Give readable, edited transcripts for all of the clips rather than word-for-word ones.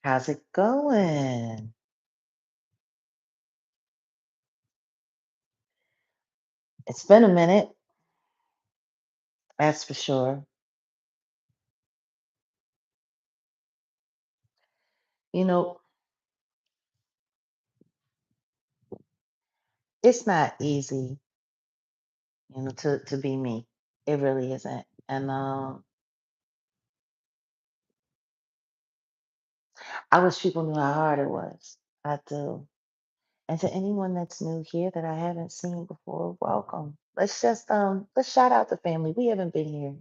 How's it going? It's been a minute, that's for sure. You know, it's not easy, to be me. It really isn't. And I wish people knew how hard it was. I do. And to anyone that's new here that I haven't seen before, welcome. Let's shout out the family. We haven't been here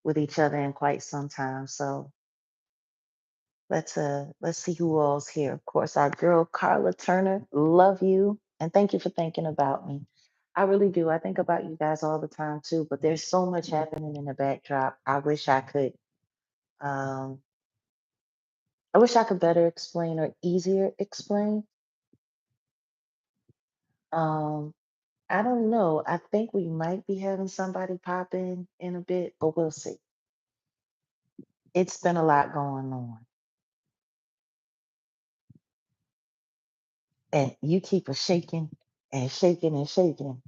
with each other in quite some time. So let's see who all's here. Of course, our girl Carla Turner, love you and thank you for thinking about me. I really do. I think about you guys all the time too, but there's so much happening in the backdrop. Um I wish I could better explain or easier explain. Um I don't know. I think we might be having somebody pop in a bit, but we'll see. It's been a lot going on. And you keep a shaking and shaking and shaking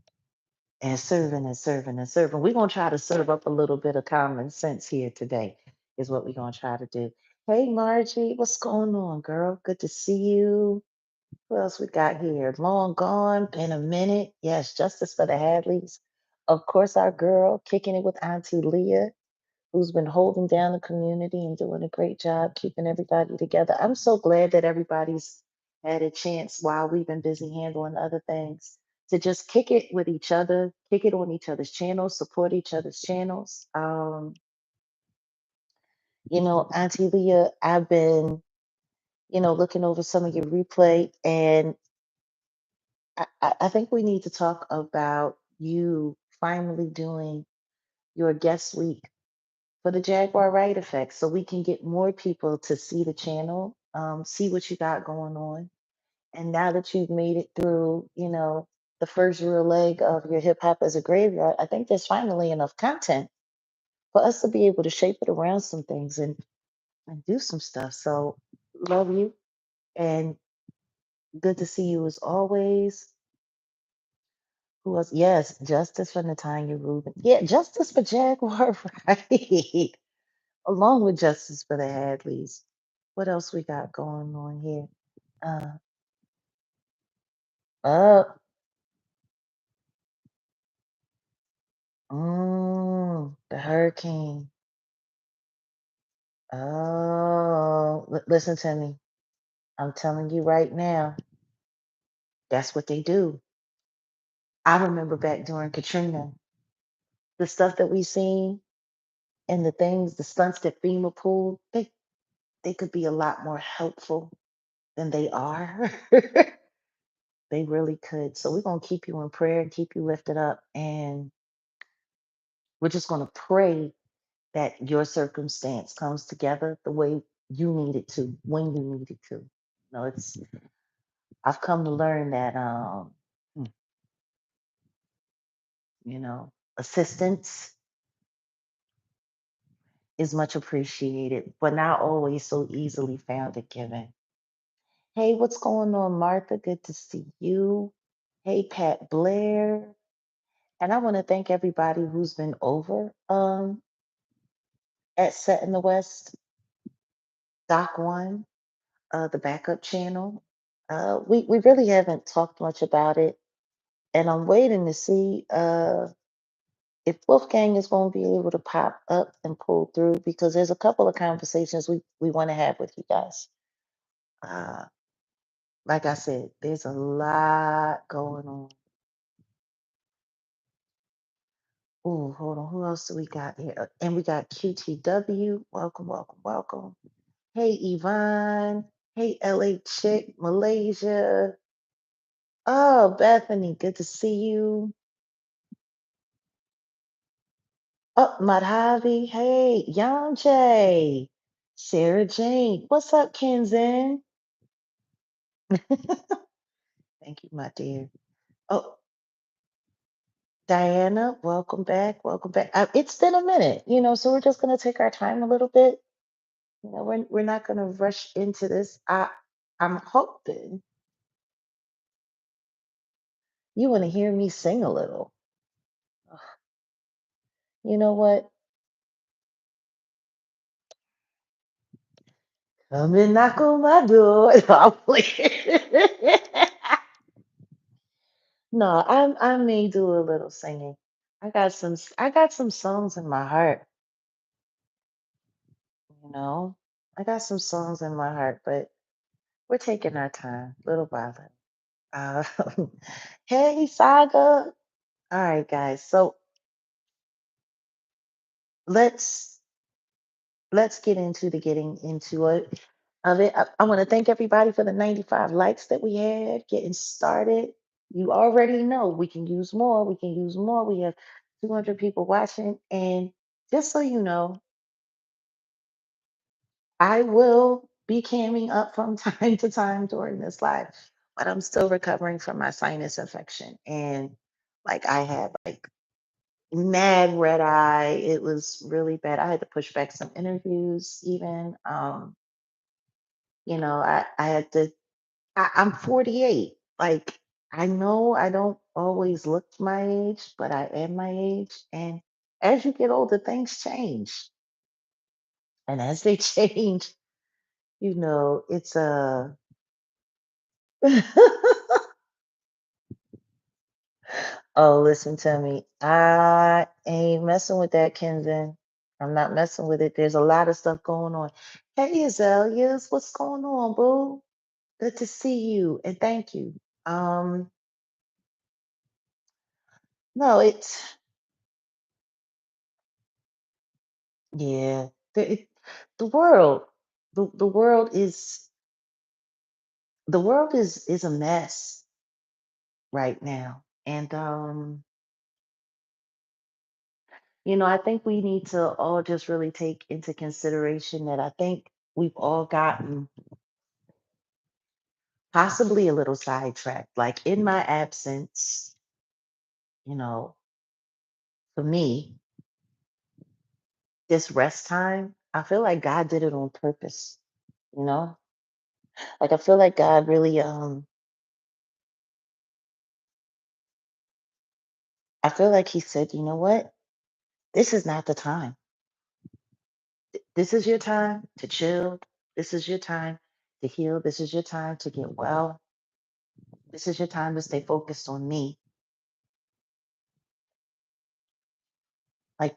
and serving and serving and serving. We're gonna try to serve up a little bit of common sense here today, is what we're gonna try to do. Hey Margie, what's going on, girl? Good to see you. Who else we got here? Long gone, been a minute. Yes, justice for the Hadleys. Of course, our girl kicking it with Auntie Leah, who's been holding down the community and doing a great job keeping everybody together. I'm so glad that everybody's had a chance while we've been busy handling other things to just kick it with each other, kick it on each other's channels, support each other's channels. Auntie Leah, I've been, looking over some of your replay, and I think we need to talk about you finally doing your guest week for the Jaguar Wright effect so we can get more people to see the channel, see what you got going on. And now that you've made it through, the first real leg of your hip hop as a graveyard, I think there's finally enough content for us to be able to shape it around some things and do some stuff. So love you and good to see you as always. Who else? Yes, justice for Natanya Rubin. Yeah, justice for Jaguar Wright. Along with justice for the Hadleys. What else we got going on here? Uh, oh, the hurricane. Oh, listen to me. I'm telling you right now, that's what they do. I remember back during Katrina, the stuff that we seen and the stunts that FEMA pulled, they could be a lot more helpful than they are. They really could. So we're gonna keep you in prayer and keep you lifted up, and we're just gonna pray that your circumstance comes together the way you need it to, when you need it to. It's I've come to learn that hmm, assistance is much appreciated, but not always so easily found and given. Hey, what's going on, Martha? Good to see you. Hey, Pat Blair. And I want to thank everybody who's been over at Set in the West, Doc One, the backup channel. We really haven't talked much about it, and I'm waiting to see if Wolfgang is going to be able to pop up and pull through because there's a couple of conversations we want to have with you guys. Uh, like I said, there's a lot going on. Oh, hold on. Who else do we got here? And we got QTW. Welcome, welcome, welcome. Hey, Yvonne. Hey, LA Chick, Malaysia. Oh, Bethany, good to see you. Oh, Madhavi. Hey, Yonjay. Sarah Jane. What's up, Kenzen? Thank you, my dear. Oh, Diana, welcome back. Welcome back. It's been a minute, so we're just going to take our time a little bit we're not gonna rush into this. I'm hoping you want to hear me sing a little. Ugh, you know what? Come and knock on my door. No, I'm playing. No, I may do a little singing. I got some songs in my heart, you know. I got some songs in my heart, but we're taking our time, little by little. Uh, hey, Saga. All right, guys. So let's let's get into the getting into it of it. I want to thank everybody for the 95 likes that we had getting started. You already know we can use more. We can use more. We have 200 people watching, and just so you know, I will be camming up from time to time during this live, but I'm still recovering from my sinus infection, and like I had like mad red eye. It was really bad. I had to push back some interviews even. I had to, I'm 48. Like, I know I don't always look my age, but I am my age. And as you get older, things change. And as they change, it's a. Oh, listen to me. I ain't messing with that, Kenzen. I'm not messing with it. There's a lot of stuff going on. Hey, Azaleas, what's going on, boo? Good to see you and thank you. Um, no, yeah, the world, the world is a mess right now, and I think we need to all just really take into consideration that I think we've all gotten possibly a little sidetracked. Like in my absence, you know, for me, this rest time, I feel like God did it on purpose. You know, like I feel like God really I feel like he said, you know what? This is not the time. This is your time to chill. This is your time to heal. This is your time to get well. This is your time to stay focused on me. Like,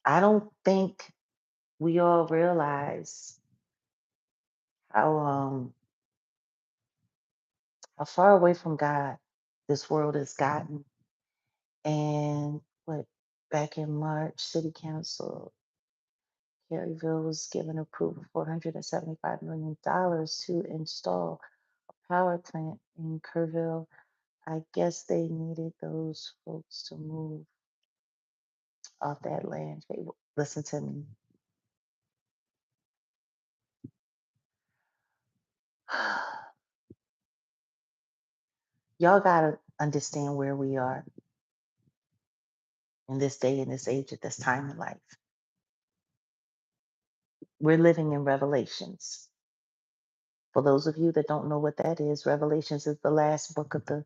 I don't think we all realize how how far away from God this world has gotten. And what back in March, City Council, Caryville was given approval $475 million to install a power plant in Kerrville. I guess they needed those folks to move off that land. Hey, listen to me. Y'all gotta understand where we are in this day and this age at this time in life. We're living in Revelations. For those of you that don't know what that is, Revelations is the last book of the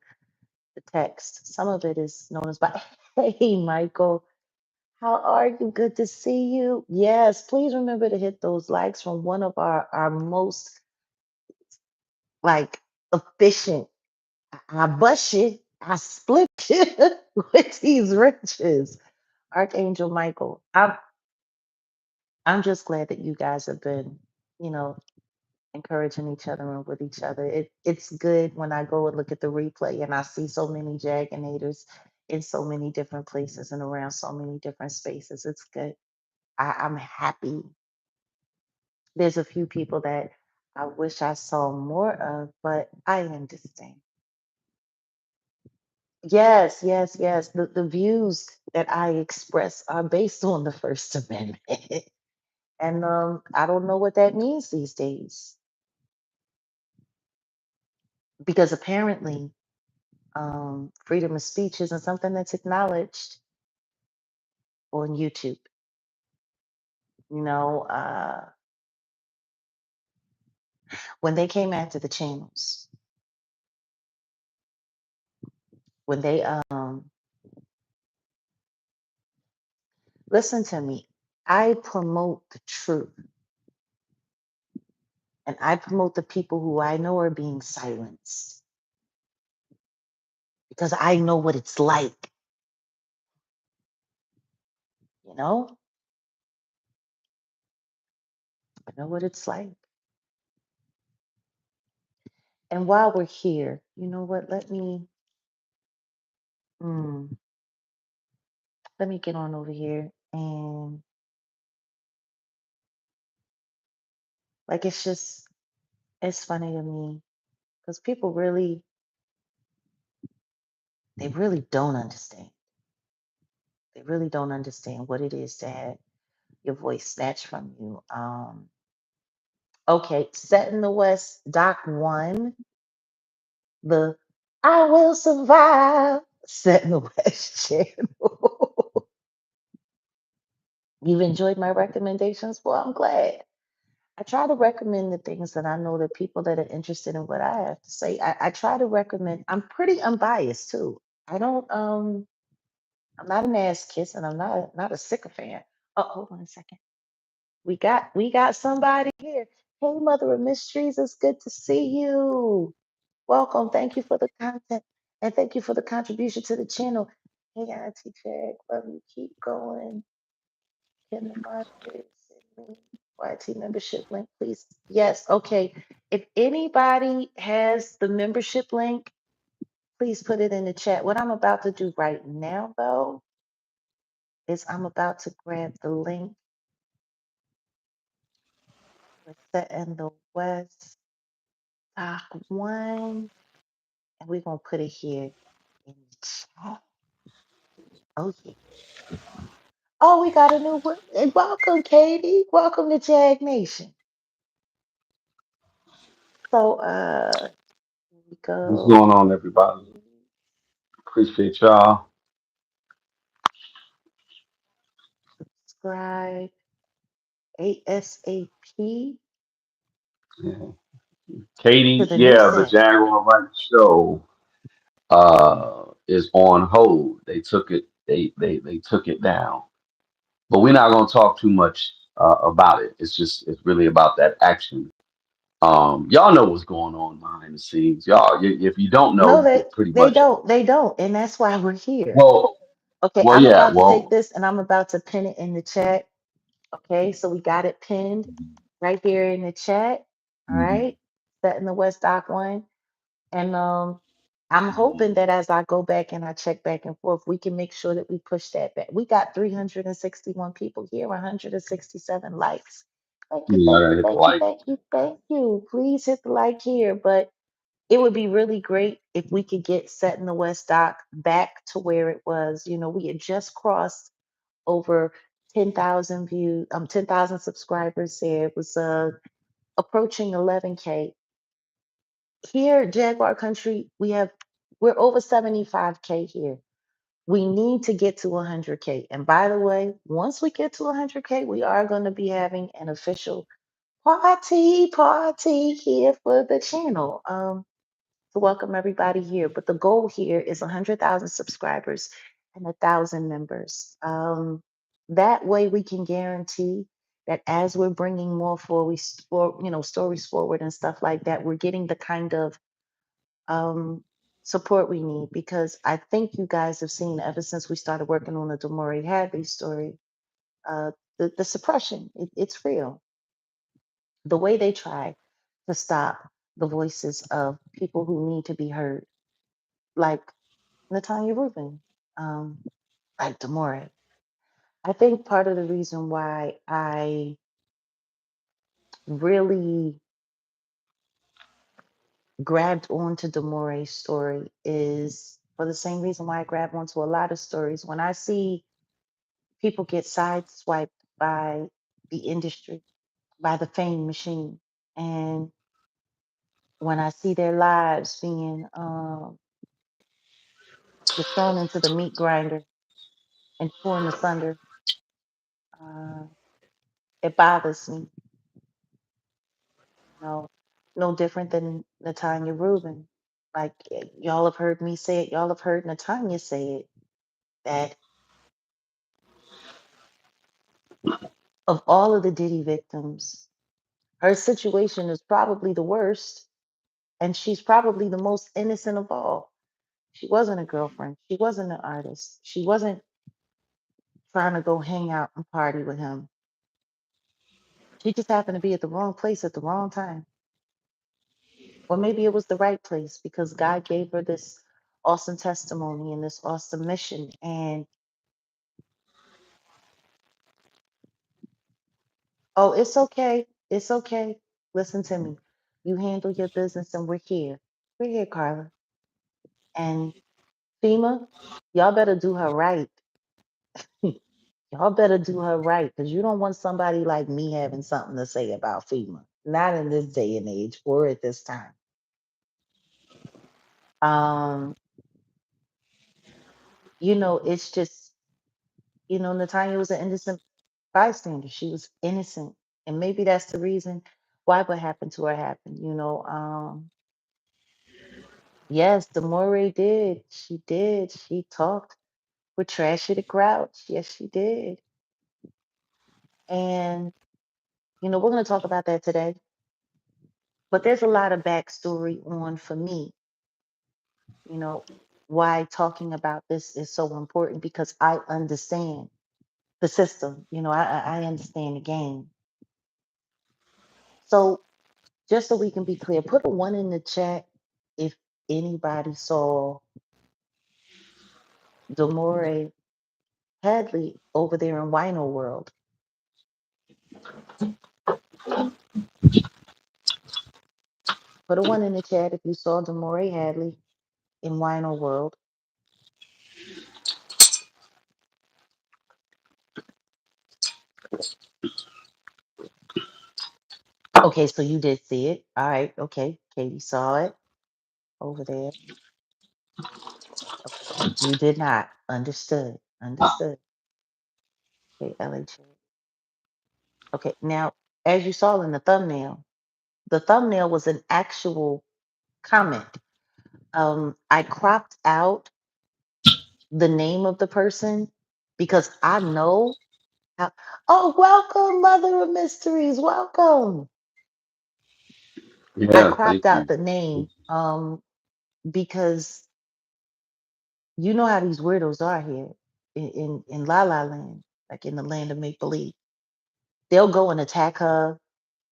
text. Some of it is known as by Hey Michael. How are you? Good to see you. Yes, please remember to hit those likes from one of our most like efficient. I bust you, I split you with these riches. Archangel Michael. I'm just glad that you guys have been, you know, encouraging each other and with each other. It's good when I go and look at the replay and I see so many Jaganators in so many different places and around so many different spaces. It's good. I'm happy. There's a few people that I wish I saw more of, but I understand. Yes, yes, yes. The views that I express are based on the First Amendment. And I don't know what that means these days because apparently freedom of speech isn't something that's acknowledged on YouTube. You know, when they came after the channels, when they listen to me, I promote the truth and I promote the people who I know are being silenced because I know what it's like, you know? I know what it's like. And while we're here, you know what? Mm, let me get on over here and like it's funny to me because people they really don't understand. They really don't understand what it is to have your voice snatched from you. Okay, Set in the West, Doc One, the I Will Survive, Set in the West channel. You've enjoyed my recommendations? Well, I'm glad. I try to recommend the things that I know that people that are interested in what I have to say. I try to recommend, I'm pretty unbiased too. I don't I'm not an ass kiss and I'm not a sycophant. Oh, hold on a second. We got somebody here. Hey, Mother of Mysteries, it's good to see you. Welcome. Thank you for the content and thank you for the contribution to the channel. Hey, Auntie Jag, love you. Keep going. Can the moderators send me YT membership link, please? Yes. Okay. If anybody has the membership link, please put it in the chat. What I'm about to do right now, though, is I'm about to grab the link for Set in the West Doc One, and we're gonna put it here in the chat. Oh yeah. Oh, we got a new one. And welcome, Katie. Welcome to Jag Nation. So here we What's go. going on, everybody? Appreciate y'all. Subscribe ASAP Yeah. to Katie, the new yeah, the set. Jaguar Wright show is on hold. They took it down. But we're not gonna talk too much about it. It's really about that action. Y'all know what's going on behind the scenes. If you don't know, No, you they could pretty they much. don't. They don't. And that's why we're here. Well, Okay, well, I'm yeah, about to take well, this and I'm about to pin it in the chat. Okay, so we got it pinned right here in the chat. All mhm, right. Set in the West Dock One. And I'm mhm. hoping that as I go back and I check back and forth, we can make sure that we push that back. We got 361 people here, 167 likes. Thank you, Yeah, I thank gotta you, hit the thank you, like. thank you, thank you. Please hit the like here. But it would be really great if we could get Set in the West Doc back to where it was. You know, we had just crossed over 10,000 views, 10,000 subscribers there. It was approaching 11K here, Jaguar Country, we're over 75K here. We need to get to 100K. And by the way, once we get to 100K, we are going to be having an official party here for the channel. To welcome everybody here. But the goal here is 100,000 subscribers and 1,000 members. That way, we can guarantee that as we're bringing more stories forward and stuff like that, we're getting the kind of support we need because I think you guys have seen ever since we started working on the Demoree Hadley story, the suppression, it's real. The way they try to stop the voices of people who need to be heard, like Natanya Rubin, um, like Demoree. I think part of the reason why I really grabbed onto Demoree's story is for the same reason why I grabbed onto a lot of stories. When I see people get sideswiped by the industry, by the fame machine. And when I see their lives being just thrown into the meat grinder and torn asunder, uh, It bothers me. No, no different than Natanya Rubin. Like y'all have heard me say it, y'all have heard Natanya say it, that of all of the Diddy victims, her situation is probably the worst, and she's probably the most innocent of all. She wasn't a girlfriend. She wasn't an artist. She wasn't trying to go hang out and party with him. She just happened to be at the wrong place at the wrong time. Or maybe it was the right place because God gave her this awesome testimony and this awesome mission. And oh, it's okay. It's okay. Listen to me. You handle your business and we're here. We're here, Carla. And FEMA, y'all better do her right. Y'all better do her right because you don't want somebody like me having something to say about FEMA. Not in this day and age or at this time. Um, it's just, Natanya was an innocent bystander. She was innocent. And maybe that's the reason why what happened to her happened. Yes, Demoree did. She did. She talked with Trashy the Grouch. Yes, she did. And, we're going to talk about that today. But there's a lot of backstory on for me, you know, why talking about this is so important because I understand the system. I understand the game. So just so we can be clear, put a one in the chat if anybody saw Demoree Hadley over there in Wino World. Put a one in the chat if you saw Demoree Hadley in Wino World. Okay, so you did see it. All right, okay. Katie saw it over there. Okay. You did not. Understood. Understood. Okay, LH. Okay, now as you saw in the thumbnail was an actual comment. I cropped out the name of the person because I know how. Oh, welcome, Mother of Mysteries. Welcome. I Yeah, cropped thank out you. the name because you know how these weirdos are here in La La Land, like in the land of make believe. They'll go and attack her.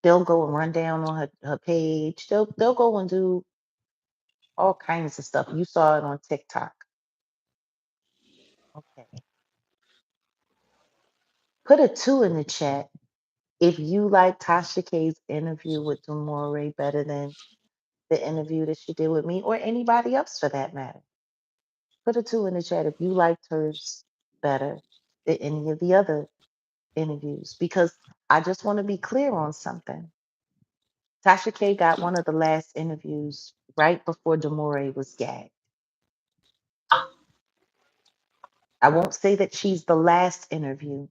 They'll go and run down on her page. They'll go and do all kinds of stuff. You saw it on TikTok. Okay. Put a two in the chat if you like Tasha K's interview with Demoree better than the interview that she did with me or anybody else for that matter. Put a two in the chat if you liked hers better than any of the other interviews because I just want to be clear on something. Tasha K got one of the last interviews right before Demoree was gagged. I won't say that she's the last interview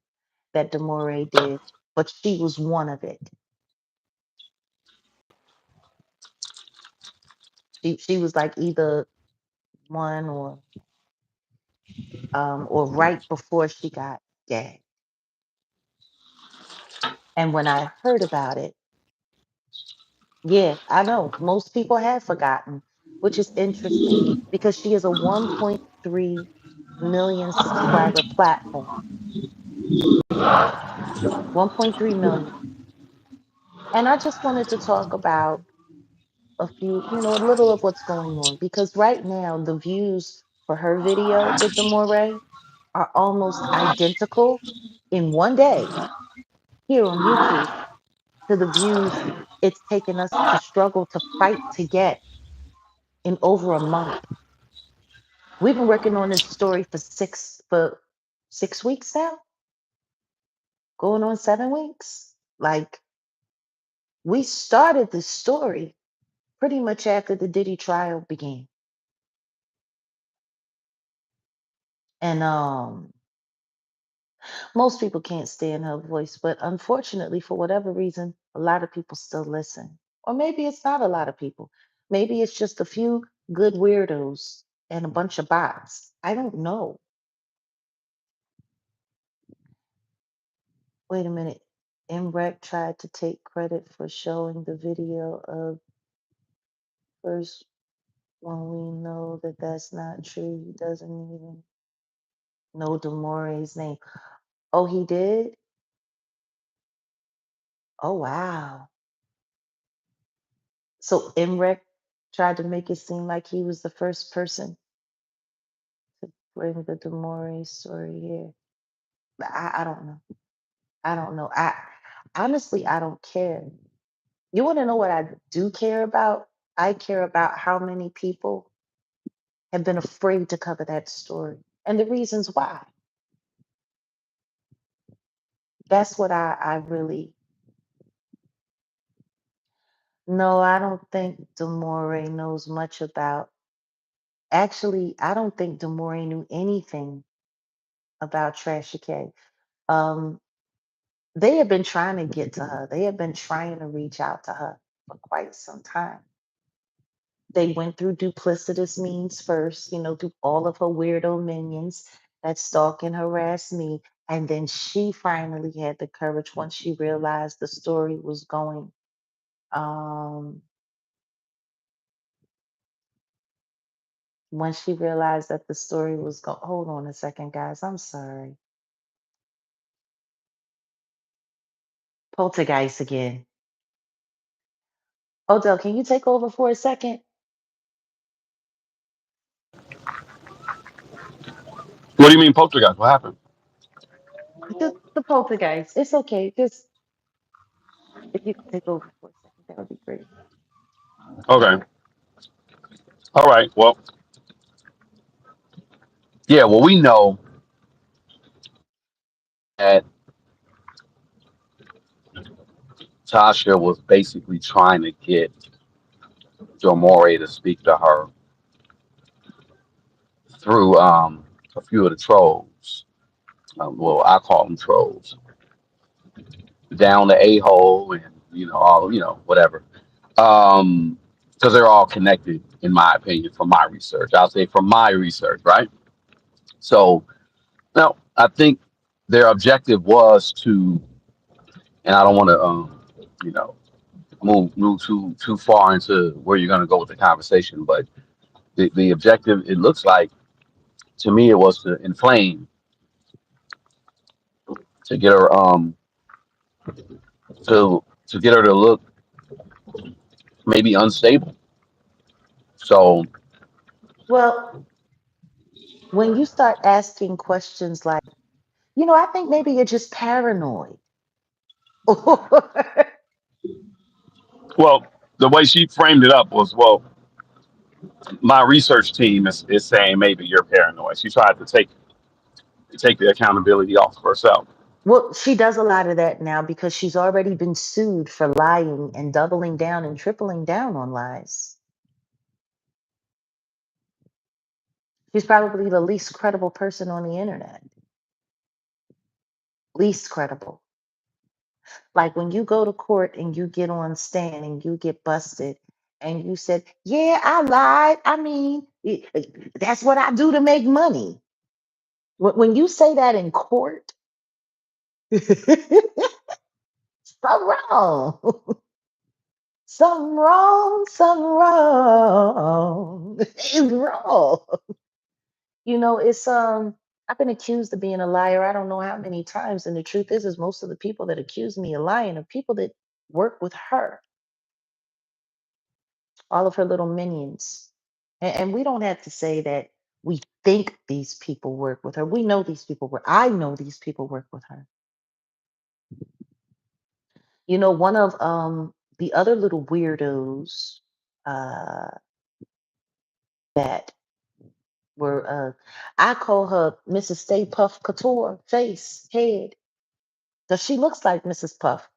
that Demoree did, but she was one of it. She was like either one or right before she got gagged. And when I heard about it, yeah, I know most people have forgotten, which is interesting because she is a 1.3 million subscriber platform. 1.3 million. And I just wanted to talk about a few, a little of what's going on because right now the views for her video with Demoree are almost identical in one day here on YouTube to the views it's taken us to struggle to fight to get in over a month. We've been working on this story for 6 weeks now, going on 7 weeks. Like we started this story pretty much after the Diddy trial began. And Most people can't stand her voice, but unfortunately, for whatever reason, a lot of people still listen. Or maybe it's not a lot of people. Maybe it's just a few good weirdos and a bunch of bots. I don't know. Wait a minute. MREC tried to take credit for showing the video of first when we know that that's not true. He doesn't even know Demoree's name. Oh, he did? Oh, wow. So MREC tried to make it seem like he was the first person to bring the Demoree story here. But I don't know. I don't know. I honestly I don't care. You want to know what I do care about? I care about how many people have been afraid to cover that story and the reasons why. That's what I really no, I don't think Demoree knows much about. Actually, I don't think Demoree knew anything about Tasha K. Um, they had been trying to get to her. They had been trying to reach out to her for quite some time. They went through duplicitous means first, through all of her weirdo minions that stalk and harass me. And then she finally had the courage once she realized the story was going. Um, once she realized that the story was going, hold on a second, guys. I'm sorry. Poltergeist again. Odell, can you take over for a second? What do you mean poltergeist? What happened? The poltergeist. It's okay. Just if you could take over for a second, that would be great. Okay. All right. Well, yeah. Well, we know that Tasha was basically trying to get Demoree to speak to her through a few of the trolls. Well, I call them trolls. Down the a hole and all whatever. Because they're all connected, in my opinion, from my research. I'll say from my research, right? So now I think their objective was to, and I don't want to, you know, move too far into where you're going to go with the conversation, but the objective, it looks like to me, it was to inflame, to get her to get her to look maybe unstable. So Well, when you start asking questions like, I think maybe you're just paranoid. well, the way she framed it up was, well, my research team is saying maybe you're paranoid. She tried to take the accountability off of herself. Well, she does a lot of that now because she's already been sued for lying and doubling down and tripling down on lies. She's probably the least credible person on the internet. Least credible. Like when you go to court and you get on stand and you get busted and you said, "Yeah, I lied. I mean, that's what I do to make money." When you say that in court, something wrong. Something wrong, something wrong. It's wrong. It's I've been accused of being a liar I don't know how many times. And the truth is most of the people that accuse me of lying are people that work with her, all of her little minions. And we don't have to say that we think these people work with her. We know these people work. I know these people work with her. One of the other little weirdos uh that were I call her Mrs. Stay Puff Couture face head. Because she looks like Mrs. Puff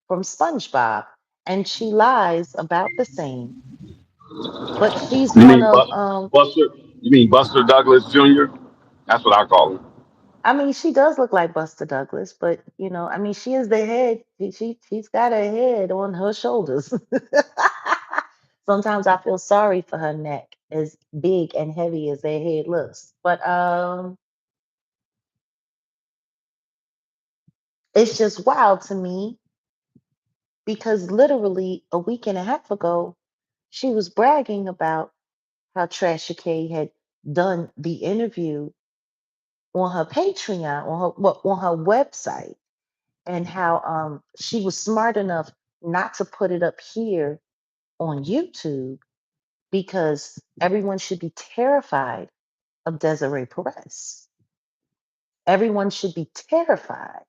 from SpongeBob. And she lies about the same. But she's You one mean of Buster? You mean Buster Douglas Jr.? That's what I call him. I mean, she does look like Buster Douglas, but I mean, she is the head. She's got her head on her shoulders. Sometimes I feel sorry for her neck, as big and heavy as their head looks. But it's just wild to me because literally a week and a half ago, she was bragging about how Tasha K had done the interview on her Patreon, on her website, and how she was smart enough not to put it up here on YouTube because everyone should be terrified of Desiree Perez. Everyone should be terrified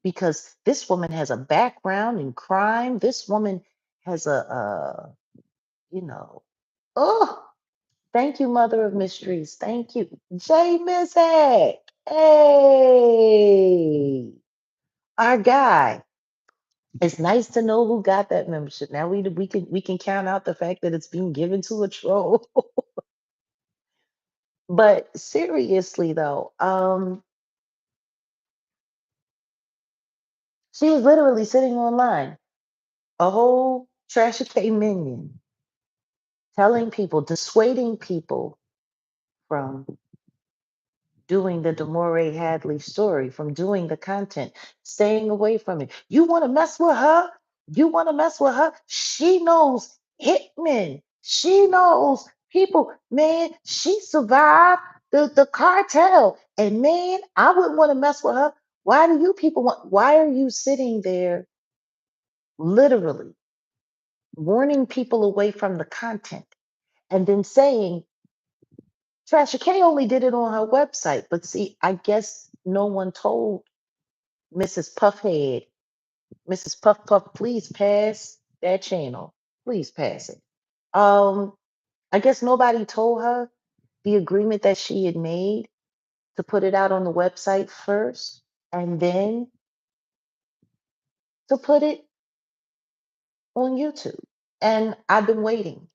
because this woman has a background in crime. This woman has you know, oh, thank you, Mother of Mysteries. Thank you, J Mizek. Hey, our guy. It's nice to know who got that membership. Now we can count out the fact that it's being given to a troll. But seriously though, she was literally sitting online, a whole Trashy K minion, telling people, dissuading people from doing the Demoree Hadley story, from doing the content, staying away from it. You want to mess with her? You want to mess with her? She knows hitmen. She knows people. Man, she survived the cartel. And man, I wouldn't want to mess with her. Why do you people want? Why are you sitting there literally warning people away from the content and then saying Tasha K only did it on her website, but see, I guess no one told Mrs. Puffhead, Mrs. Puff Puff, please pass that channel. Please pass it. Um, I guess nobody told her the agreement that she had made to put it out on the website first and then to put it on YouTube. And I've been waiting.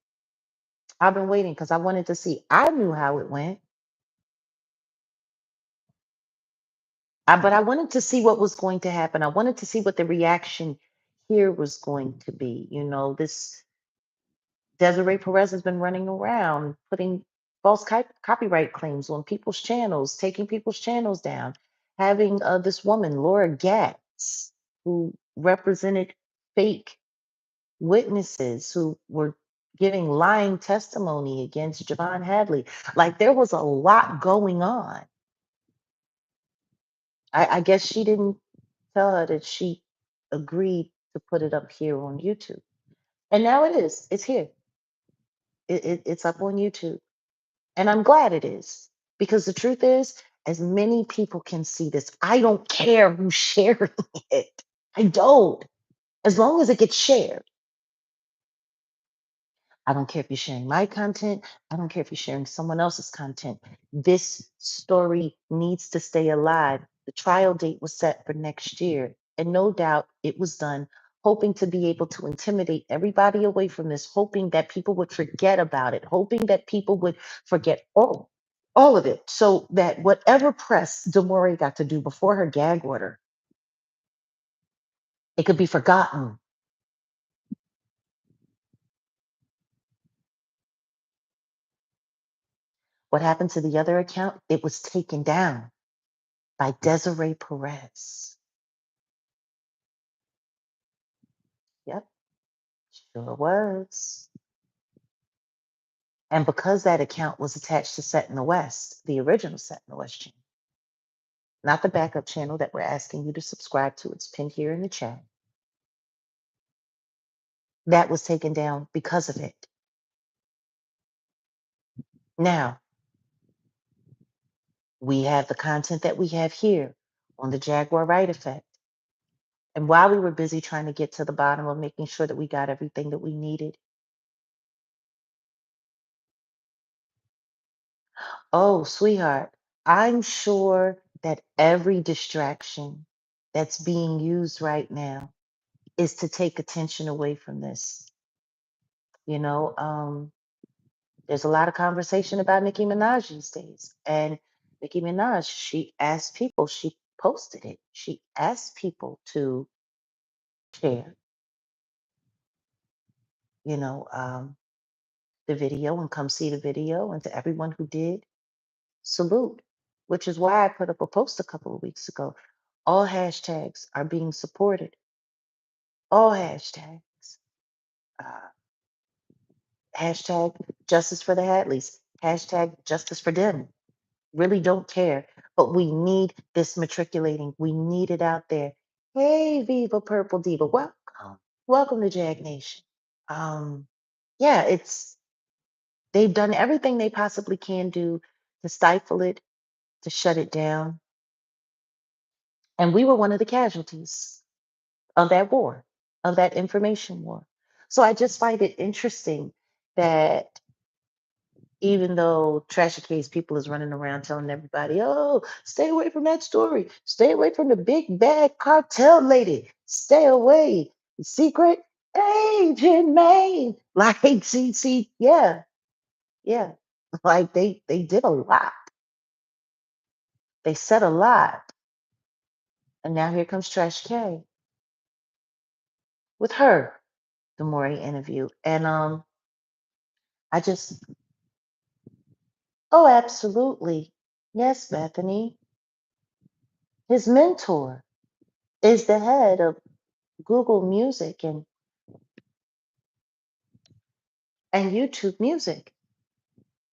I've been waiting because I wanted to see. I knew how it went. But I wanted to see what was going to happen. I wanted to see what the reaction here was going to be. This Desiree Perez has been running around putting false copyright claims on people's channels, taking people's channels down, having this woman, Laura Gatz, who represented fake witnesses who were giving lying testimony against Javon Hadley. Like there was a lot going on. I guess she didn't tell her that she agreed to put it up here on YouTube. And now it is. It's here. It's up on YouTube. And I'm glad it is. Because the truth is, as many people can see this, I don't care who's sharing it. I don't. As long as it gets shared. I don't care if you're sharing my content. I don't care if you're sharing someone else's content. This story needs to stay alive. The trial date was set for next year. And no doubt it was done hoping to be able to intimidate everybody away from this, hoping that people would forget about it, hoping that people would forget all of it. So that whatever press Demoree got to do before her gag order, it could be forgotten. What happened to the other account? It was taken down by Desiree Perez. Yep, sure was. And because that account was attached to Set in the West, the original Set in the West channel, not the backup channel that we're asking you to subscribe to, it's pinned here in the chat, that was taken down because of it. Now, we have the content that we have here on the Jaguar Wright effect. And while we were busy trying to get to the bottom of making sure that we got everything that we needed, oh, sweetheart, I'm sure that every distraction that's being used right now is to take attention away from this. You know, there's a lot of conversation about Nicki Minaj these days. And Nicki Minaj, she asked people, she posted it. She asked people to share, you know, the video and come see the video. And to everyone who did, salute. Which is why I put up a post a couple of weeks ago. All hashtags are being supported. All hashtags. Uh, hashtag justice for the Hadleys. Hashtag justice for them. Really don't care. But we need this matriculating. We need it out there. Hey, Viva Purple Diva. Welcome. Welcome to Jag Nation. Um, yeah, they've done everything they possibly can do to stifle it, to shut it down. And we were one of the casualties of that war, of that information war. So I just find it interesting that even though Tasha K's people is running around telling everybody, oh, stay away from that story. Stay away from the big bad cartel lady. Stay away. Secret agent Maine. Like, see, yeah, yeah. Like they did a lot. They said a lot. And now here comes Trash K with her Demoree interview. And I just, oh, absolutely. Yes, Bethany. His mentor is the head of Google Music and YouTube Music.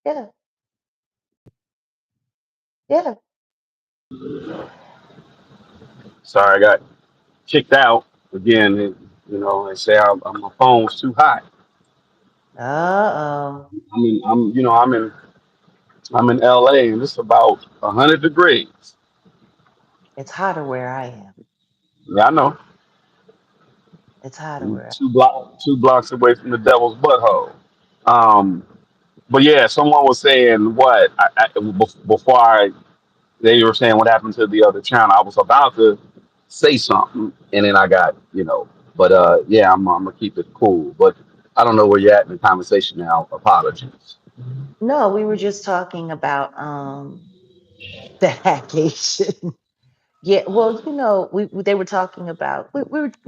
Yeah, yeah. Sorry, I got kicked out again. They say my phone's too hot. Uh-oh. I'm in LA and it's about 100 degrees. It's hotter where I am. Yeah, I know. It's hotter I'm where two blocks away from the devil's butthole. Um, but yeah, someone was saying what before they were saying what happened to the other channel. I was about to say something, and then I got. But yeah, I'm gonna keep it cool. But I don't know where you're at in the conversation now. Apologies. No, we were just talking about the hackation. Yeah, well, they were talking about we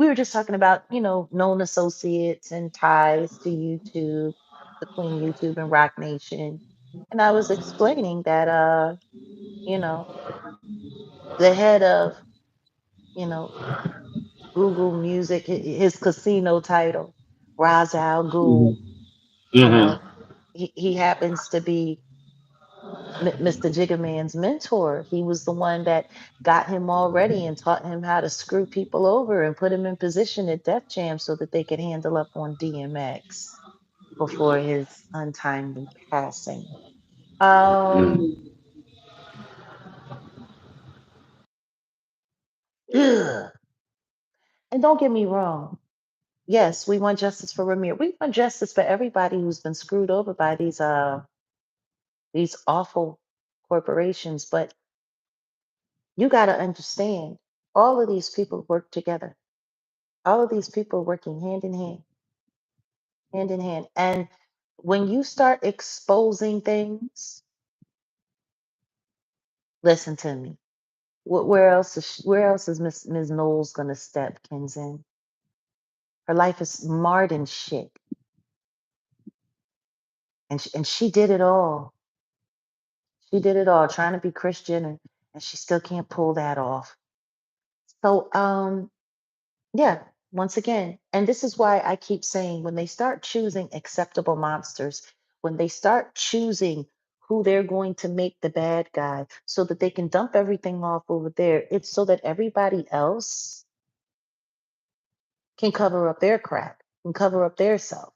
were just talking about, known associates and ties to YouTube, between YouTube and Rock Nation. And I was explaining that you know, the head of, you know, Google Music, his casino title, Ra's al Hmm. Ghul, you Hmm. know, he happens to be Mr. Jigga mentor. He was the one that got him already and taught him how to screw people over and put him in position at Def Jam so that they could handle up on DMX before his untimely passing. Um, ugh. And don't get me wrong. Yes, we want justice for Ramir. We want justice for everybody who's been screwed over by these awful corporations. But you got to understand, all of these people work together. All of these people working hand in hand, hand in hand. And when you start exposing things, listen to me. Where else is Ms. Knowles gonna step, Kenzen? Her life is marred in shit, and she did it all. She did it all, trying to be Christian, and she still can't pull that off. So, yeah, once again, and this is why I keep saying, when they start choosing acceptable monsters, when they start choosing who they're going to make the bad guy so that they can dump everything off over there, it's so that everybody else can cover up their crap, can cover up their self.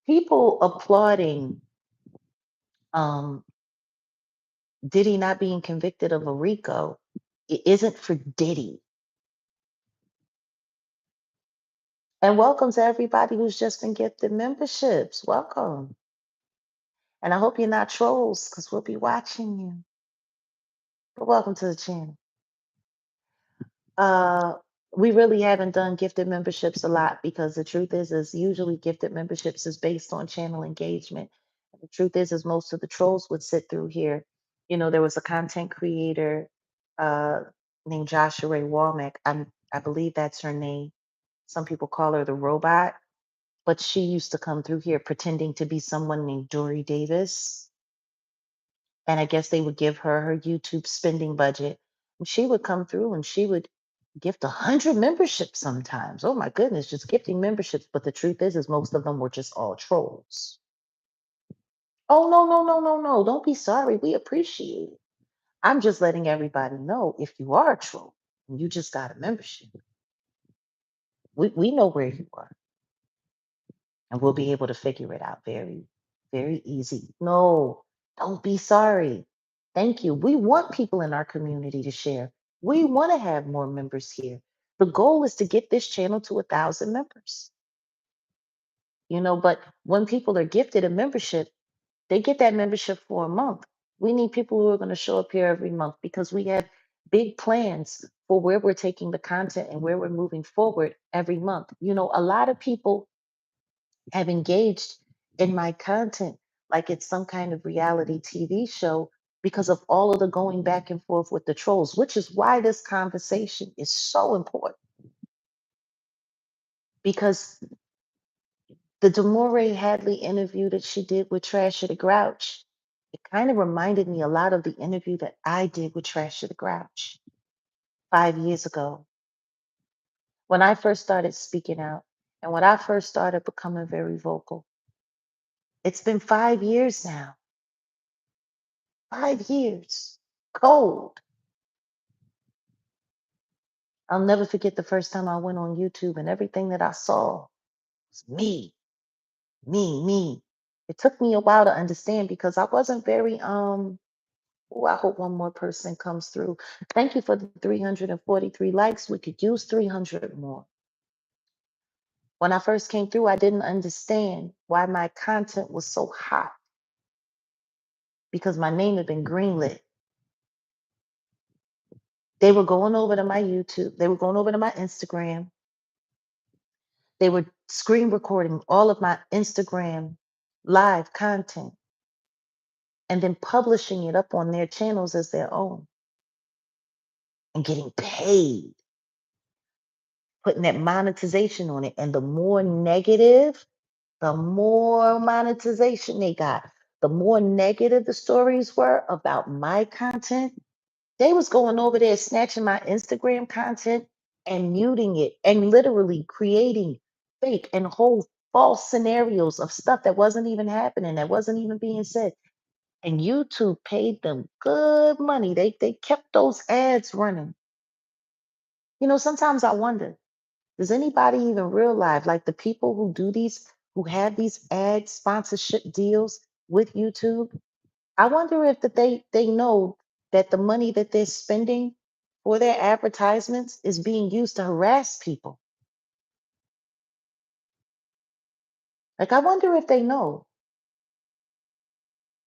People applauding um, Diddy not being convicted of a RICO, it isn't for Diddy. And welcome to everybody who's just been gifted memberships. Welcome. And I hope you're not trolls because we'll be watching you. But welcome to the channel. Uh, we really haven't done gifted memberships a lot because the truth is usually gifted memberships is based on channel engagement. The truth is most of the trolls would sit through here, There was a content creator uh, named Joshua Ray Walmack. I believe that's her name. Some people call her the robot, but she used to come through here pretending to be someone named Dory Davis. And I guess they would give her YouTube spending budget. And she would come through and she would gift 100 memberships sometimes. Oh my goodness, just gifting memberships. But the truth is most of them were just all trolls. Oh, no, no, no, no, no. Don't be sorry. We appreciate it. I'm just letting everybody know if you are a troll and you just got a membership, we know where you are and we'll be able to figure it out very, very easy. No, don't be sorry. Thank you. We want people in our community to share. We want to have more members here. The goal is to get this channel to 1,000 members. But when people are gifted a membership, they get that membership for a month. We need people who are going to show up here every month because we have big plans for where we're taking the content and where we're moving forward every month. A lot of people have engaged in my content like it's some kind of reality TV show because of all of the going back and forth with the trolls, which is why this conversation is so important. Because the Demoree Hadley interview that she did with Trasher the Grouch, it kind of reminded me a lot of the interview that I did with Trasher the Grouch 5 years ago when I first started speaking out and when I first started becoming very vocal. It's been 5 years now. 5 years. Cold. I'll never forget the first time I went on YouTube and everything that I saw was me, me, me. It took me a while to understand because I wasn't very oh, I hope one more person comes through. Thank you for the 343 likes. We could use 300 more. When I first came through, I didn't understand why my content was so hot because my name had been greenlit. They were going over to my YouTube, they were going over to my Instagram. They were screen recording all of my Instagram live content and then publishing it up on their channels as their own and getting paid, putting that monetization on it. And the more negative, the more monetization they got. The more negative the stories were about my content, they was going over there snatching my Instagram content and muting it and literally creating fake and whole false scenarios of stuff that wasn't even happening, that wasn't even being said. And YouTube paid them good money. They kept those ads running. Sometimes I wonder, does anybody even realize, like the people who have these ad sponsorship deals with YouTube? I wonder if that they know that the money that they're spending for their advertisements is being used to harass people. Like I wonder if they know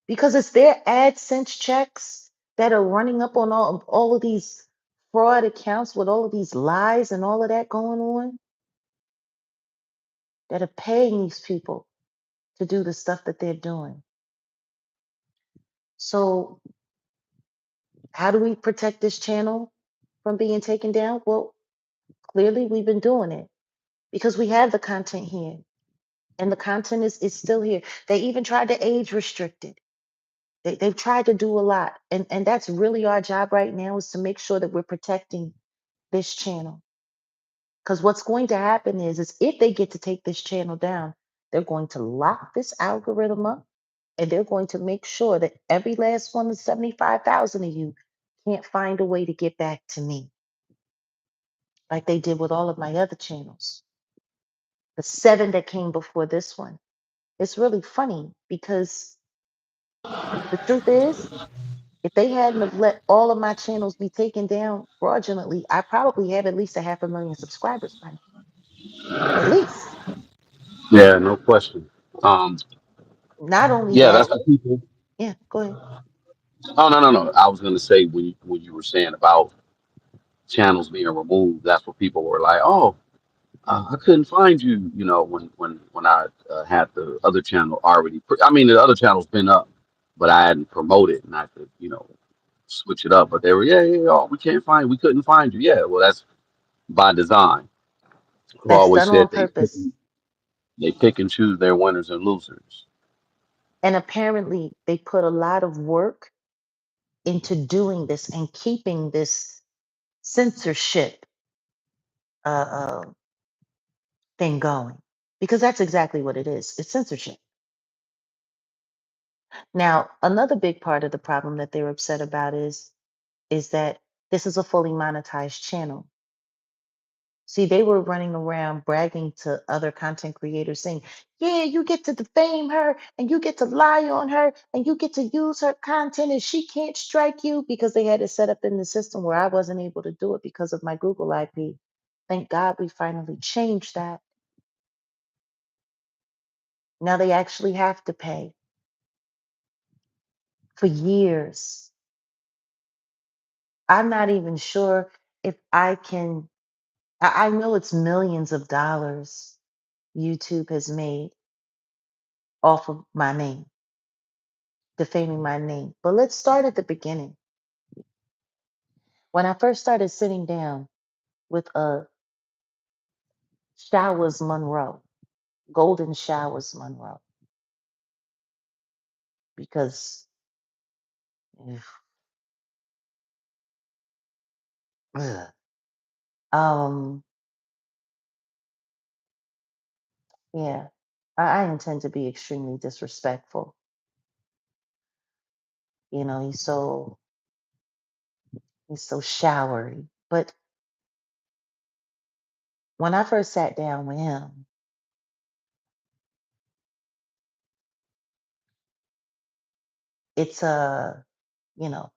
because it's their AdSense checks that are running up on all of these fraud accounts with all of these lies and all of that going on that are paying these people to do the stuff that they're doing. So how do we protect this channel from being taken down? Well, clearly we've been doing it because we have the content here and the content is still here. They even tried to age restrict it. They've tried to do a lot. And that's really our job right now is to make sure that we're protecting this channel. Because what's going to happen is if they get to take this channel down, they're going to lock this algorithm up and they're going to make sure that every last one of 75,000 of you can't find a way to get back to me like they did with all of my other channels. The 7 that came before this one. It's really funny because the truth is, if they hadn't have let all of my channels be taken down fraudulently, I probably have at least a 500,000 subscribers by now. At least. Yeah, no question. Um, Not only yeah, that, that's what people. yeah, go ahead. Oh, no, no, no. I was gonna say when you were saying about channels being removed, that's what people were like, oh, I couldn't find you. When I had the other channel already. I mean, the other channel's been up. but I hadn't promoted, not to, switch it up. But they were, yeah, yeah, oh, we couldn't find you. Yeah, well, that's by design. I've That's always done said on purpose. they pick and choose their winners and losers. And apparently, they put a lot of work into doing this and keeping this censorship uh, uh, thing going, because that's exactly what it is. It's censorship. Now, another big part of the problem that they're upset about is that this is a fully monetized channel. See, they were running around bragging to other content creators saying, yeah, you get to defame her and you get to lie on her and you get to use her content and she can't strike you, because they had it set up in the system where I wasn't able to do it because of my Google IP. Thank God we finally changed that. Now they actually have to pay for years. I'm not even sure if I can, I know it's millions of dollars YouTube has made off of my name, defaming my name. But let's start at the beginning. When I first started sitting down with Showers Monroe, Golden Showers Monroe, because ugh, ugh, um, yeah, I intend to be extremely disrespectful. He's so showery. But when I first sat down with him, it's you know,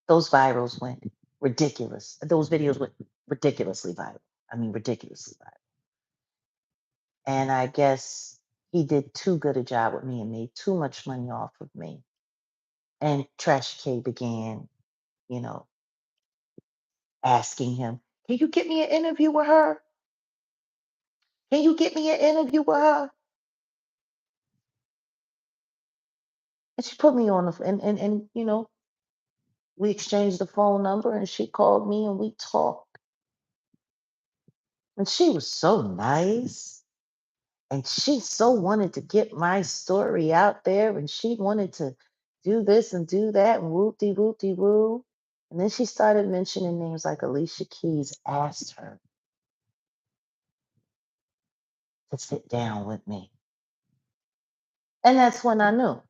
those virals went ridiculous. Those videos went ridiculously viral. I mean, ridiculously viral. And I guess he did too good a job with me and made too much money off of me. And Trash K began, you know, asking him, can you get me an interview with her? Can you get me an interview with her? And she put me on the and we exchanged the phone number and she called me and we talked. And she was so nice. And she so wanted to get my story out there and she wanted to do this and do that and whoop de woo. And then she started mentioning names like Alicia Keys asked her to sit down with me. And that's when I knew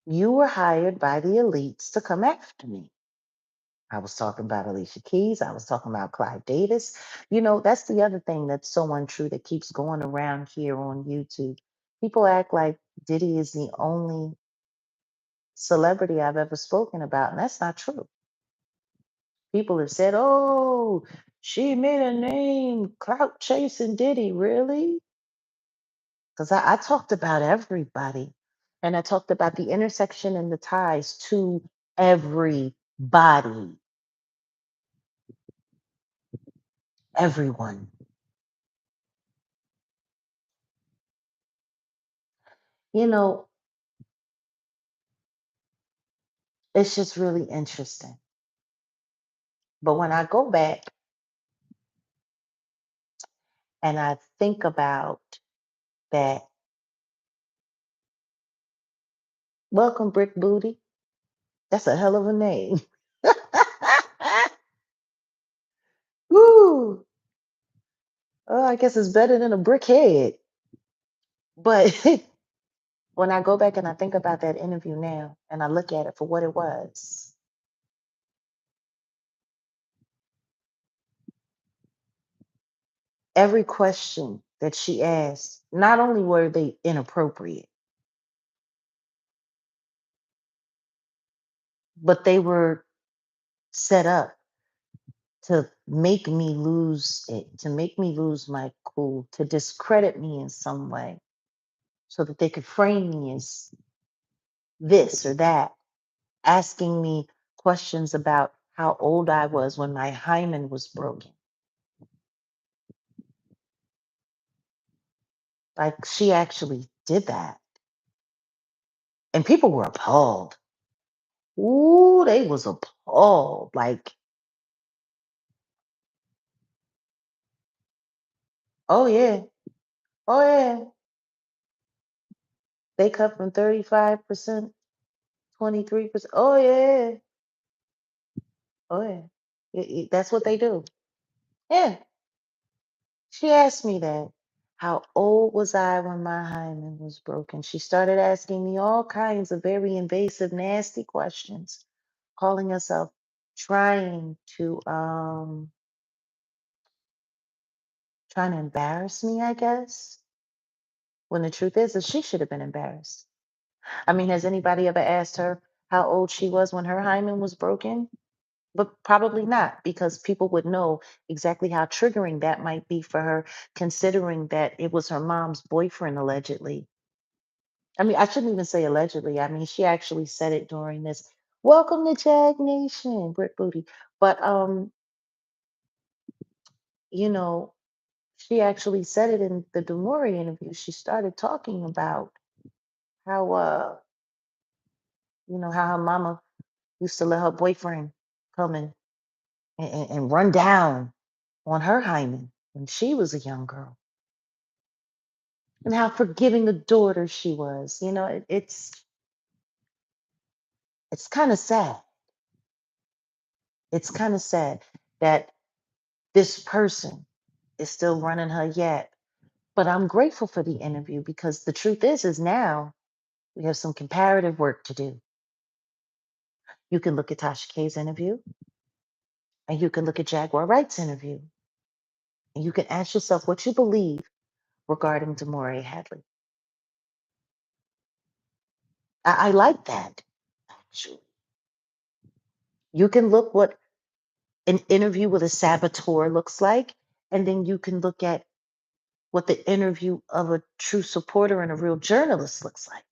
you were hired by the elites to come after me. I was talking about Alicia Keys. I was talking about Clive Davis. That's the other thing that's so untrue that keeps going around here on YouTube. People act like Diddy is the only celebrity I've ever spoken about, and that's not true. People have said, oh, she made a name clout chasing Diddy. Really? Because I talked about everybody. And I talked about the intersection and the ties to everybody, everyone. You know, it's just really interesting. But when I go back and I think about that, welcome, Brick Booty. That's a hell of a name. Woo! Oh, I guess it's better than a brickhead. But when I go back and I think about that interview now and I look at it for what it was, every question that she asked, not only were they inappropriate, but they were set up to make me lose it, to make me lose my cool, to discredit me in some way so that they could frame me as this or that, asking me questions about how old I was when my hymen was broken. Like she actually did that. And people were appalled. Ooh, they was appalled. Like, oh yeah, oh yeah. They cut from 35%, 23%. Oh yeah, oh yeah. That's what they do. Yeah. She asked me that. How old was I when my hymen was broken? She started asking me all kinds of very invasive, nasty questions, calling herself trying to trying to embarrass me, I guess. When the truth is that she should have been embarrassed. I mean, has anybody ever asked her how old she was when her hymen was broken? But probably not, because people would know exactly how triggering that might be for her, considering that it was her mom's boyfriend allegedly. I mean, I shouldn't even say allegedly. I mean, she actually said it during this "Welcome to Jag Nation," Brick Booty. But you know, she actually said it in the Demoree interview. She started talking about how how her mama used to let her boyfriend come in and run down on her hymen when she was a young girl, and how forgiving a daughter she was. It's kind of sad. It's kind of sad that this person is still running her yet. But I'm grateful for the interview, because the truth is now we have some comparative work to do. You can look at Tasha K's interview, and you can look at Jaguar Wright's interview, and you can ask yourself what you believe regarding Demoree Hadley. I like that, actually. You can look what an interview with a saboteur looks like, and then you can look at what the interview of a true supporter and a real journalist looks like.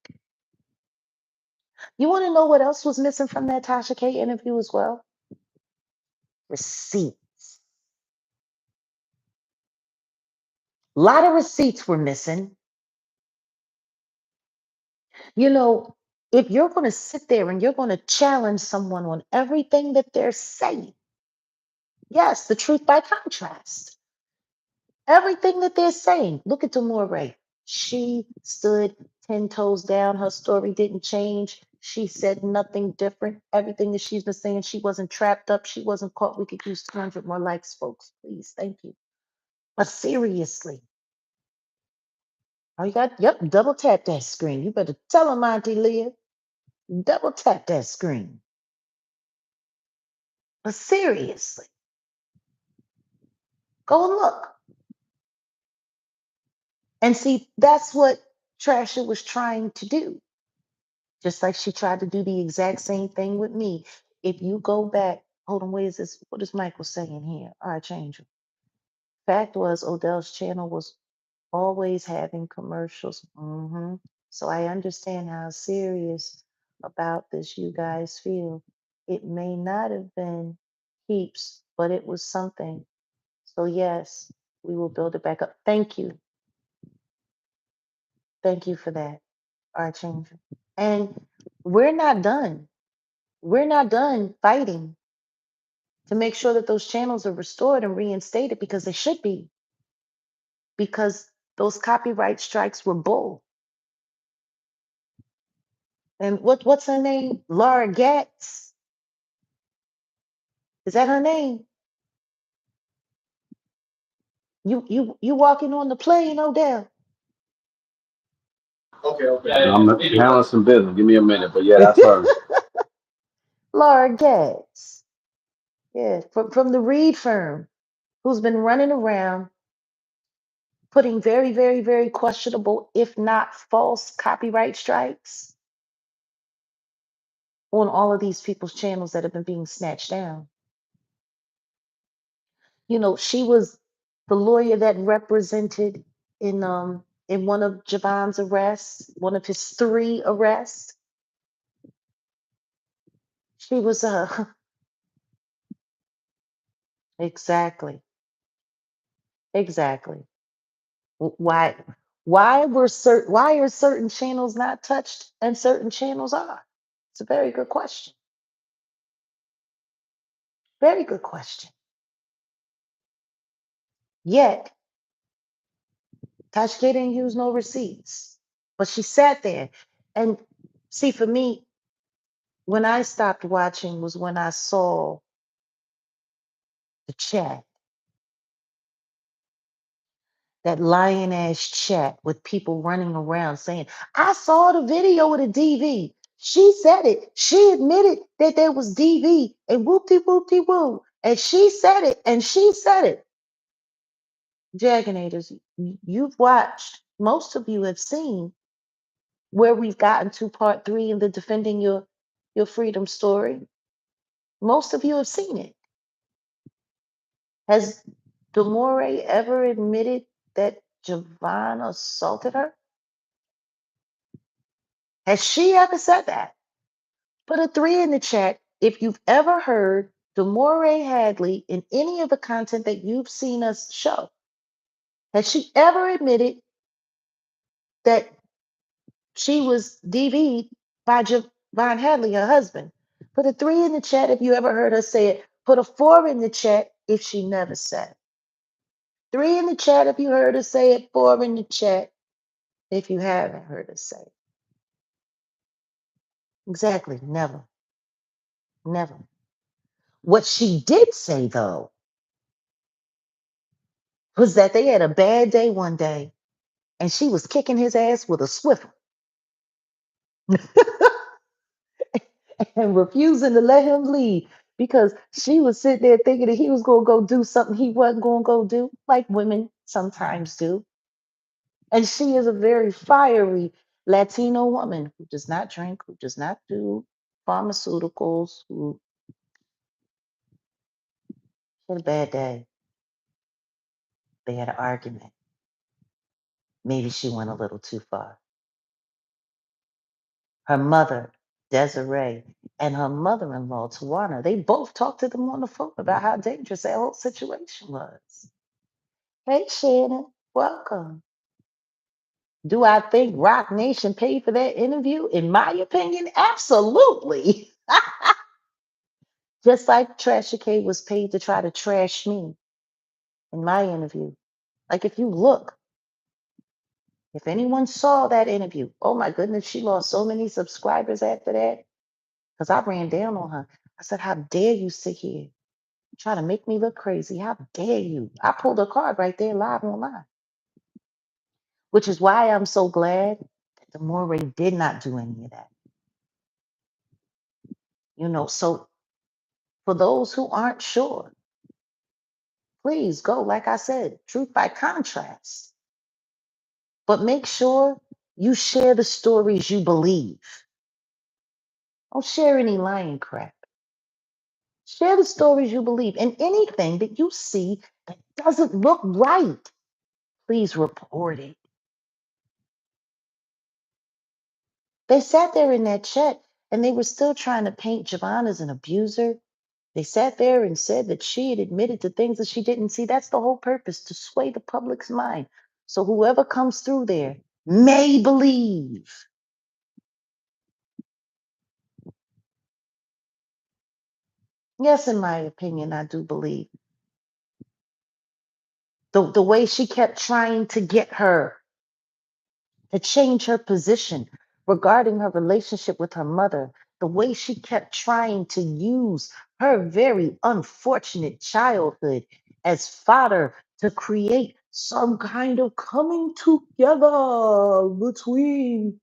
You want to know what else was missing from that Tasha K interview as well? Receipts. A lot of receipts were missing. You know, if you're going to sit there and you're going to challenge someone on everything that they're saying, yes, the truth by contrast, everything that they're saying, look at Demoree. She stood 10 toes down. Her story didn't change. She said nothing different. Everything that she's been saying, she wasn't trapped up. She wasn't caught. We could use 200 more likes, folks. Please. Thank you. But seriously, oh, you got, yep, double tap that screen. You better tell them, Auntie Leah. Double tap that screen. But seriously, go and look and see. That's what Trasher was trying to do. Just like she tried to do the exact same thing with me. If you go back, hold on, where is this? What is Michael saying here? All right, change it. Fact was, Odell's channel was always having commercials. So I understand how serious about this you guys feel. It may not have been heaps, but it was something. So yes, we will build it back up. Thank you. Thank you for that, our changer. And we're not done. We're not done fighting to make sure that those channels are restored and reinstated, because they should be, because those copyright strikes were bull. And what's her name? Laura Getz. Is that her name? You walking on the plane, Odell? Okay. I'm handling some business. Give me a minute, but yeah, that's her. Laura Getz. Yeah, from the Reed firm, who's been running around putting very, very, very questionable, if not false, copyright strikes on all of these people's channels that have been being snatched down. She was the lawyer that represented in one of Javon's arrests, one of his 3 arrests. She was exactly, exactly. Why Why are certain channels not touched and certain channels are? It's a very good question. Very good question. Yet, Tasha K didn't use no receipts, but she sat there. And see, for me, when I stopped watching was when I saw the chat, that lion ass chat with people running around saying, I saw the video of the DV. She said it. She admitted that there was DV and whoopty whoopty woo. And she said it and she said it. Jaganators, you've watched, most of you have seen where we've gotten to part 3 in the defending your freedom story. Most of you have seen it. Has Demoree ever admitted that Javon assaulted her? Has she ever said that? Put a 3 in the chat if you've ever heard Demoree Hadley in any of the content that you've seen us show. Has she ever admitted that she was DV'd by Javon Hadley, her husband? Put a 3 in the chat if you ever heard her say it. Put a 4 in the chat if she never said it. 3 in the chat if you heard her say it. 4 in the chat if you haven't heard her say it. Exactly. Never. Never. What she did say, though, was that they had a bad day one day and she was kicking his ass with a Swiffer and refusing to let him leave because she was sitting there thinking that he was going to go do something he wasn't going to go do, like women sometimes do. And she is a very fiery Latino woman who does not drink, who does not do pharmaceuticals, who had a bad day. They had an argument. Maybe she went a little too far. Her mother, Desiree, and her mother-in-law, Tawana, they both talked to them on the phone about how dangerous that whole situation was. Hey, Shannon, welcome. Do I think Rock Nation paid for that interview? In my opinion, absolutely. Just like Tasha K was paid to try to trash me in my interview. Like if you look, if anyone saw that interview, oh my goodness, she lost so many subscribers after that because I ran down on her. I said, how dare you sit here try to make me look crazy? How dare you? I pulled a card right there live online, which is why I'm so glad that Demoree did not do any of that. So for those who aren't sure, please go, like I said, truth by contrast. But make sure you share the stories you believe. Don't share any lying crap. Share the stories you believe. And anything that you see that doesn't look right, please report it. They sat there in that chat and they were still trying to paint Javon as an abuser. They sat there and said that she had admitted to things that she didn't see. That's the whole purpose, to sway the public's mind. So whoever comes through there may believe. Yes, in my opinion, I do believe. The way she kept trying to get her to change her position regarding her relationship with her mother, the way she kept trying to use her very unfortunate childhood as fodder to create some kind of coming together between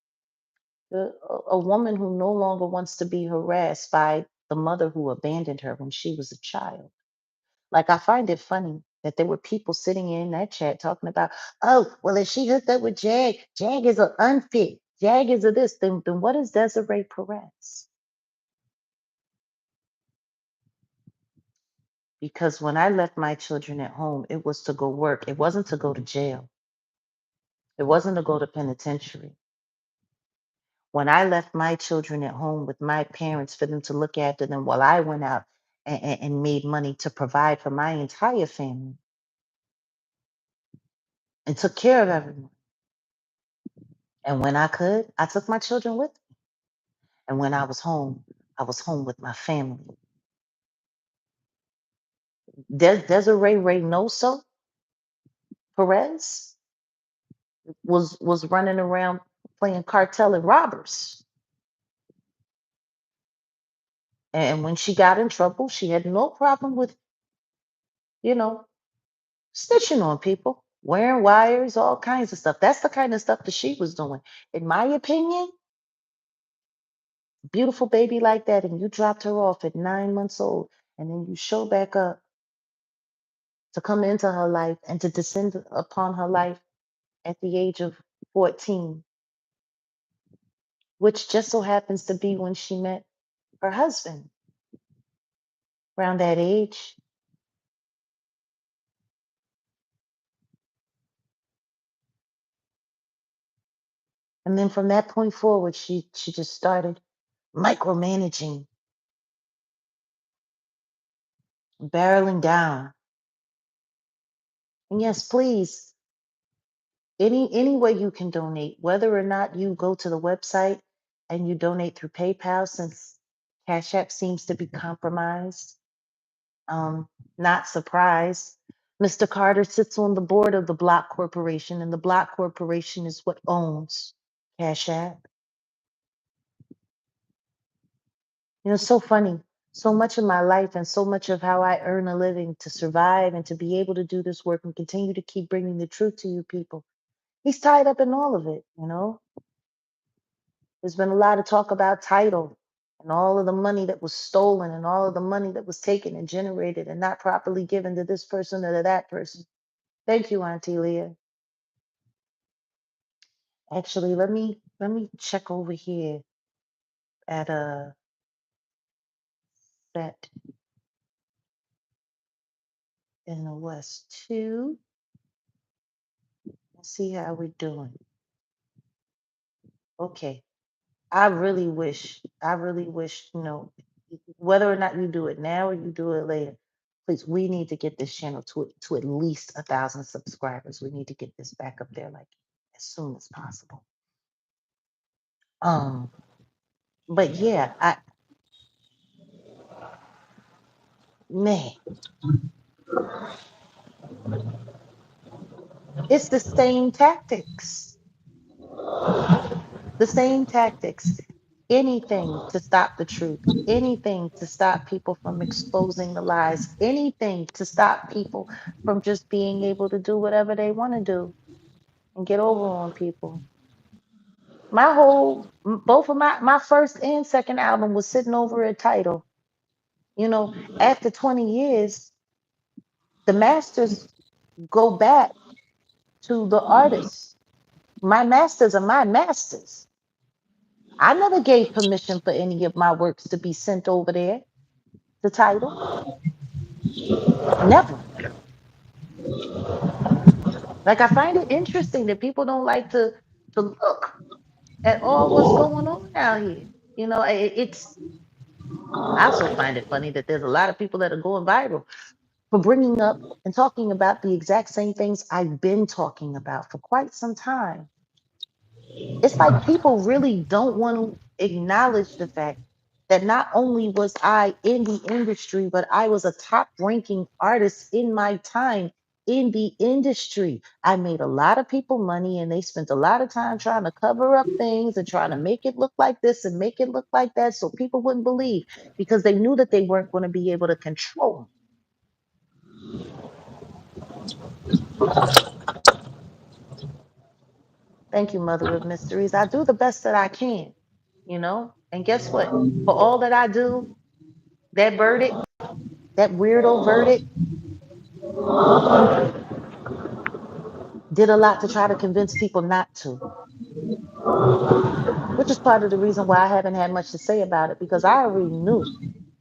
a woman who no longer wants to be harassed by the mother who abandoned her when she was a child. Like, I find it funny that there were people sitting in that chat talking about, oh, well, if she hooked up with Jag is an unfit, Jag is a this, then what is Desiree Perez? Because when I left my children at home, it was to go work. It wasn't to go to jail. It wasn't to go to penitentiary. When I left my children at home with my parents for them to look after them while I went out and made money to provide for my entire family and took care of everyone. And when I could, I took my children with me. And when I was home with my family. Desiree Reynoso Perez was running around playing cartel and robbers. And when she got in trouble, she had no problem with, you know, snitching on people, wearing wires, all kinds of stuff. That's the kind of stuff that she was doing. In my opinion, beautiful baby like that, and you dropped her off at 9 months old, and then you show back up to come into her life and to descend upon her life at the age of 14, which just so happens to be when she met her husband around that age. And then from that point forward, she just started micromanaging, barreling down. And yes, please, any way you can donate, whether or not you go to the website and you donate through PayPal, since Cash App seems to be compromised. Not surprised. Mr. Carter sits on the board of the Block Corporation, and the Block Corporation is what owns Cash App. You know, it's so funny. So much of my life and so much of how I earn a living to survive and to be able to do this work and continue to keep bringing the truth to you people. He's tied up in all of it, you know. There's been a lot of talk about title and all of the money that was stolen and all of the money that was taken and generated and not properly given to this person or to that person. Thank you, Auntie Leah. Actually, let me check over here at a set in the West too. Let's see how we're doing. Okay. I really wish, you know, whether or not you do it now or you do it later, please, we need to get this channel to at least 1,000 subscribers. We need to get this back up there like as soon as possible. Um, but yeah, man, it's the same tactics. The same tactics. Anything to stop the truth, anything to stop people from exposing the lies, anything to stop people from just being able to do whatever they want to do and get over on people. Both of my first and second album was sitting over a title. You know, after 20 years, the masters go back to the artists. My masters are my masters. I never gave permission for any of my works to be sent over there, the title. Never. Like, I find it interesting that people don't like to look at all what's going on out here. You know, I also find it funny that there's a lot of people that are going viral for bringing up and talking about the exact same things I've been talking about for quite some time. It's like people really don't want to acknowledge the fact that not only was I in the industry, but I was a top ranking artist in my time in the industry. I made a lot of people money and they spent a lot of time trying to cover up things and trying to make it look like this and make it look like that so people wouldn't believe because they knew that they weren't going to be able to control me. Thank you, Mother of Mysteries. I do the best that I can, you know? And guess what? For all that I do, that verdict, that weirdo verdict, did a lot to try to convince people not to, which is part of the reason why I haven't had much to say about it because I already knew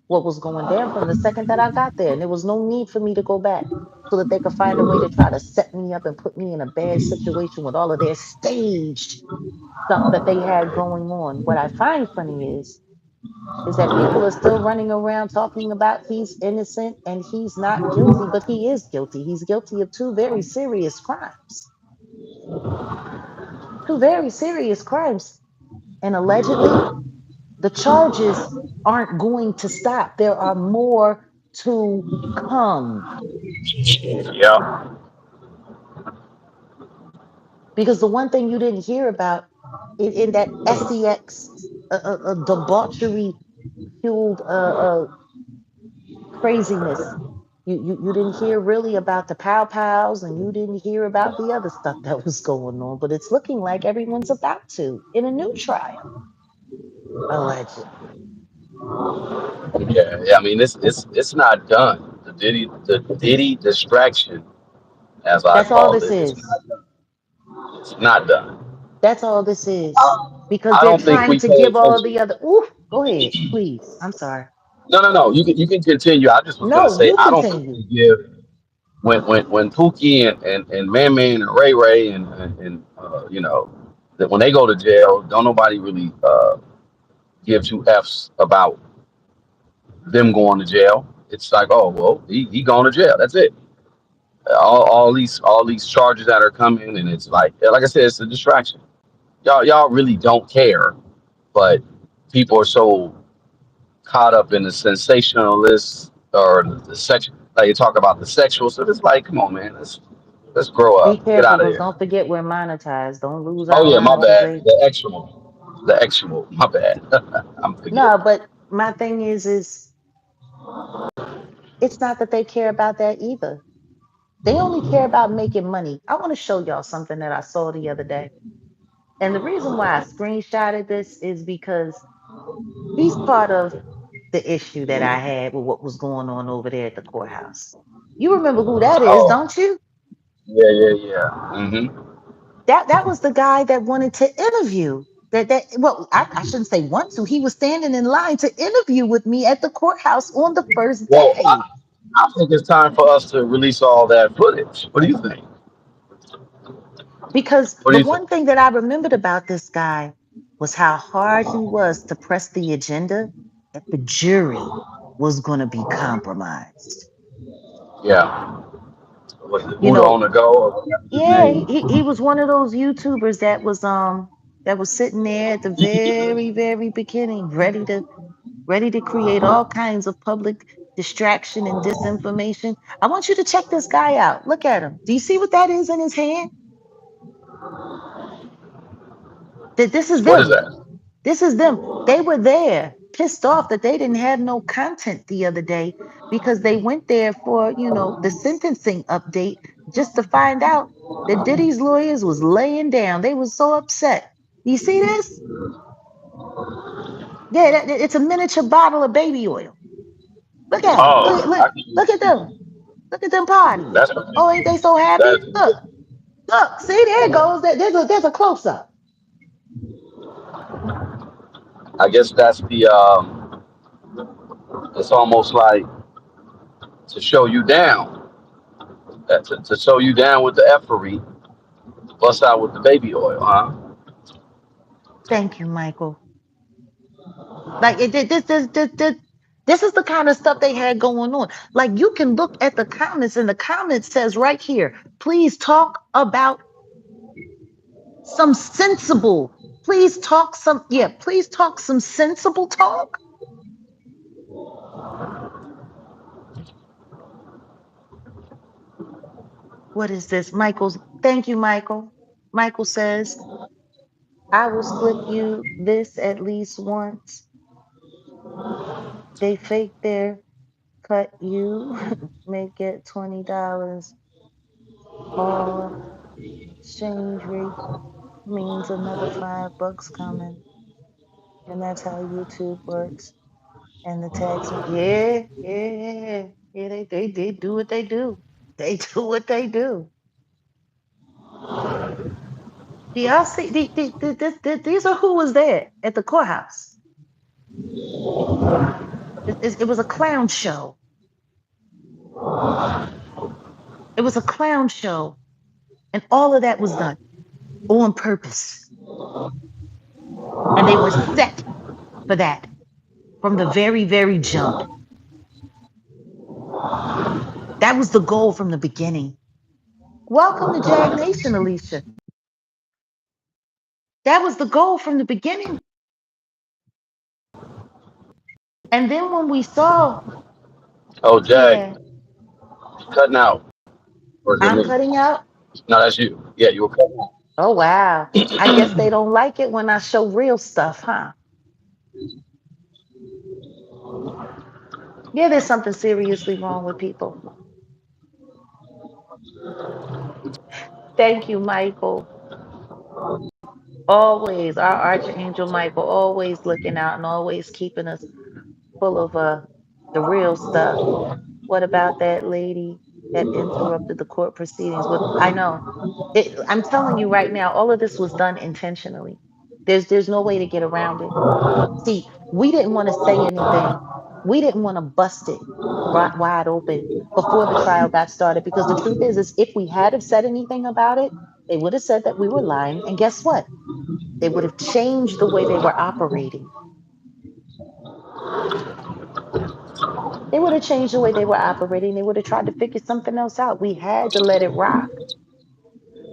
what was going down from the second that I got there. And there was no need for me to go back so that they could find a way to try to set me up and put me in a bad situation with all of their staged stuff that they had going on. What I find funny is that people are still running around talking about he's innocent and he's not guilty, but he is guilty. He's guilty of two very serious crimes. Two very serious crimes. And allegedly, the charges aren't going to stop. There are more to come. Yeah. Because the one thing you didn't hear about in that SEX debauchery fueled craziness, you didn't hear really about the pow pows, and you didn't hear about the other stuff that was going on. But it's looking like everyone's about to in a new trial, allegedly. Yeah, yeah. I mean, it's not done. The Diddy distraction, as I That's all call this it, is. it's not done. That's all this is. I, Because I they're don't think trying we to pay give all attention. the other. Ooh, go ahead, please. I'm sorry. No, no, no. You can continue. I just was gonna No, say you I don't think continue. we give when Pookie and Man Man and Ray Ray and that when they go to jail, don't nobody really give two f's about them going to jail. It's like, oh well, he going to jail. That's it. All these charges that are coming, and it's like I said, it's a distraction. Y'all really don't care, but people are so caught up in the sensationalist or the section. Like you talk about the sexual stuff. It's like, come on, man, let's grow Be up, get careful out of because there. don't forget we're monetized. Don't lose Oh our yeah, my bad. monetization. The actual, my bad. I'm No, forgetting. but my thing is it's not that they care about that either. They only care about making money. I want to show y'all something that I saw the other day. And the reason why I screenshotted this is because he's part of the issue that I had with what was going on over there at the courthouse. You remember who that is, Oh don't you? yeah, yeah, yeah. That was the guy that wanted to interview. I shouldn't say want to. He was standing in line to interview with me at the courthouse on the first Well, day. I think it's time for us to release all that footage. What do you think? Because What do the you think? one thing that I remembered about this guy was how hard he was to press the agenda that the jury was going to be compromised. Yeah. Was it You Buddha on know, the go or what's his yeah, name? he was one of those YouTubers that was sitting there at the very, very beginning, ready to create all kinds of public distraction and disinformation. I want you to check this guy out. Look at him. Do you see what that is in his hand? That this is What is them. that? This is them. They were there, pissed off that they didn't have no content the other day because they went there for, the sentencing update just to find out that Diddy's lawyers was laying down. They was so upset. You see this? Yeah, it's a miniature bottle of baby oil. Look at them. Look, Oh, look, I can look at see. them. Look at them partying. That's Oh, ain't they so happy? that's Look. See, there it goes. There's a close up. I guess that's the it's almost like to show you down, to show you down with the effery, bust out with the baby oil, huh? Thank you, Michael. Like this is the kind of stuff they had going on. Like you can look at the comments, and the comments says right here, please talk about some sensible. Please talk some sensible talk. What is this? Thank you, Michael. Michael says, I will slip you this at least once. They fake their cut you, may get $20 off. Exchange rate means another $5 coming. And that's how YouTube works. And the tax, yeah, they do what they do. They do what they do. Do y'all see? These are who was there at the courthouse. It was a clown show. It was a clown show. And all of that was done on purpose. And they were set for that from the very, very jump. That was the goal from the beginning. Welcome to Jag Nation, Alicia. That was the goal from the beginning. And then when we saw, Oh, Jag, yeah, cutting out. Or is it I'm me? cutting out. No, that's you. Yeah, you were cutting out. Oh, wow. I guess they don't like it when I show real stuff, huh? Yeah, there's something seriously wrong with people. Thank you, Michael. Always, our Archangel Michael, always looking out and always keeping us full of the real stuff. What about that lady that interrupted the court proceedings? With I know, I'm telling you right now, all of this was done intentionally. There's no way to get around it. See, we didn't want to say anything. We didn't want to bust it wide open before the trial got started because the truth is if we had have said anything about it, they would have said that we were lying. And guess what? They would have changed the way they were operating. They would have changed the way they were operating. They would have tried to figure something else out. We had to let it rock.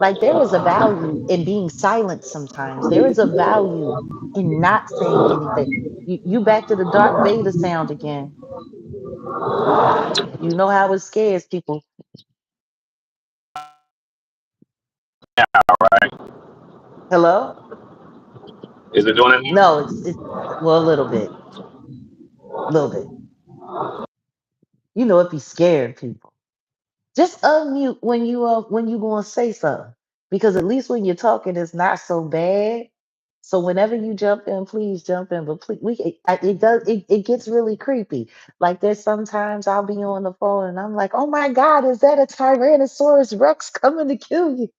Like there is a value in being silent sometimes. There is a value in not saying anything. You back to the Darth Vader sound again. You know how it scares people. Hello? Is it doing it No, now? it's well a little bit. You know it be scaring people. Just unmute when you gonna say something, because at least when you're talking, it's not so bad. So whenever you jump in, please jump in. But please, it gets really creepy. Like there's sometimes I'll be on the phone and I'm like, oh my God, is that a Tyrannosaurus Rex coming to kill you?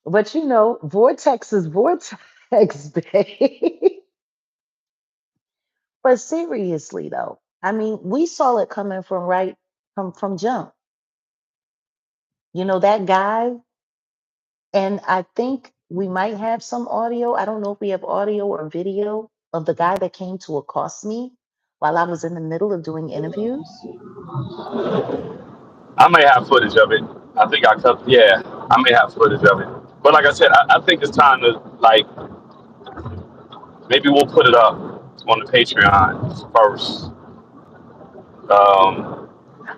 But you know, vortex is vortex, babe. But seriously though, I mean, we saw it coming from right from jump. You know, that guy. And I think we might have some audio. I don't know if we have audio or video of the guy that came to accost me while I was in the middle of doing interviews. I may have footage of it. I think I cut. Yeah, I may have footage of it. But like I said, I think it's time to like maybe we'll put it up on the Patreon first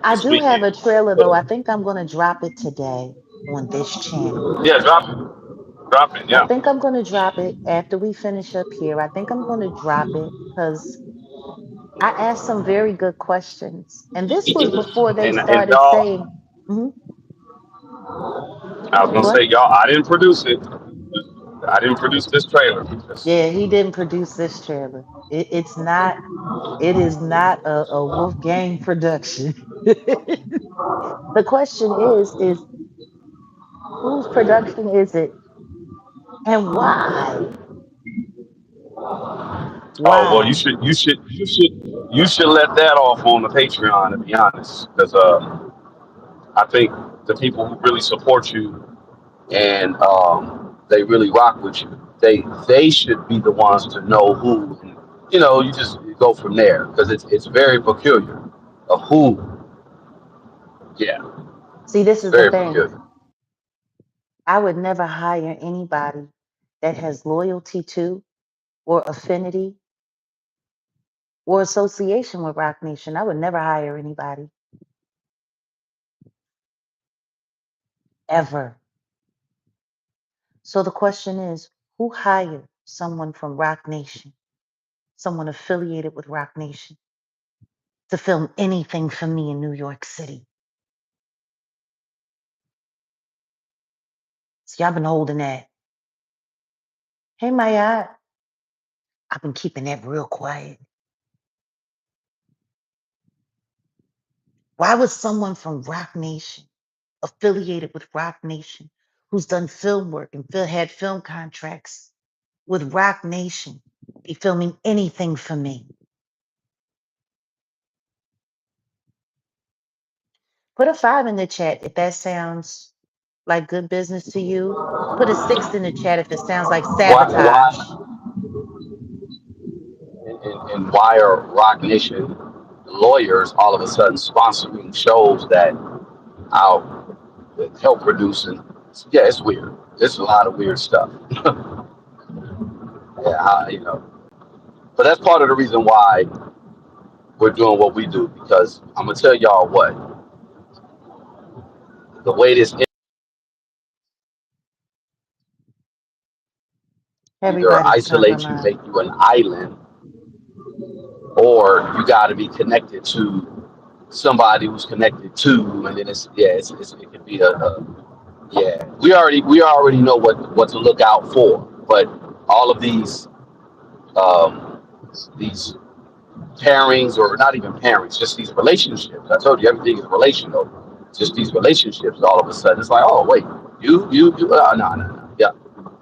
I this do have a weekend. trailer though. I But think I'm going to drop it today on this channel. yeah, drop it. I Yeah, think I'm going to drop it after we finish up here. I think I'm going to drop it because I asked some very good questions. And this was before they and started saying, y'all, mhm, I was gonna go say ahead. y'all, I didn't produce it. I didn't produce this trailer. Yeah, he didn't produce this trailer. It's not. It is not a Wolfgang production. The question is whose production is it and why? Oh well, Why? you should let that off on the Patreon, to be honest, because I think the people who really support you and they really rock with you, they should be the ones to know who. And, you know, you just go from there because it's very peculiar of who. Yeah, See, this it's is the very thing. peculiar. I would never hire anybody that has loyalty to or affinity or association with Rock Nation. I would never hire anybody ever. So the question is, who hired someone from Rock Nation, someone affiliated with Rock Nation, to film anything for me in New York City? See, I've been holding that. Hey, Maya, I've been keeping that real quiet. Why was someone from Rock Nation, affiliated with Rock Nation, who's done film work and had film contracts with Rock Nation, be filming anything for me? Put a 5 in the chat if that sounds like good business to you. Put a 6 in the chat if it sounds like sabotage. Why and why are Rock Nation lawyers all of a sudden sponsoring shows that out? that help producing. Yeah, it's weird. It's a lot of weird stuff. Yeah, but that's part of the reason why we're doing what we do, because I'm gonna tell y'all what, the way this either Everybody's isolate you, make compromised. you an island, or you got to be connected to somebody who's connected to, and then it can be yeah. We already know what to look out for, but all of um, these pairings, or not even pairings, just these relationships. I told you everything is relational. Just these relationships. All of a sudden, it's like, oh wait, you, no, no, no, yeah,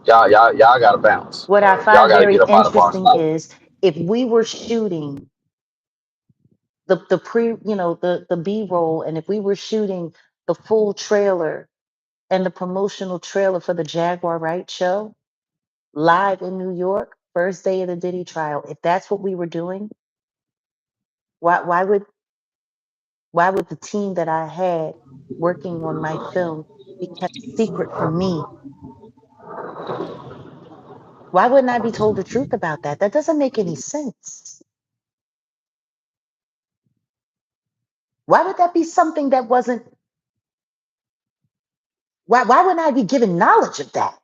y'all got to bounce. What I Y'all find got to very get up out of our interesting spot. is if we were shooting the pre, the B-roll, and if we were shooting the full trailer and the promotional trailer for the Jaguar Wright show live in New York, first day of the Diddy trial, if that's what we were doing, why would the team that I had working on my film be kept secret from me? Why wouldn't I be told the truth about that? That doesn't make any sense. Why would that be something that wasn't, why wouldn't I be given knowledge of that?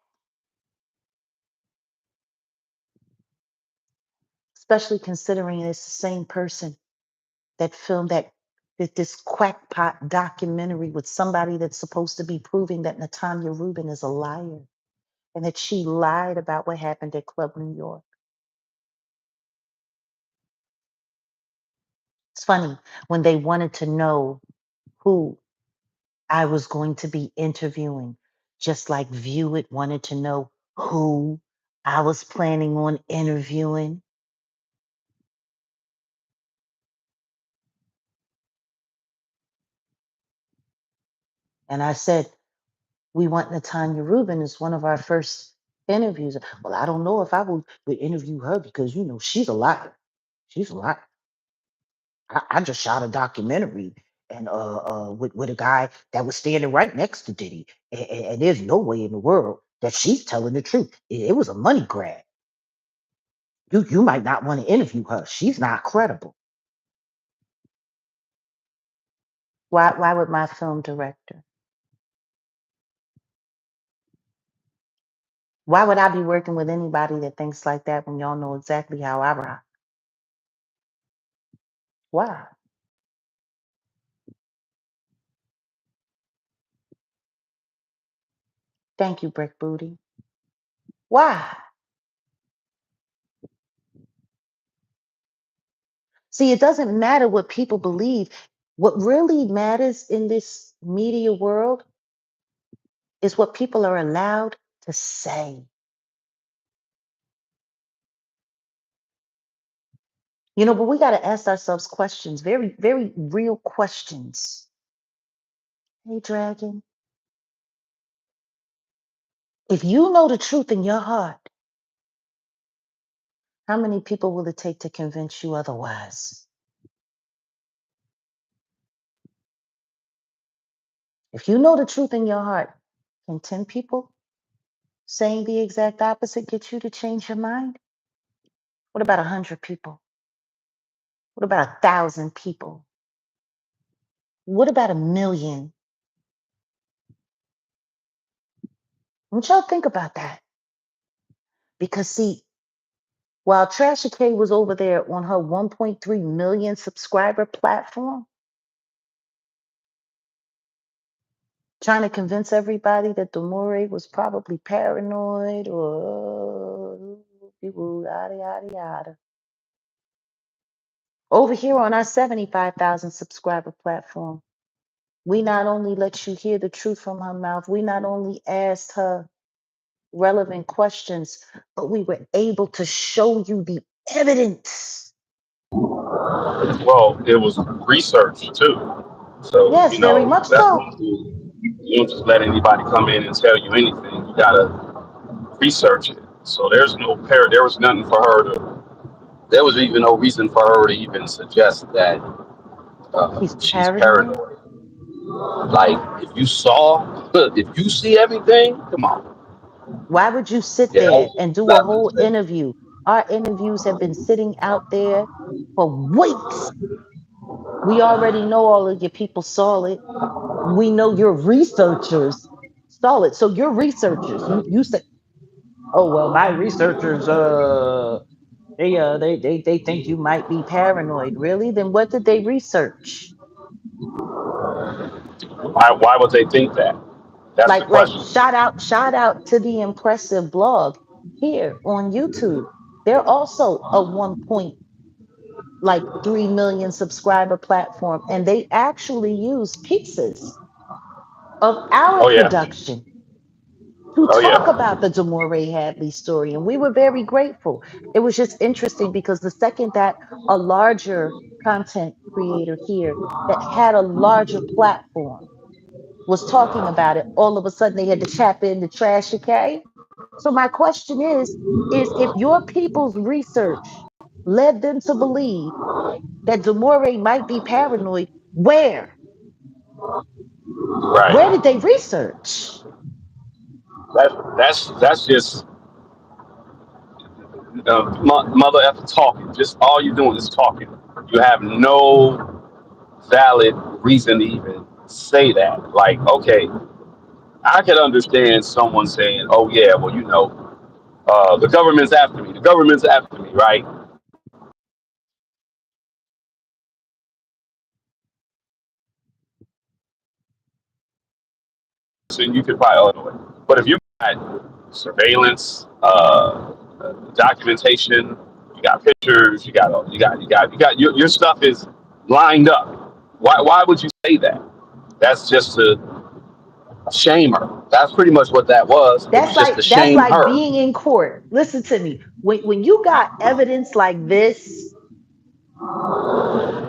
Especially considering it's the same person that filmed that this quackpot documentary with somebody that's supposed to be proving that Natanya Rubin is a liar and that she lied about what happened at Club New York. It's funny when they wanted to know who I was going to be interviewing, just like View It wanted to know who I was planning on interviewing. And I said, we want Natanya Rubin as one of our first interviews. Well, I don't know if I would interview her because, she's a liar. She's a liar. I just shot a documentary and with a guy that was standing right next to Diddy. And there's no way in the world that she's telling the truth. It was a money grab. You might not want to interview her. She's not credible. Why would my film director? Why would I be working with anybody that thinks like that when y'all know exactly how I rock? Why? Thank you, Brick Booty. Why? See, it doesn't matter what people believe. What really matters in this media world is what people are allowed to say. But we got to ask ourselves questions, very, very real questions. Hey, Dragon, if you know the truth in your heart, how many people will it take to convince you otherwise? If you know the truth in your heart, can 10 people saying the exact opposite get you to change your mind? What about 100 people? What about 1,000 people? What about 1,000,000? I want y'all to think about that. Because, see, while Tasha K was over there on her 1.3 million subscriber platform, trying to convince everybody that Demoree was probably paranoid or yada, yada, yada. Over here on our 75,000 subscriber platform, we not only let you hear the truth from her mouth, we not only asked her relevant questions, but we were able to show you the evidence. Well, it was research too. So, Yes, very much that's so. what you don't just let anybody come in and tell you anything. You gotta research it. So there was nothing for her to, There was even no reason for her to even suggest that She's she's paranoid. paranoid. Like if you saw, if you see everything, come on. Why would you sit Yeah, there and do a that's whole interview? Our interviews have been sitting out there for weeks. We already know all of your people saw it. We know your researchers saw it. So your researchers, you say, oh well, my researchers, they think you might be paranoid. Really? Then what did they research? why would they think that? That's the Like question. shout out to the impressive blog here on YouTube. They're also a 1.3 million subscriber platform, and they actually use pieces of our Oh yeah, production to oh talk yeah, about the Demoree Hadley story. And we were very grateful. It was just interesting because the second that a larger content creator here that had a larger platform was talking about it, all of a sudden they had to chap in the Tasha K. So my question is if your people's research led them to believe that Demore might be paranoid, where? Where did right. they research? That's just mother effer talking. Just all you're doing is talking. You have no valid reason to even say that. Like, okay, I could understand someone saying, "Oh yeah, well, the government's after me. The government's after me," right? So you could probably know it. But if you got surveillance, documentation, you got pictures, your stuff is lined up. Why would you say that? That's just to shame her. That's pretty much what that was. It was That's just like to that's shame like her. being in court. Listen to me. When you got evidence like this,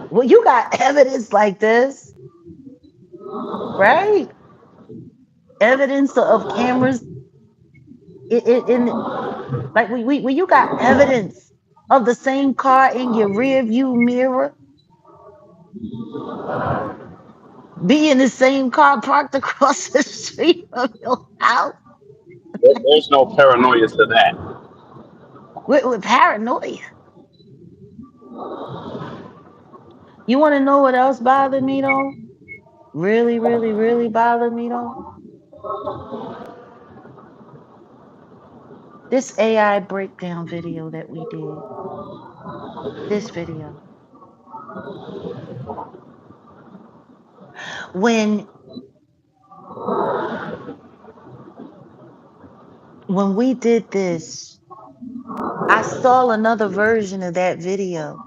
when you got evidence like this, right? Evidence of cameras in like when you got evidence of the same car in your rear view mirror, be in the same car parked across the street from your house There's no paranoia to that. with paranoia. You want to know what else bothered me though? Really, really, really bothered me though? This AI breakdown video that we did. This video. When when we did this, I saw another version of that video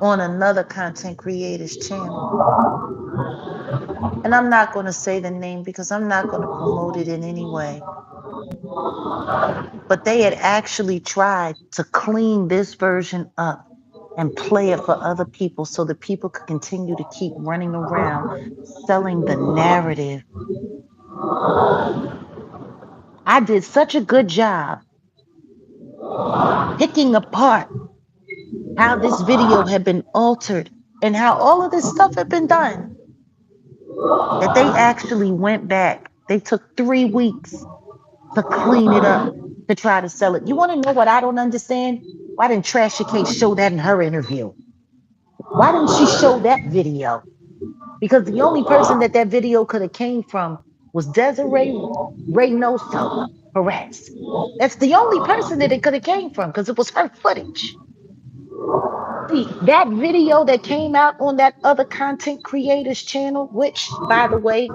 on another content creator's channel. And I'm not going to say the name because I'm not going to promote it in any way. But they had actually tried to clean this version up and play it for other people so that people could continue to keep running around selling the narrative. I did such a good job picking apart how this video had been altered and how all of this stuff had been done that they actually went back. They took 3 weeks to clean it up to try to sell it. You want to know what I don't understand? Why didn't Tasha K show that in her interview? Why didn't she show that video? Because the only person that that video could have came from was Desiree Reynoso Perez. That's the only person that it could have came from because it was her footage. See, that video that came out on that other content creators channel, which, by the way,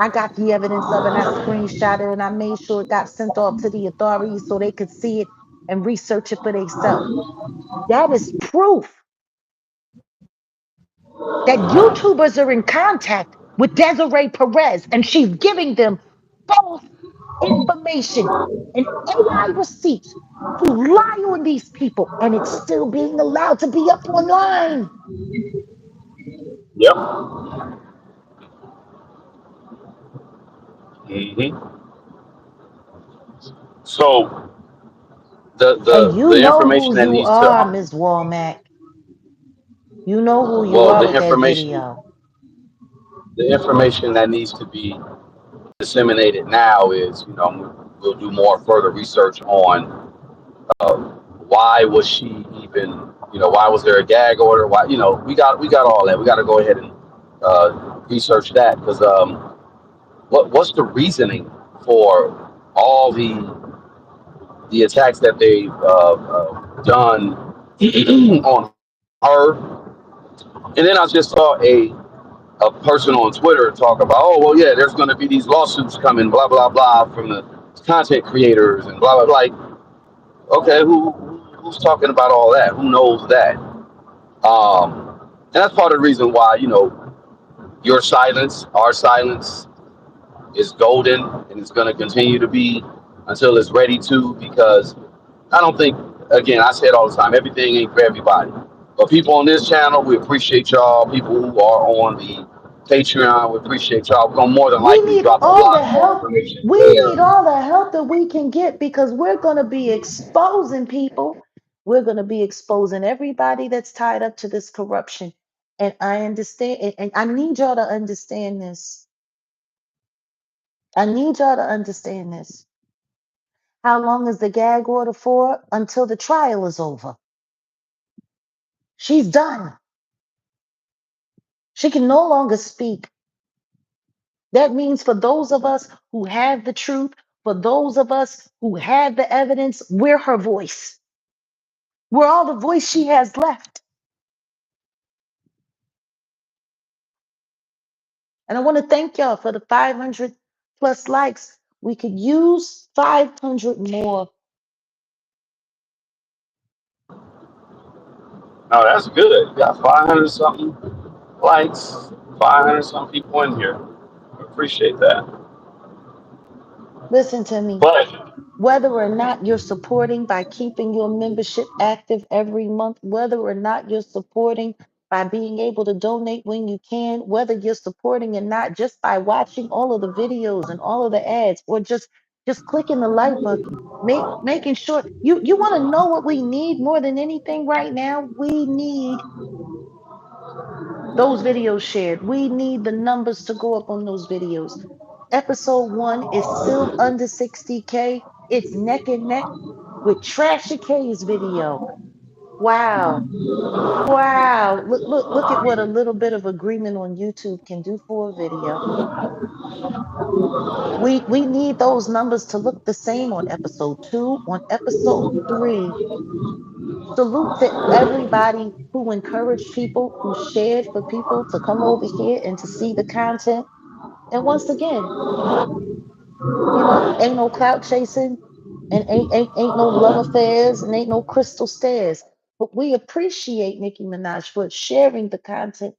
I got the evidence of it and I screenshot it and I made sure it got sent off to the authorities so they could see it and research it for themselves. That is proof that YouTubers are in contact with Desiree Perez and she's giving them false information and AI receipts to lie on these people and it's still being allowed to be up online. Yep. So And you the know who information that you needs to are, Ms. Walmack. You know who you Well, are with that video. the information that needs to be disseminated now is, we'll do more further research on why was she even, why was there a gag order? Why, we got all that. We got to go ahead and research that because what's the reasoning for all the attacks that they've done on her? And then I just saw a person on Twitter talk about, oh well, yeah, there's going to be these lawsuits coming, blah blah blah, from the content creators and blah blah. Like, okay, who's talking about all that? Who knows that? And that's part of the reason why your silence, our silence, is golden, and it's going to continue to be until it's ready to. Because I don't think, again, I say it all the time, everything ain't for everybody. But people on this channel, we appreciate y'all. People who are on the Patreon, we appreciate y'all. We're gonna more than We likely need drop a all the lot more help. information We need there. all the help that we can get because we're going to be exposing people. We're going to be exposing everybody that's tied up to this corruption. And I understand, and I need y'all to understand this. I need y'all to understand this. How long is the gag order for? Until the trial is over. She's done. She can no longer speak. That means for those of us who have the truth, for those of us who have the evidence, we're her voice. We're all the voice she has left. And I want to thank y'all for the 500 plus likes. We could use 500 more. No, that's good. You got 500 something likes, 500 some people in here. Appreciate that. Listen to me. But Whether or not you're supporting by keeping your membership active every month, whether or not you're supporting by being able to donate when you can, whether you're supporting or not just by watching all of the videos and all of the ads, or just clicking the like button, making sure you want to know what we need more than anything right now. We need those videos shared. We need the numbers to go up on those videos. Episode 1 is still under 60K. It's neck and neck with Tasha K's video. Wow. Wow. Look at what a little bit of agreement on YouTube can do for a video. We need those numbers to look the same on episode 2, on episode 3. Salute to everybody who encouraged people, who shared for people to come over here and to see the content. And once again, ain't no clout chasing and ain't no love affairs and ain't no crystal stairs. But we appreciate Nicki Minaj for sharing the content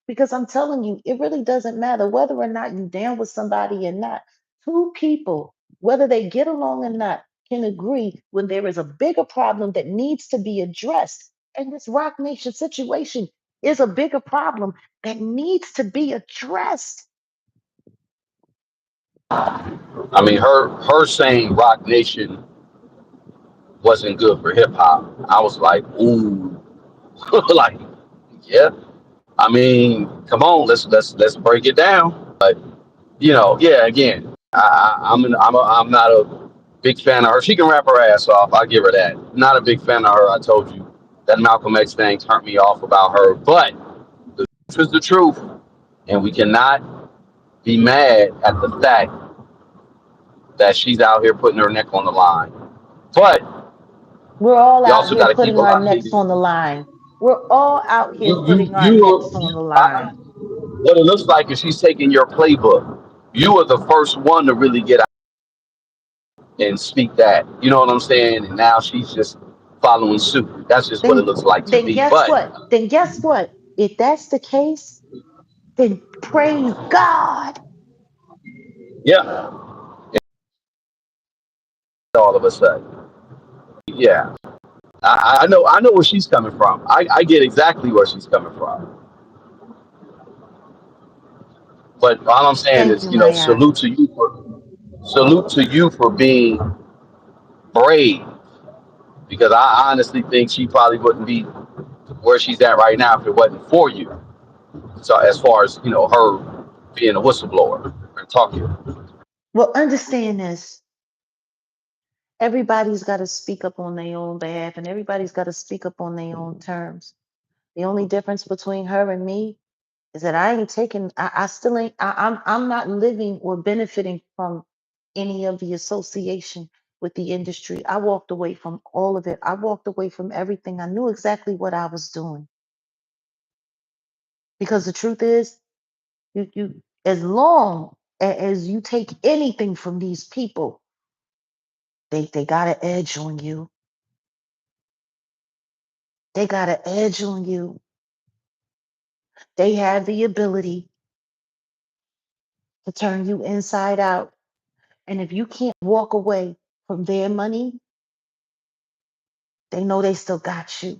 because I'm telling you, it really doesn't matter whether or not you down with somebody or not. Two people, whether they get along or not, can agree when there is a bigger problem that needs to be addressed. And this Rock Nation situation is a bigger problem that needs to be addressed. I mean, her saying Rock Nation wasn't good for hip hop. I was like, ooh, like, yeah. I mean, come on, let's break it down. But yeah, again, I'm not a big fan of her. She can rap her ass off. I'll give her that. Not a big fan of her. I told you that Malcolm X thing turned me off about her. But the truth is the truth, and we cannot be mad at the fact that she's out here putting her neck on the line. But We're all you out also here got to keep putting a our lot of necks on the these. line. We're all out here putting our necks on the line. What it looks like is she's taking your playbook. You are the first one to really get out and speak that. You know what I'm saying? And now she's just following suit. That's just what it Then looks like to then me. guess But what? Then guess what? If that's the case, then praise God. yeah, all of a sudden, yeah, I know where she's coming from. I get exactly where she's coming from. But all I'm saying Thank is, you, Maya. salute to you for being brave. Because I honestly think she probably wouldn't be where she's at right now if it wasn't for you. So as far as her being a whistleblower and talking. Well, understand this. Everybody's got to speak up on their own behalf, and everybody's got to speak up on their own terms. The only difference between her and me is that I ain't taking, I still ain't, I'm not living or benefiting from any of the association with the industry. I walked away from all of it. I walked away from everything. I knew exactly what I was doing because the truth is, as long as you take anything from these people, they got an edge on you. They got an edge on you. They have the ability to turn you inside out. And if you can't walk away from their money, they know they still got you.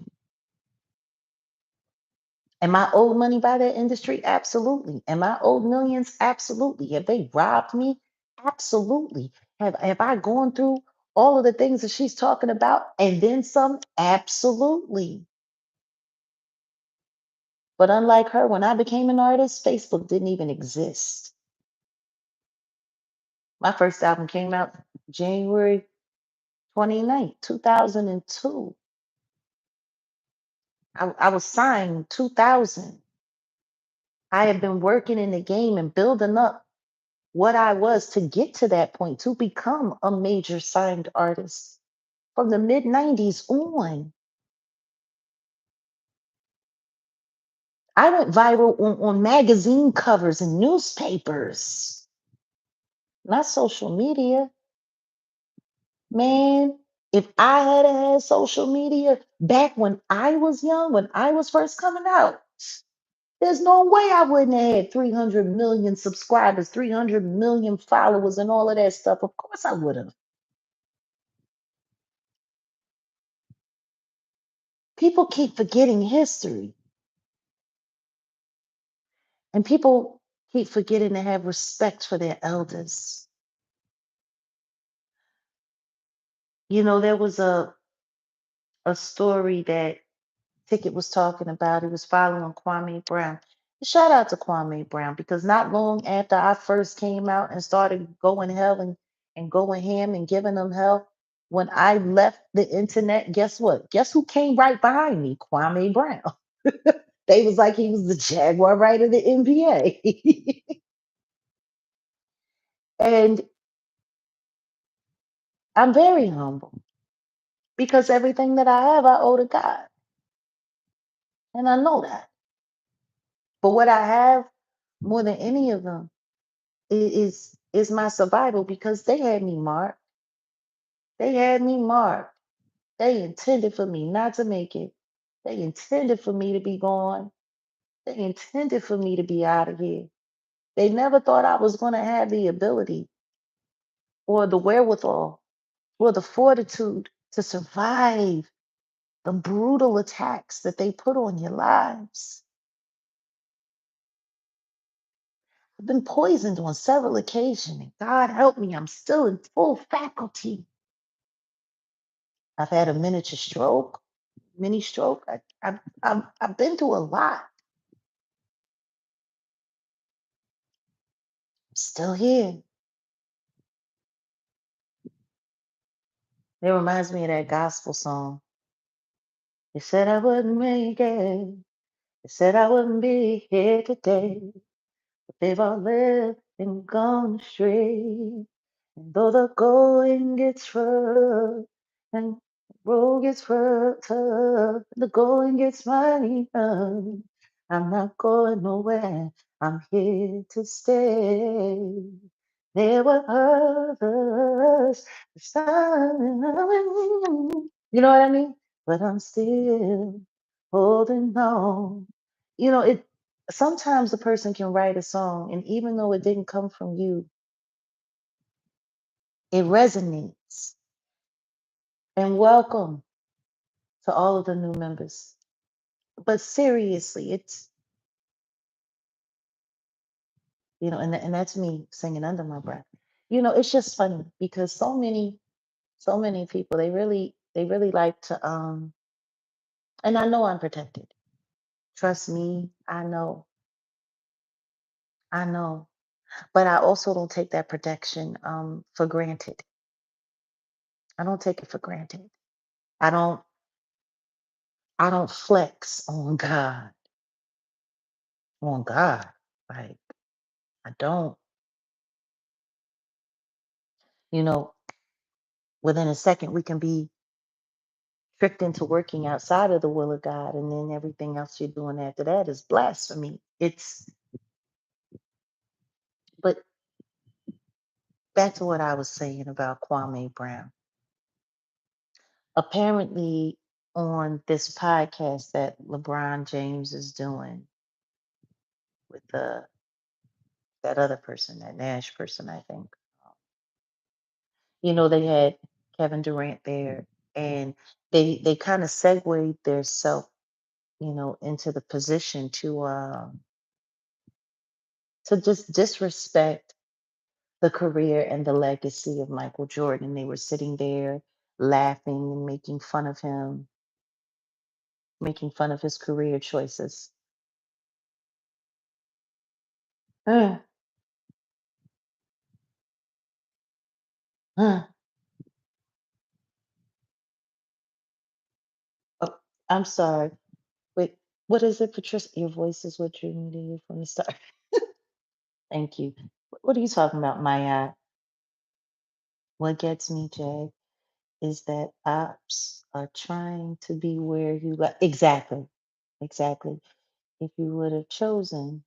Am I owed money by that industry? Absolutely. Am I owed millions? Absolutely. Have they robbed me? Absolutely. Have I gone through all of the things that she's talking about and then some? Absolutely. But unlike her, when I became an artist, Facebook didn't even exist. My first album came out January 29th, 2002. I was signed in 2000. I had been working in the game and building up what I was to get to that point, to become a major signed artist from the mid 90s on. I went viral on magazine covers and newspapers, not social media. Man, if I had social media back when I was young, when I was first coming out, there's no way I wouldn't have had 300 million subscribers, 300 million followers, and all of that stuff. Of course I would have. People keep forgetting history, and people keep forgetting to have respect for their elders. You know, there was a story that Ticket was talking about. He was following Kwame Brown. Shout out to Kwame Brown because not long after I first came out and started going hell and going ham and giving them hell, when I left the internet, guess what? Guess who came right behind me? Kwame Brown. They was like he was the Jaguar Wright of the NBA. And I'm very humble because everything that I have, I owe to God. And I know that. But what I have more than any of them is my survival because they had me marked. They had me marked. They intended for me not to make it. They intended for me to be gone. They intended for me to be out of here. They never thought I was going to have the ability or the wherewithal or the fortitude to survive the brutal attacks that they put on your lives. I've been poisoned on several occasions, and God help me, I'm still in full faculty. I've had a mini stroke. I've been through a lot. I'm still here. It reminds me of that gospel song. They said I wouldn't make it. They said I wouldn't be here today. But they've all left and gone astray. And though the going gets rough and the road gets tough, the going gets mighty tough, I'm not going nowhere. I'm here to stay. There were others, you know what I mean? But I'm still holding on. You know, it sometimes a person can write a song, and even though it didn't come from you, it resonates. And welcome to all of the new members. But seriously, it's, and that's me singing under my breath. It's just funny because so many people, they really like to And I know I'm protected. Trust me, I know. I know. But I also don't take that protection for granted. I don't take it for granted. I don't I don't flex on God. Like I don't, you know, within a second we can be tricked into working outside of the will of God, and then everything else you're doing after that is blasphemy. It's but back to what I was saying about Kwame Brown. Apparently on this podcast that LeBron James is doing with that other person, that Nash person, I think. They had Kevin Durant there, and they kind of segued their self, into the position to just disrespect the career and the legacy of Michael Jordan. They were sitting there laughing and making fun of him, making fun of his career choices. Uh, uh. Oh, I'm sorry. Wait, what is it, Patricia? Your voice is what drew me to you from the start. Thank you. What are you talking about, Maya? What gets me, Jay, is that ops are trying to be where you like. Exactly. Exactly. If you would have chosen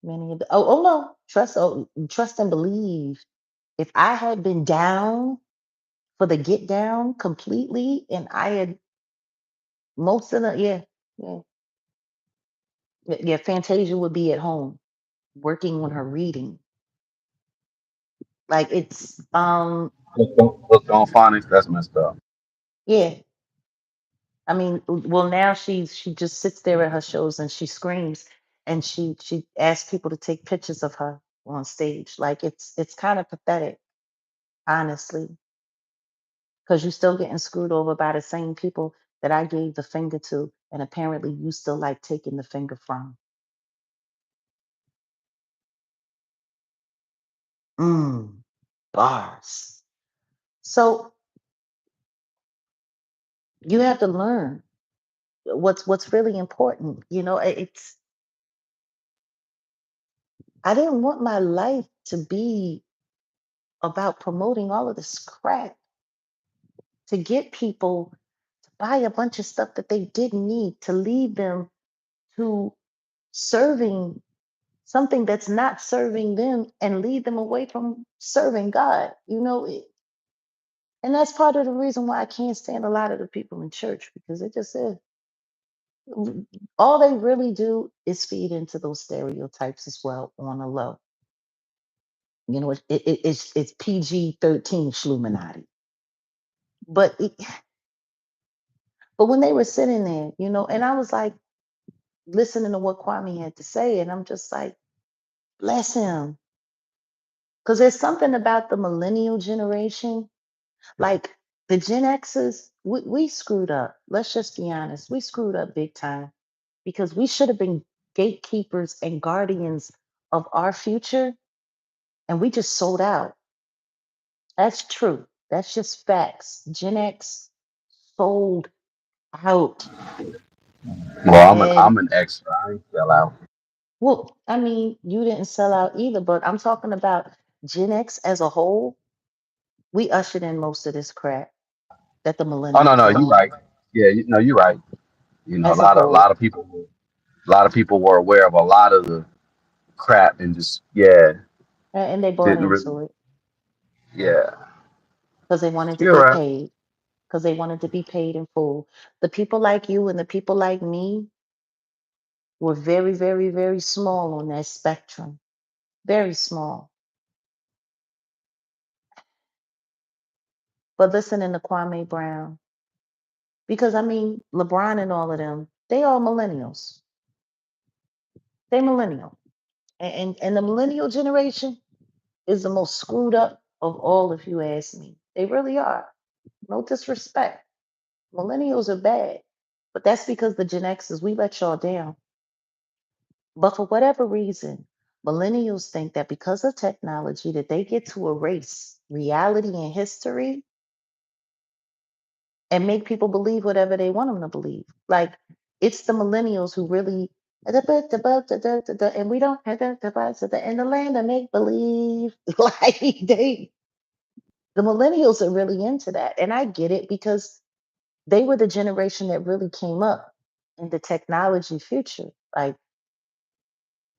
many of the no, trust and believe. If I had been down for the get down completely and I had most of the yeah, yeah, Fantasia would be at home working on her reading. Like it's Look on phonics. That's messed up. yeah. I mean, well now she just sits there at her shows and she screams and she asks people to take pictures of her on stage. Like it's kind of pathetic, honestly, because you're still getting screwed over by the same people that I gave the finger to, and apparently you still like taking the finger from. Mm, bars. So you have to learn what's really important. It's I didn't want my life to be about promoting all of this crap to get people to buy a bunch of stuff that they didn't need to lead them to serving something that's not serving them and lead them away from serving God. And that's part of the reason why I can't stand a lot of the people in church because it just says all they really do is feed into those stereotypes as well on a low. It's PG-13 Schluminati. But but when they were sitting there, and I was like listening to what Kwame had to say, and I'm just like, bless him. Because there's something about the millennial generation, like the Gen Xers, we screwed up. Let's just be honest. We screwed up big time because we should have been gatekeepers and guardians of our future, and we just sold out. That's true. That's just facts. Gen X sold out. Well, And I'm an extra. I ain't sell out. well, I mean, you didn't sell out either, but I'm talking about Gen X as a whole. We ushered in most of this crap that the Oh no, millennials no, are you on right. Yeah, no, you're right. as a A whole. lot of people, a lot of people were aware of a lot of the crap and just And they bought didn't really. into it Yeah, because they wanted to you're get right. paid, because they wanted to be paid in full. The people like you and the people like me were very, very, very small on that spectrum. Very small. But listening to Kwame Brown, because I mean, LeBron and all of them, they all millennials. They millennial. And the millennial generation is the most screwed up of all, if you ask me. They really are. No disrespect. Millennials are bad. But that's because the Gen Xers, we let y'all down. But for whatever reason, millennials think that because of technology that they get to erase reality and history and make people believe whatever they want them to believe. Like it's the millennials who really and we don't in the land of make believe. Like the millennials are really into that. And I get it because they were the generation that really came up in the technology future. Like,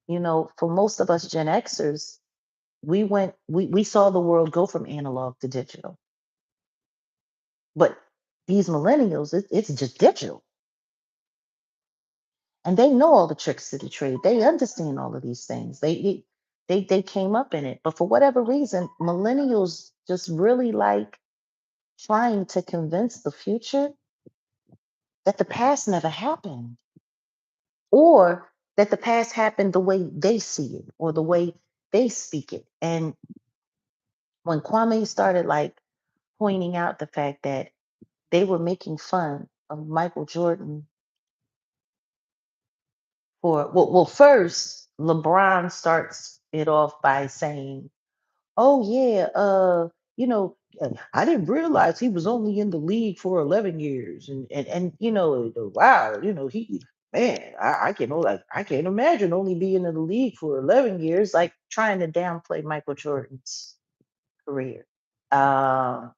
for most of us Gen Xers, we saw the world go from analog to digital. But these millennials, it's just digital. And they know all the tricks of the trade. They understand all of these things. They came up in it. But for whatever reason, millennials just really like trying to convince the future that the past never happened, or that the past happened the way they see it or the way they speak it. And when Kwame started like pointing out the fact that they were making fun of Michael Jordan for first LeBron starts it off by saying, "Oh yeah, I didn't realize he was only in the league for 11 years, and wow, he man, I can't imagine only being in the league for 11 years, like trying to downplay Michael Jordan's career." Um,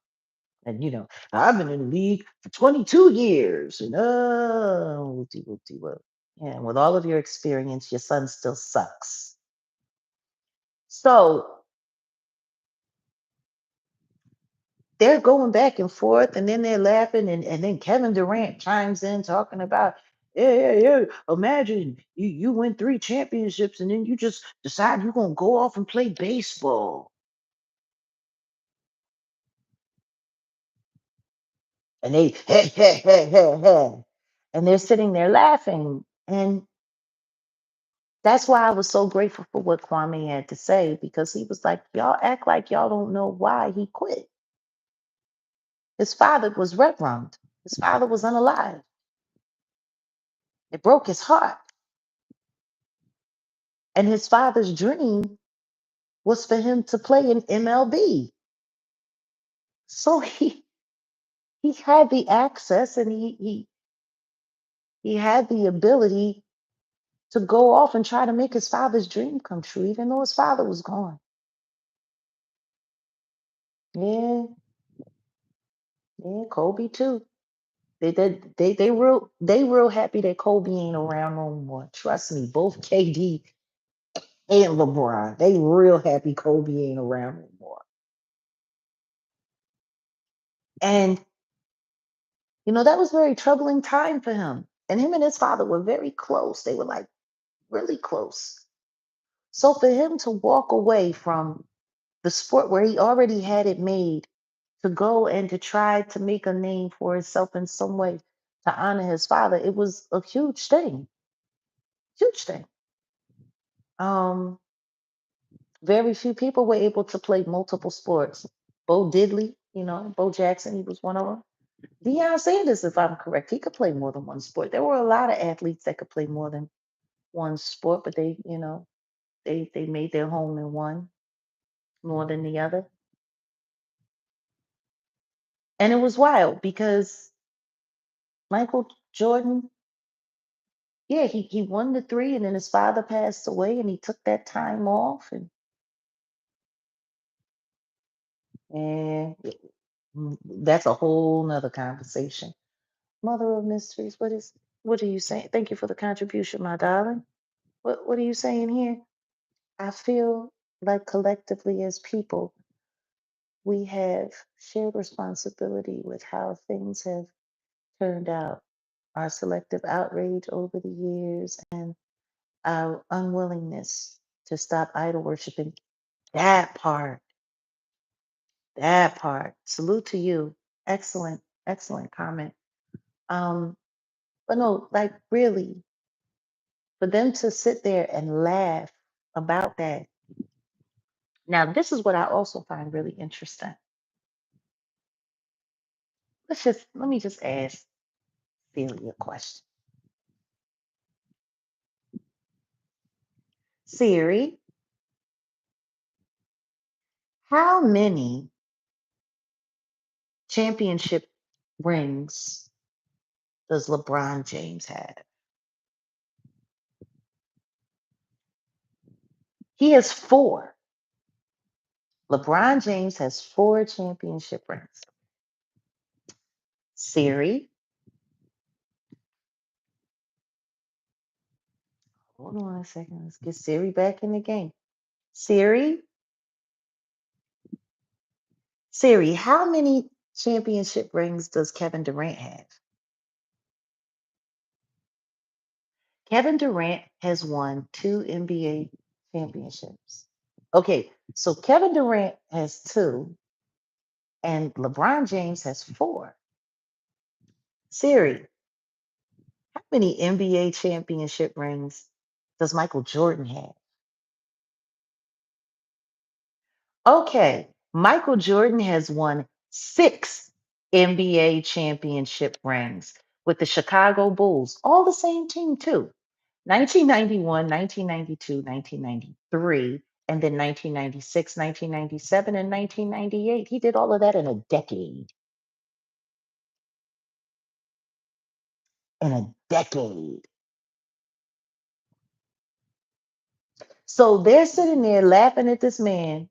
and I've been in the league for 22 years, and whoopty, whoop. Yeah, with all of your experience, your son still sucks. So they're going back and forth, and then they're laughing, and then Kevin Durant chimes in talking about, yeah. Imagine you win 3 championships, and then you just decide you're gonna go off and play baseball. And they and they're sitting there laughing. And that's why I was so grateful for what Kwame had to say, because he was like, y'all act like y'all don't know why he quit. His father was red-rummed. His father was unalive. It broke his heart. And his father's dream was for him to play in MLB. So he had the access, and he had the ability to go off and try to make his father's dream come true, even though his father was gone. Yeah, yeah, Kobe too. They real happy that Kobe ain't around no more. Trust me, both KD and LeBron, they real happy Kobe ain't around no more. And that was a very troubling time for him. And him and his father were very close. They were like really close. So for him to walk away from the sport where he already had it made, to go and to try to make a name for himself in some way to honor his father, it was a huge thing. Huge thing. Um, Very few people were able to play multiple sports. Bo Diddley, Bo Jackson, he was one of them. Deion Sanders, if I'm correct, he could play more than one sport. There were a lot of athletes that could play more than one sport, but they made their home in one more than the other. And it was wild because Michael Jordan, yeah, he won the 3, and then his father passed away, and he took that time off, and that's a whole nother conversation. Mother of mysteries, what are you saying? Thank you for the contribution, my darling. What are you saying here? I feel like collectively as people, we have shared responsibility with how things have turned out. Our selective outrage over the years and our unwillingness to stop idol worshiping. That part, that part. Salute to you. Excellent, excellent comment. But no, like really, for them to sit there and laugh about that. Now, this is what I also find really interesting. Let me just ask. Celia question. Siri, how many championship rings does LeBron James have? He has four. LeBron James has four championship rings. Siri, hold on a second. Let's get Siri back in the game. Siri, how many championship rings does Kevin Durant have? Kevin Durant has won two NBA championships. Okay, so Kevin Durant has two, and LeBron James has four. Siri, how many NBA championship rings does Michael Jordan have? Okay, Michael Jordan has won six NBA championship rings with the Chicago Bulls, all the same team, too. 1991, 1992, 1993, and then 1996, 1997, and 1998. He did all of that in a decade. In a decade. So they're sitting there laughing at this man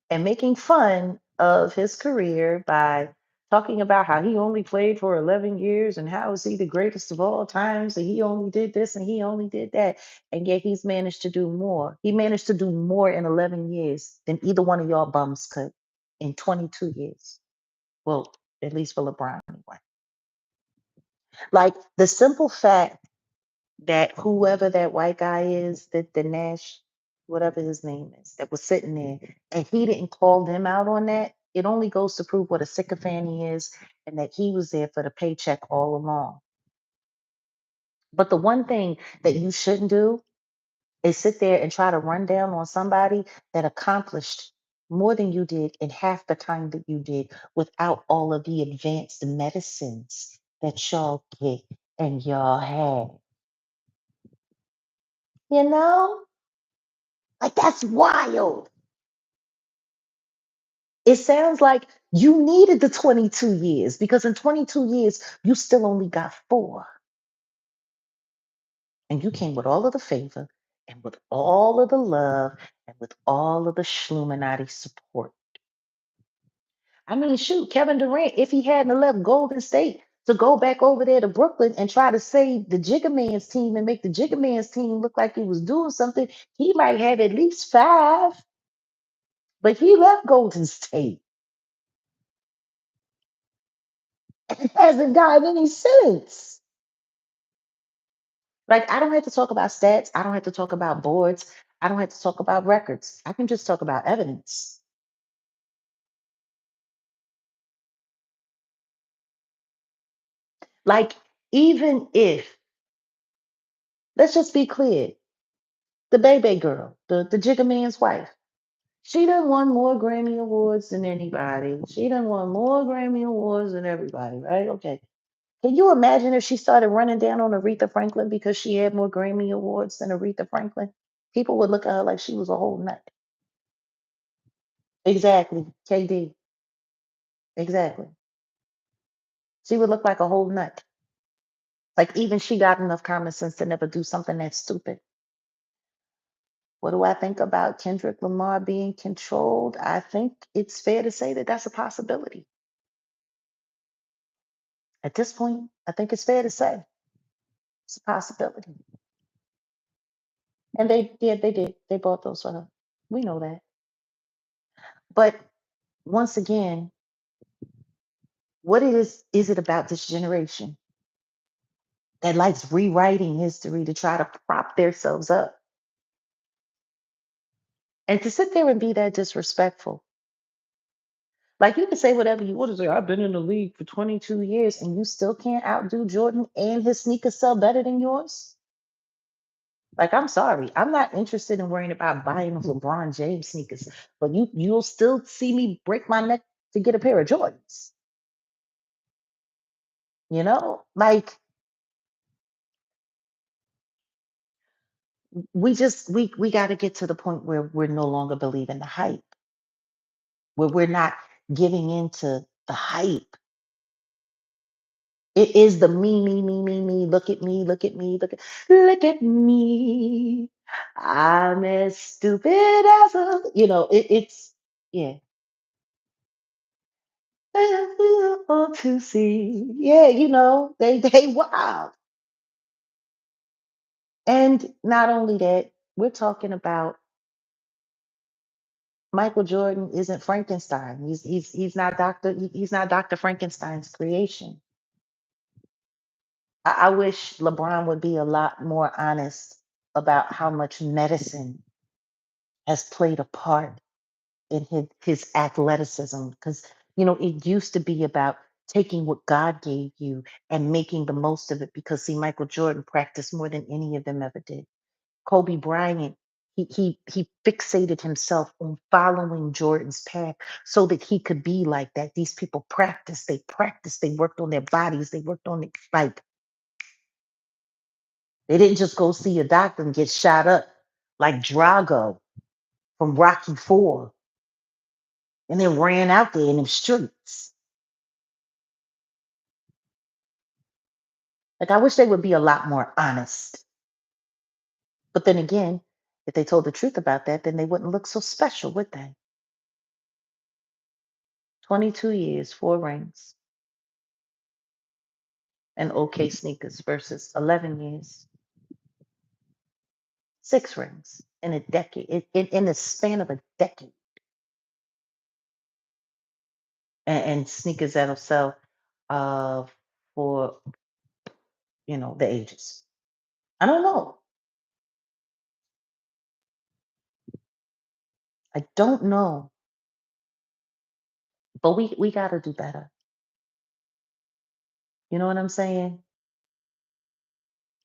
and making fun of his career by talking about how he only played for 11 years and how is he the greatest of all times and he only did this and he only did that, and yet he's managed to do more. He managed to do more in 11 years than either one of y'all bums could in 22 years. Well, at least for LeBron anyway. Like the simple fact that whoever that white guy is, that the Nash, whatever his name is, that was sitting there, and he didn't call them out on that, it only goes to prove what a sycophant he is and that he was there for the paycheck all along. But the one thing that you shouldn't do is sit there and try to run down on somebody that accomplished more than you did in half the time that you did without all of the advanced medicines that y'all get and y'all have. You know? Like, that's wild. It sounds like you needed the 22 years because in 22 years, you still only got four. And you came with all of the favor and with all of the love and with all of the Schluminati support. I mean, shoot, Kevin Durant, if he hadn't left Golden State to go back over there to Brooklyn and try to save the Jigga Man's team and make the Jigga Man's team look like he was doing something, he might have at least five. But he left Golden State. Hasn't gotten any sense. Like, I don't have to talk about stats. I don't have to talk about boards. I don't have to talk about records. I can just talk about evidence. Like, even if, let's just be clear, the Bebe girl, the Jigga Man's wife, she done won more Grammy Awards than anybody. She done won more Grammy Awards than everybody, right? Okay. Can you imagine if she started running down on Aretha Franklin because she had more Grammy Awards than Aretha Franklin? People would look at her like she was a whole nut. Exactly. KD. Exactly. She would look like a whole nut. Like even she got enough common sense to never do something that stupid. What do I think about Kendrick Lamar being controlled? I think it's fair to say that that's a possibility. At this point, I think it's fair to say it's a possibility. And they did. They bought those for her. We know that. But once again, what is it about this generation that likes rewriting history to try to prop themselves up? And to sit there and be that disrespectful. Like you can say whatever you want to say. I've been in the league for 22 years and you still can't outdo Jordan and his sneakers sell better than yours. Like, I'm sorry. I'm not interested in worrying about buying LeBron James sneakers, but you'll still see me break my neck to get a pair of Jordans. Like we got to get to the point where we're no longer believing the hype, where we're not giving into the hype. It is the me. Look at me, look at me, look at me. I'm as stupid as it's yeah. To see. Yeah, they wild. And not only that, we're talking about Michael Jordan isn't Frankenstein. He's not Dr. Frankenstein's creation. I wish LeBron would be a lot more honest about how much medicine has played a part in his athleticism. Because, it used to be about taking what God gave you and making the most of it. Because, see, Michael Jordan practiced more than any of them ever did. Kobe Bryant, he fixated himself on following Jordan's path so that he could be like that. These people practiced, they worked on their bodies, they worked on it. Like, they didn't just go see a doctor and get shot up like Drago from Rocky Four and then ran out there in the streets. Like, I wish they would be a lot more honest. But then again, if they told the truth about that, then they wouldn't look so special, would they? 22 years, 4 rings, and OK sneakers versus 11 years, 6 rings in a decade, in the span of a decade, and sneakers that'll sell for the ages. I don't know. I don't know, but we got to do better. You know what I'm saying?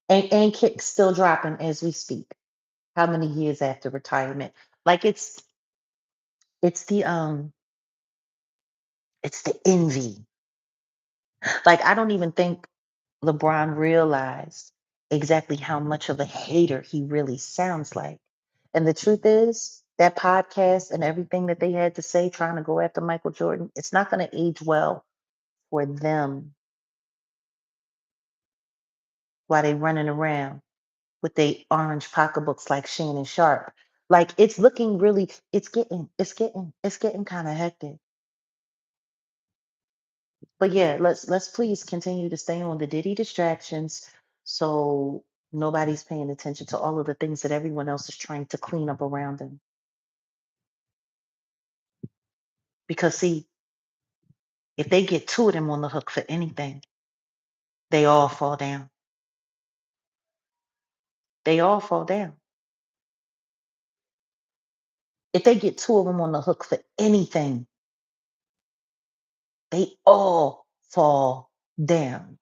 And kicks still dropping as we speak. How many years after retirement? Like it's the um it's the envy. Like, I don't even think LeBron realized exactly how much of a hater he really sounds like. And the truth is, that podcast and everything that they had to say trying to go after Michael Jordan, it's not going to age well for them while they running around with their orange pocketbooks like Shannon Sharp. Like, it's looking really, it's getting kind of hectic. But yeah, let's please continue to stay on the Diddy distractions so nobody's paying attention to all of the things that everyone else is trying to clean up around them. Because see, if they get two of them on the hook for anything, they all fall down. They all fall down. If they get two of them on the hook for anything, they all fall down.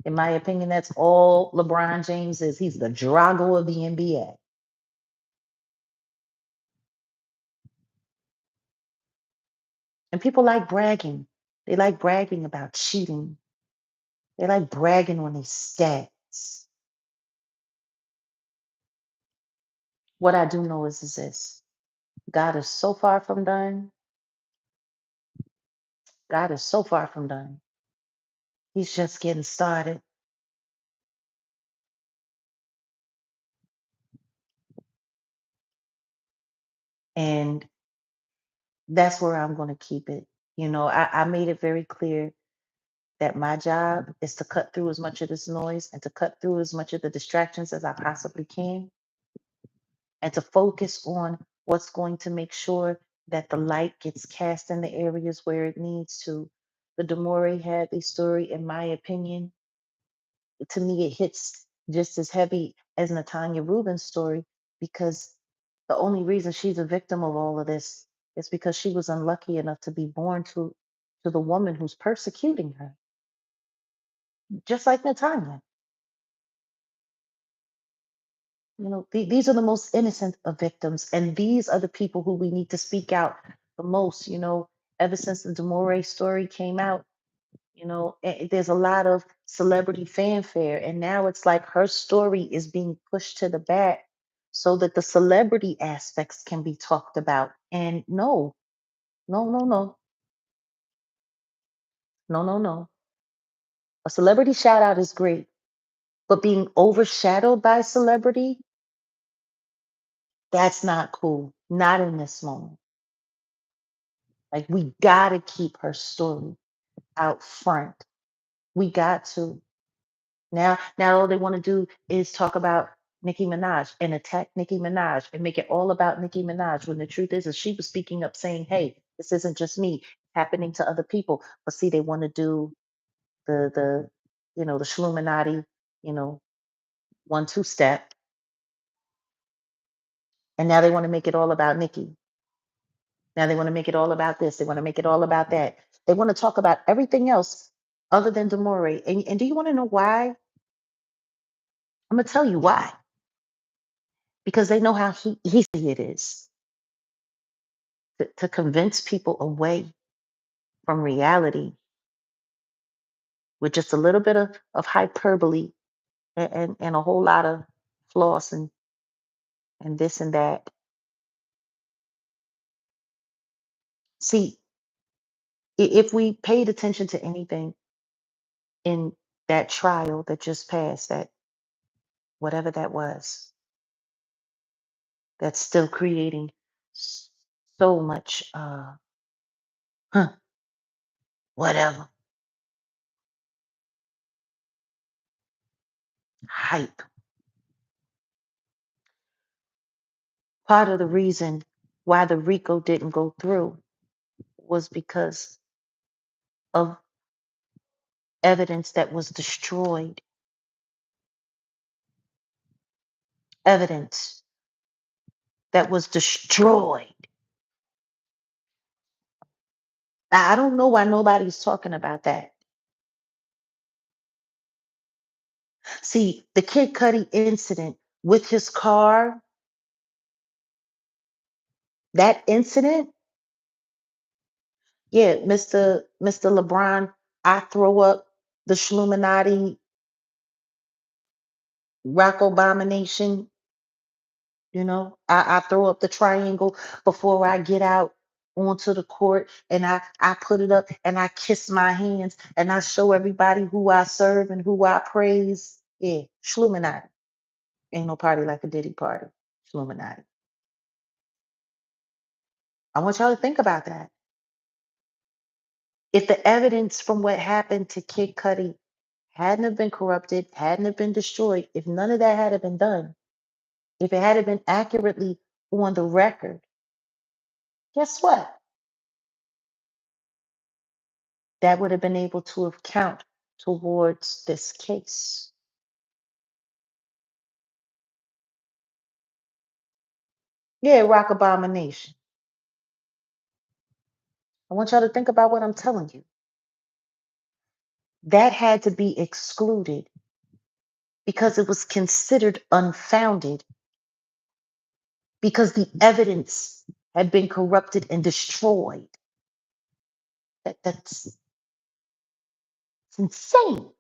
In my opinion, that's all LeBron James is. He's the Drago of the NBA. And people like bragging. They like bragging about cheating. They like bragging on their stats. What I do know is this. God is so far from done. God is so far from done. He's just getting started. And that's where I'm going to keep it. I made it very clear that my job is to cut through as much of this noise and to cut through as much of the distractions as I possibly can and to focus on what's going to make sure that the light gets cast in the areas where it needs to. The Demoree Hadley story, in my opinion, to me, it hits just as heavy as Natanya Rubin's story because the only reason she's a victim of all of this is because she was unlucky enough to be born to the woman who's persecuting her, just like Natanya. These are the most innocent of victims, and these are the people who we need to speak out the most. Ever since the Demoree story came out, there's a lot of celebrity fanfare. And now it's like her story is being pushed to the back so that the celebrity aspects can be talked about. And no, no, no, no, no, no, no. A celebrity shout out is great, but being overshadowed by celebrity, that's not cool. Not in this moment. Like, we gotta keep her story out front. We got to. Now all they want to do is talk about Nicki Minaj and attack Nicki Minaj and make it all about Nicki Minaj, when the truth is she was speaking up saying, hey, this isn't just me, it's happening to other people. But see, they want to do the the Shluminati, you know, 1-2 step. And now they want to make it all about Nicki. Now they want to make it all about this. They want to make it all about that. They want to talk about everything else other than Demoree. And do you want to know why? I'm gonna tell you why. Because they know how easy it is to convince people away from reality with just a little bit of hyperbole and a whole lot of floss and this and that. See, if we paid attention to anything in that trial that just passed, that whatever that was, that's still creating so much huh, whatever hype. Part of the reason why the RICO didn't go through was because of evidence that was destroyed. Evidence that was destroyed. I don't know why nobody's talking about that. See, the Kid Cudi incident with his car, that incident, yeah, Mr. LeBron, I throw up the Shluminati rock abomination. I throw up the triangle before I get out onto the court, and I put it up and I kiss my hands and I show everybody who I serve and who I praise. Yeah, Shluminati. Ain't no party like a Diddy party. Shluminati. I want y'all to think about that. If the evidence from what happened to Kid Cudi hadn't have been corrupted, hadn't have been destroyed, if none of that had have been done, if it had have been accurately on the record, guess what? That would have been able to have count towards this case. Yeah, rock abomination. I want y'all to think about what I'm telling you. That had to be excluded because it was considered unfounded, because the evidence had been corrupted and destroyed. That's it's insane.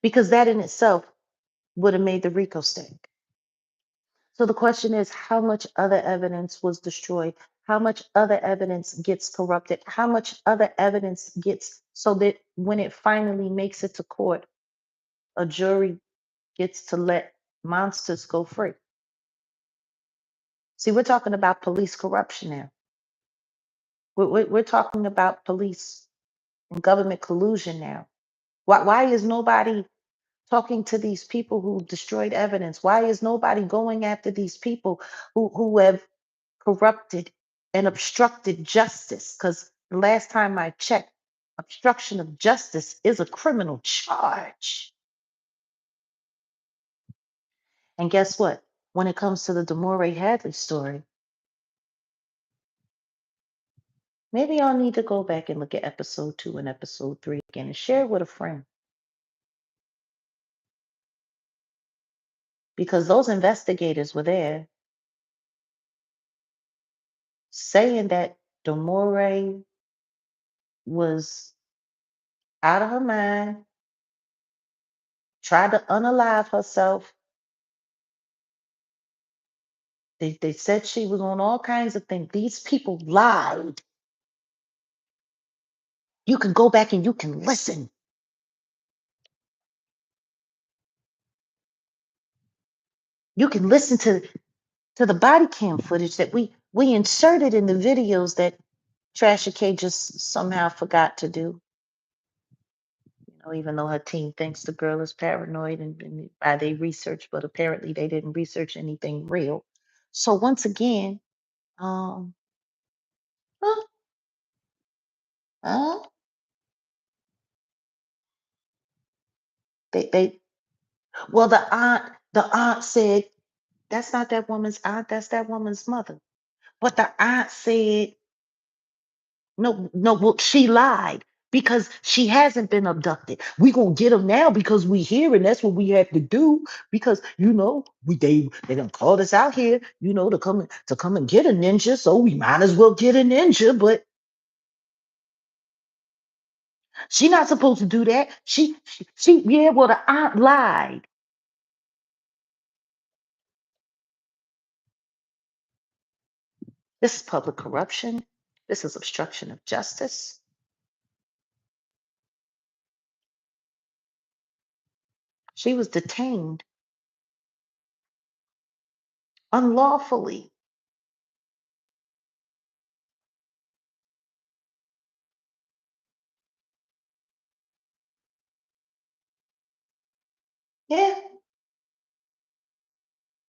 Because that in itself would have made the RICO stink. So the question is, how much other evidence was destroyed? How much other evidence gets corrupted? How much other evidence gets so that when it finally makes it to court, a jury gets to let monsters go free? See, we're talking about police corruption now. We're talking about police and government collusion now. Why is nobody talking to these people who destroyed evidence? Why is nobody going after these people who have corrupted and obstructed justice? Because the last time I checked, obstruction of justice is a criminal charge. And guess what? When it comes to the Demoree Hadley story, maybe I'll need to go back and look at episode 2 and episode 3 again and share it with a friend. Because those investigators were there saying that Demoree was out of her mind, tried to unalive herself. They said she was on all kinds of things. These people lied. You can go back and you can listen. You can listen to the body cam footage that we inserted in the videos that Tasha K just somehow forgot to do. You know, even though her team thinks the girl is paranoid and by they research, but apparently they didn't research anything real. So once again, um, huh, huh, they well the aunt said that's not that woman's aunt, that's that woman's mother. But the aunt said no, no, well, she lied because she hasn't been abducted. We gonna get them now because we here, and that's what we have to do. Because they done called us out here, to come and get a ninja, so we might as well get a ninja. But she not supposed to do that. She yeah, well the aunt lied. This is public corruption. This is obstruction of justice. She was detained unlawfully. Yeah,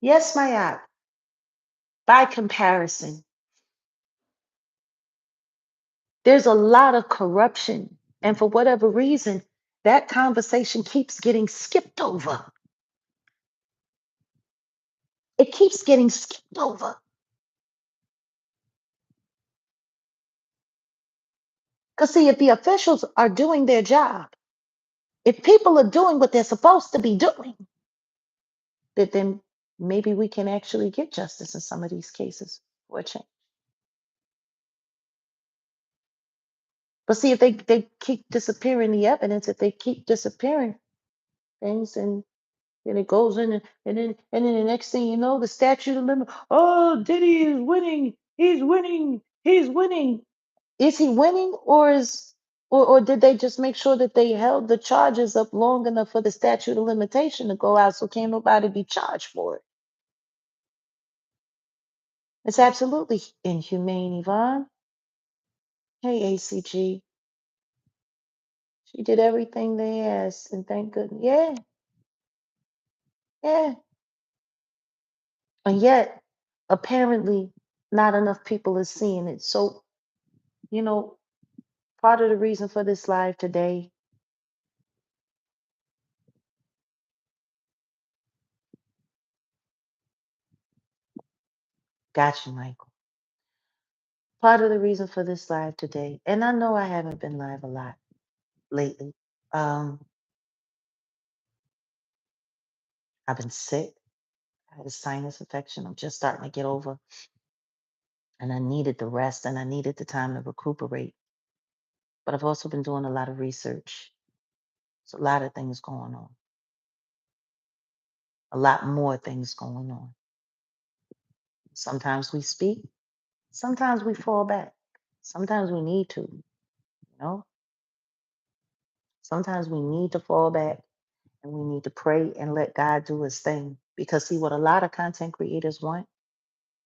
yes, my aunt. By comparison, there's a lot of corruption. And for whatever reason, that conversation keeps getting skipped over. It keeps getting skipped over. Because, see, if the officials are doing their job, if people are doing what they're supposed to be doing, then maybe we can actually get justice in some of these cases for a change. But see, if they keep disappearing the evidence, if they keep disappearing things, and it goes in, and then the next thing you know, the statute of limit. Oh, Diddy is winning. He's winning. He's winning. Is he winning, or did they just make sure that they held the charges up long enough for the statute of limitation to go out, so can't nobody be charged for it? It's absolutely inhumane, Yvonne. Hey, ACG. She did everything they asked, and thank goodness. Yeah, yeah. And yet, apparently, not enough people are seeing it. So, you know, part of the reason for this live today, got you, Michael. Part of the reason for this live today, and I know I haven't been live a lot lately. Um, I've been sick. I had a sinus infection. I'm just starting to get over, and I needed the rest and I needed the time to recuperate. But I've also been doing a lot of research. There's a lot of things going on, a lot more things going on. Sometimes we speak, sometimes we fall back. Sometimes we need to, you know, sometimes we need to fall back and we need to pray and let God do his thing. Because, see, what a lot of content creators want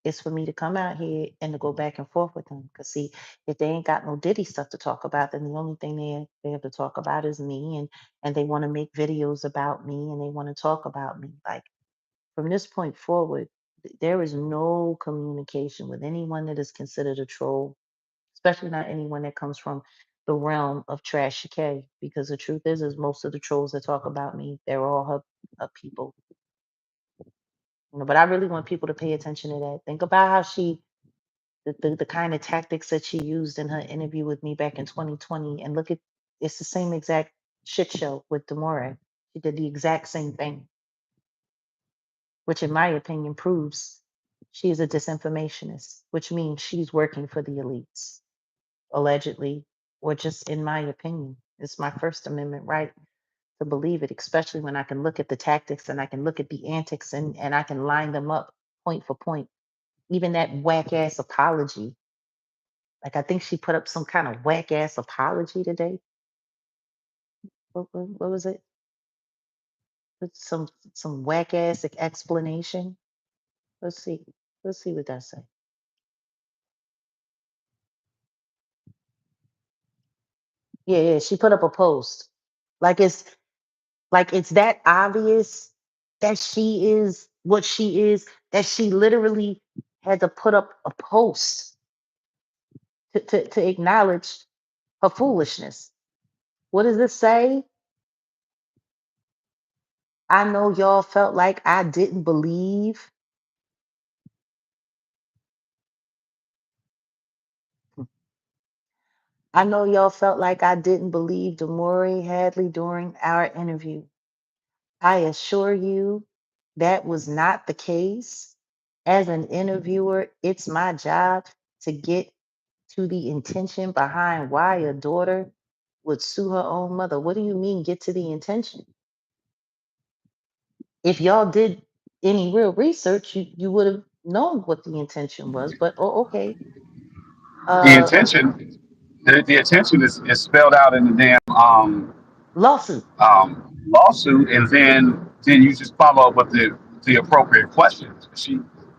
is for me to come out here and to go back and forth with them. Because, see, if they ain't got no Diddy stuff to talk about, then the only thing they have to talk about is me. And they want to make videos about me and they want to talk about me. Like, from this point forward, there is no communication with anyone that is considered a troll, especially not anyone that comes from the realm of Tasha K. Because the truth is most of the trolls that talk about me, they're all her people. But I really want people to pay attention to that. Think about how the kind of tactics that she used in her interview with me back in 2020, and look at, it's the same exact shit show with Demoree. She did the exact same thing, which in my opinion proves she is a disinformationist, which means she's working for the elites, allegedly. or just in my opinion. It's my First Amendment right to believe it, especially when I can look at the tactics and I can look at the antics and I can line them up point for point. Even that whack ass apology. Like I think she put up some kind of whack ass apology today. What was it? With some whack ass explanation. Let's see. Let's see what that say. Yeah, yeah. She put up a post. Like it's like it's that obvious that she is what she is, that she literally had to put up a post to acknowledge her foolishness. What does this say? I know y'all felt like I didn't believe. I know y'all felt like I didn't believe Demoree Hadley during our interview. I assure you that was not the case. As an interviewer, it's my job to get to the intention behind why a daughter would sue her own mother. What do you mean, get to the intention? If y'all did any real research, you would have known what the intention was. But oh, okay. The Uh, intention, the intention is spelled out in the damn lawsuit. lawsuit, and then you just follow up with the appropriate questions.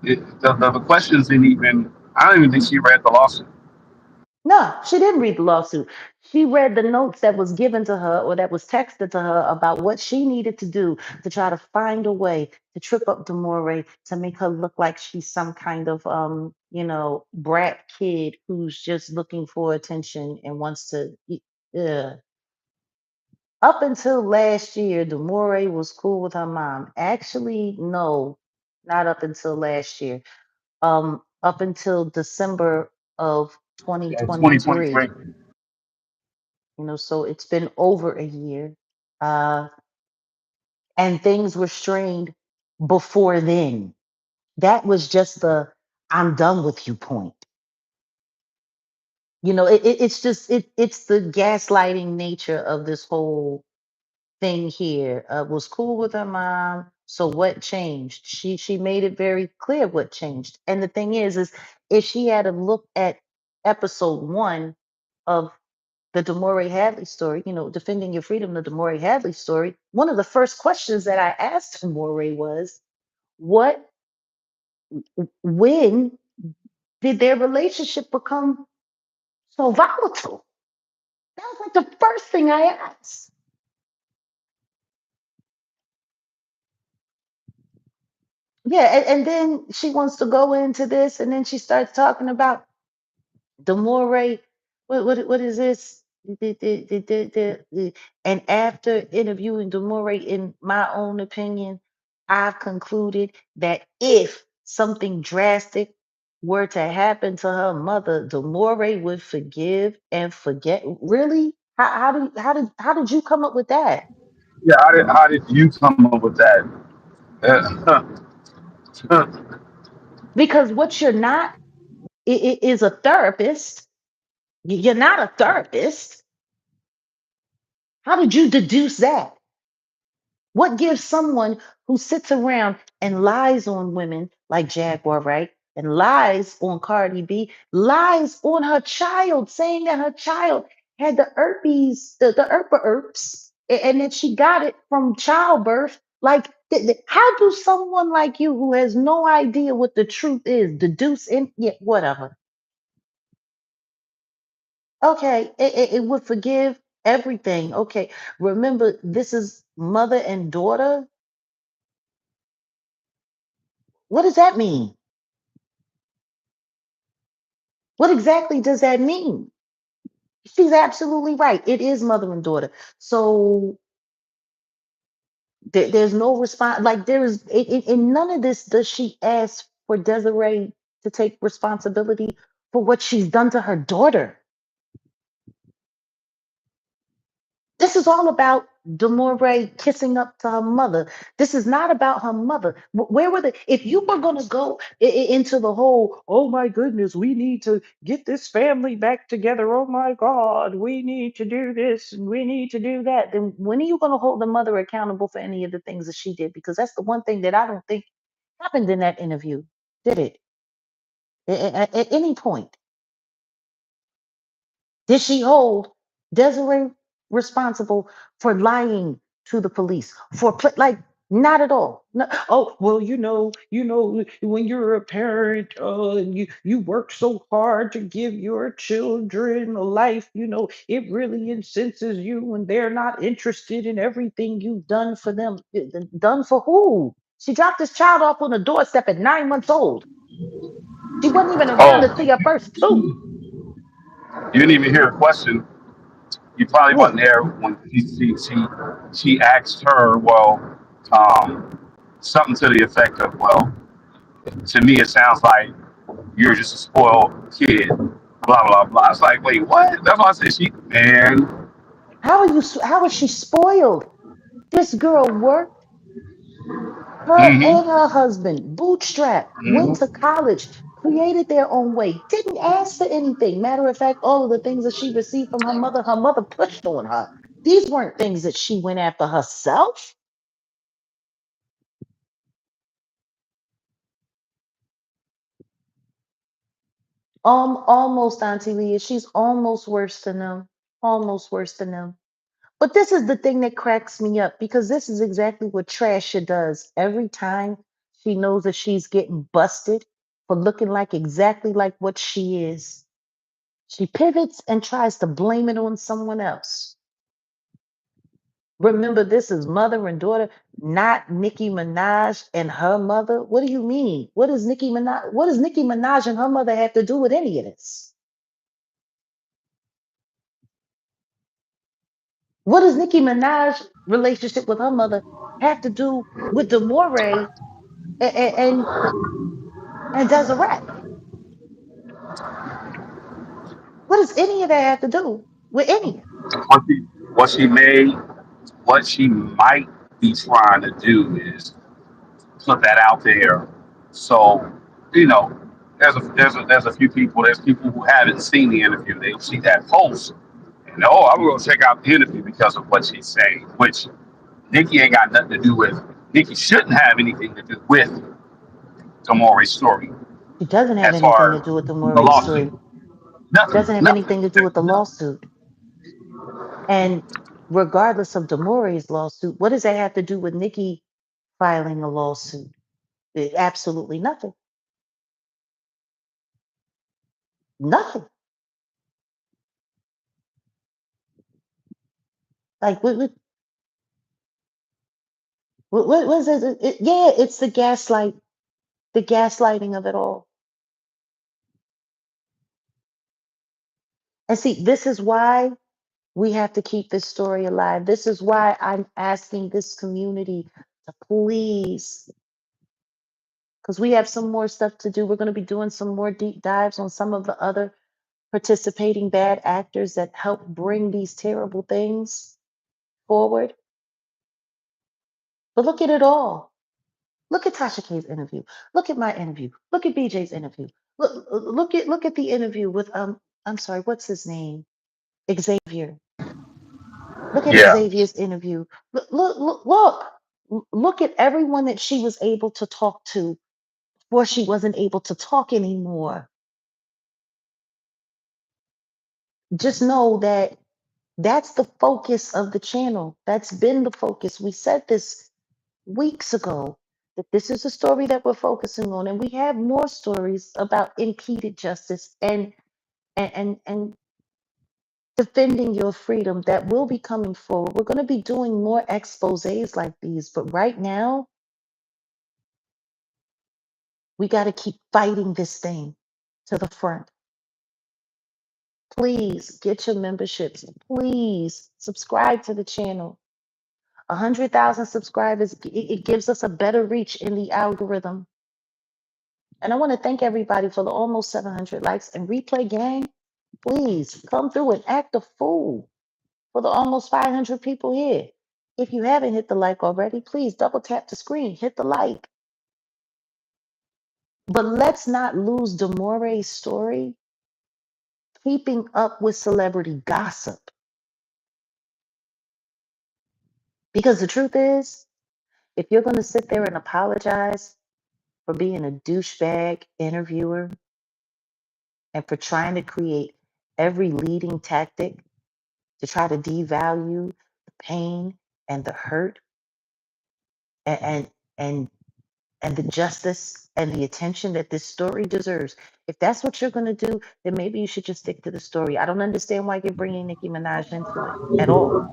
The questions didn't even. I don't even think she read the lawsuit. No, she didn't read the lawsuit. She read the notes that was given to her or that was texted to her about what she needed to do to try to find a way to trip up Demoree to make her look like she's some kind of brat kid who's just looking for attention and wants to up until last year, Demoree was cool with her mom. Actually, no, not up until last year. Up until December of Yeah, 2023. 2023. So it's been over a year. Uh, and things were strained before then. That was just the I'm done with you point. It's just it's the gaslighting nature of this whole thing here. Was cool with her mom. So what changed? She made it very clear what changed. And the thing is if she had a look at episode 1 of the Demoree Hadley story, defending your freedom, the Demoree Hadley story, one of the first questions that I asked Demoree was, what, when did their relationship become so volatile? That was like the first thing I asked. Yeah, and then she wants to go into this, and then she starts talking about Demoree. What is this? And after interviewing Demoree, in my own opinion, I've concluded that if something drastic were to happen to her mother, Demoree would forgive and forget. Really? How did you come up with that? Yeah, how did you come up with that? Because what you're not is a therapist. You're not a therapist. How did you deduce that? What gives someone who sits around and lies on women like Jaguar Wright and lies on Cardi B, lies on her child, saying that her child had the herpes, the herpes, and that she got it from childbirth? Like, how do someone like you who has no idea what the truth is deduce in? Yeah, whatever. Okay, it would forgive everything. Okay, remember, this is mother and daughter. What does that mean? What exactly does that mean? She's absolutely right. It is mother and daughter. So there's no response. Like there is in none of this does she ask for Desiree to take responsibility for what she's done to her daughter. This is all about Demoree kissing up to her mother. This is not about her mother. Where were they? If you were going to go into the whole, oh my goodness, we need to get this family back together. Oh my God, we need to do this and we need to do that. Then when are you going to hold the mother accountable for any of the things that she did? Because that's the one thing that I don't think happened in that interview, did it? At any point, did she hold Desiree responsible for lying to the police? Like, not at all. No, oh, well, when you're a parent, and you work so hard to give your children a life, it really incenses you when they're not interested in everything you've done for them. Done for who? She dropped this child off on the doorstep at 9 months old. She wasn't even around to Oh, see her first two. you didn't even hear a question. You probably wasn't What? there when she asked her, well, something to the effect of, well, to me it sounds like you're just a spoiled kid. Blah blah blah. It's like, wait, what? That's why I said she. Man, How is she spoiled? This girl worked, her and mm-hmm, her husband, bootstrap, went to mm-hmm. college, created their own way, didn't ask for anything. Matter of fact, all of the things that she received from her mother pushed on her. These weren't things that she went after herself. Almost, Auntie Leah, she's almost worse than them. Almost worse than them. But this is the thing that cracks me up because this is exactly what Trasha does. Every time she knows that she's getting busted for looking like exactly like what she is, she pivots and tries to blame it on someone else. Remember, this is mother and daughter, not Nicki Minaj and her mother. What do you mean? What does Nicki Minaj and her mother have to do with any of this? What does Nicki Minaj relationship with her mother have to do with Demoree and Desiree? What does any of that have to do with any of it? What she, what she may, what she might be trying to do is put that out there. So, you know, there's a few people. There's people who haven't seen the interview. They see that post, and oh, I'm gonna check out the interview because of what she's saying. Which Nikki ain't got nothing to do with. Nikki shouldn't have anything to do with Damore's story She doesn't have as anything to far do with the as the Murray story. lawsuit. Nothing, Doesn't have nothing, anything to do with the nothing. lawsuit. And regardless of Demoree's lawsuit, what does that have to do with Nikki filing a lawsuit? Absolutely nothing. Nothing. Like what was it? Yeah, it's the gaslighting of it all. And see, this is why we have to keep this story alive. This is why I'm asking this community to please, because we have some more stuff to do. We're going to be doing some more deep dives on some of the other participating bad actors that help bring these terrible things forward. But look at it all. Look at Tasha K's interview. Look at my interview. Look at BJ's interview. Look at the interview with I'm sorry, what's his name? Xavier. Look at Yeah. Xavier's interview. Look at everyone that she was able to talk to before she wasn't able to talk anymore. Just know that that's the focus of the channel. That's been the focus. We said this weeks ago that this is a story that we're focusing on, and we have more stories about impeded justice and defending your freedom that will be coming forward. We're going to be doing more exposés like these, but right now we got to keep fighting this thing to the front. Please get your memberships. Please subscribe to the channel. 100,000 subscribers, it gives us a better reach in the algorithm. And I want to thank everybody for the almost 700 likes. And replay gang, please come through and act a fool. for the almost 500 people here. If you haven't hit the like already, please double tap the screen, hit the like. But let's not lose Demoree's story keeping up with celebrity gossip. Because the truth is, if you're going to sit there and apologize for being a douchebag interviewer and for trying to create every leading tactic to try to devalue the pain and the hurt and and and the justice and the attention that this story deserves. If that's what you're going to do, then maybe you should just stick to the story. I don't understand why you're bringing Nicki Minaj into it at all.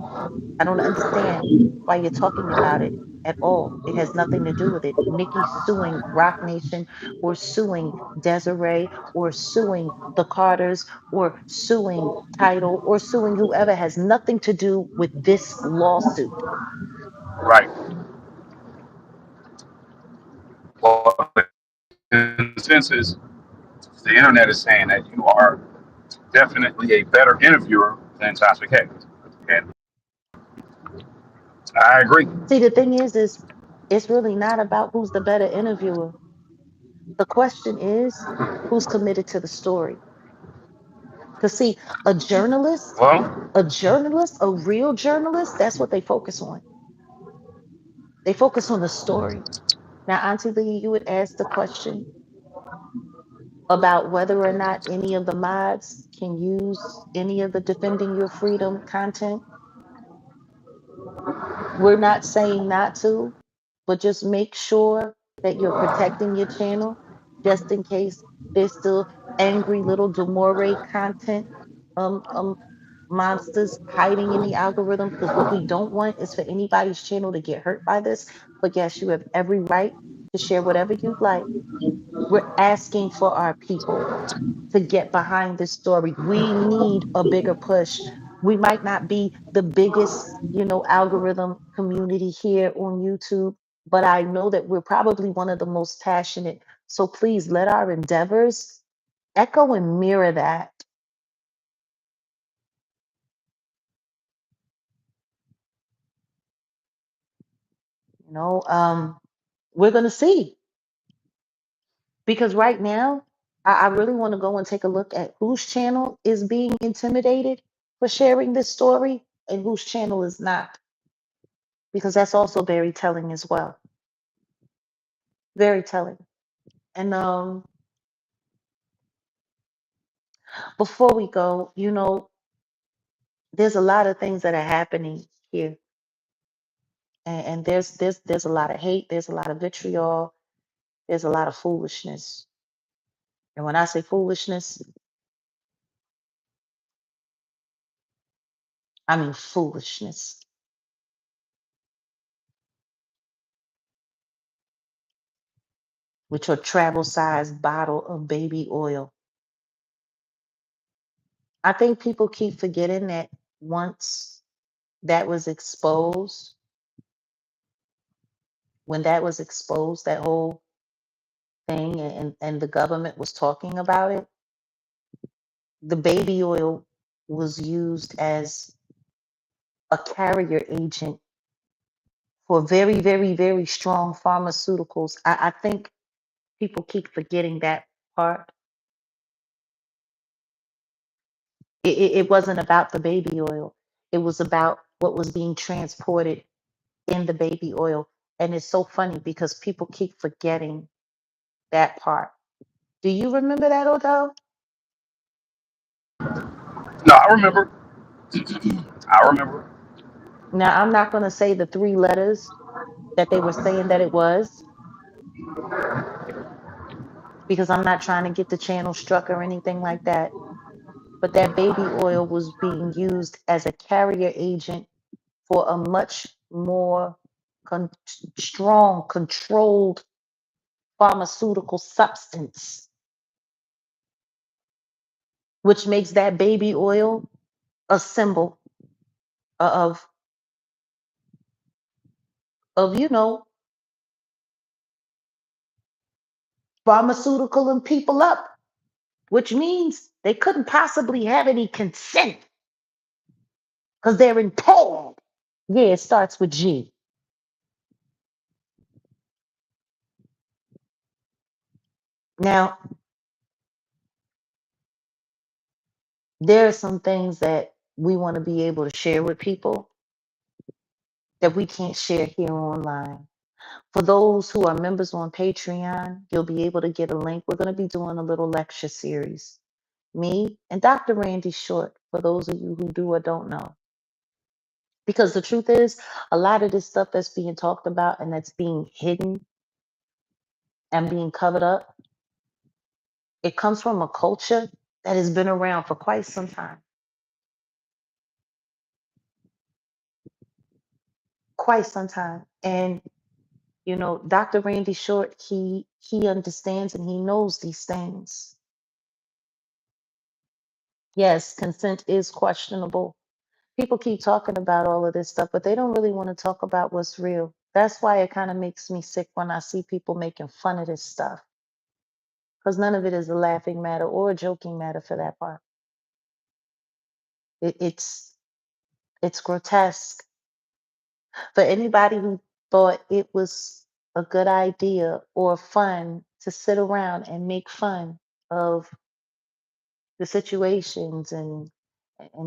I don't understand why you're talking about it at all. It has nothing to do with it. Nicki suing Rock Nation or suing Desiree or suing the Carters or suing Title or suing whoever has nothing to do with this lawsuit. Right. Well, in a sense, is the internet is saying that you are definitely a better interviewer than Tasha K. And I agree. See, the thing is it's really not about who's the better interviewer. The question is who's committed to the story. Because see, a journalist, Well, a real journalist, that's what they focus on. They focus on the story. Now, Auntie Lee, you would ask the question about whether or not any of the mods can use any of the Defending Your Freedom content. We're not saying not to, but just make sure that you're protecting your channel just in case there's still angry little Demoree content monsters hiding in the algorithm. Because what we don't want is for anybody's channel to get hurt by this. But yes, you have every right to share whatever you'd like. We're asking for our people to get behind this story. We need a bigger push. We might not be the biggest, algorithm community here on YouTube, but I know that we're probably one of the most passionate. So please let our endeavors echo and mirror that. You know, we're gonna see because right now, I really want to go and take a look at whose channel is being intimidated for sharing this story and whose channel is not, because that's also very telling as well. Very telling. And before we go, there's a lot of things that are happening here, and there's a lot of hate, there's a lot of vitriol, there's a lot of foolishness. And when I say foolishness, I mean foolishness. With your travel-sized bottle of baby oil. I think people keep forgetting that once that was exposed, when that was exposed, that whole thing, and the government was talking about it, the baby oil was used as a carrier agent for very, very, very strong pharmaceuticals. I think people keep forgetting that part. It wasn't about the baby oil, it was about what was being transported in the baby oil. And it's so funny because people keep forgetting that part. Do you remember that, Odell? no, I remember. I remember. Now, I'm not going to say the three letters that they were saying that it was because I'm not trying to get the channel struck or anything like that. But that baby oil was being used as a carrier agent for a much more strong, controlled pharmaceutical substance, which makes that baby oil a symbol of of pharmaceutical and people up, which means they couldn't possibly have any consent because they're impaired. Yeah, it starts with G. Now, there are some things that we want to be able to share with people that we can't share here online. For those who are members on Patreon, you'll be able to get a link. We're going to be doing a little lecture series. Me and Dr. Randy Short, for those of you who do or don't know. Because the truth is, a lot of this stuff that's being talked about and that's being hidden and being covered up, it comes from a culture that has been around for quite some time. Quite some time. And Dr. Randy Short, he understands and he knows these things. Yes, consent is questionable. People keep talking about all of this stuff, but they don't really want to talk about what's real. That's why it kind of makes me sick when I see people making fun of this stuff, because none of it is a laughing matter or a joking matter for that part. It's grotesque. For anybody who thought it was a good idea or fun to sit around and make fun of the situations and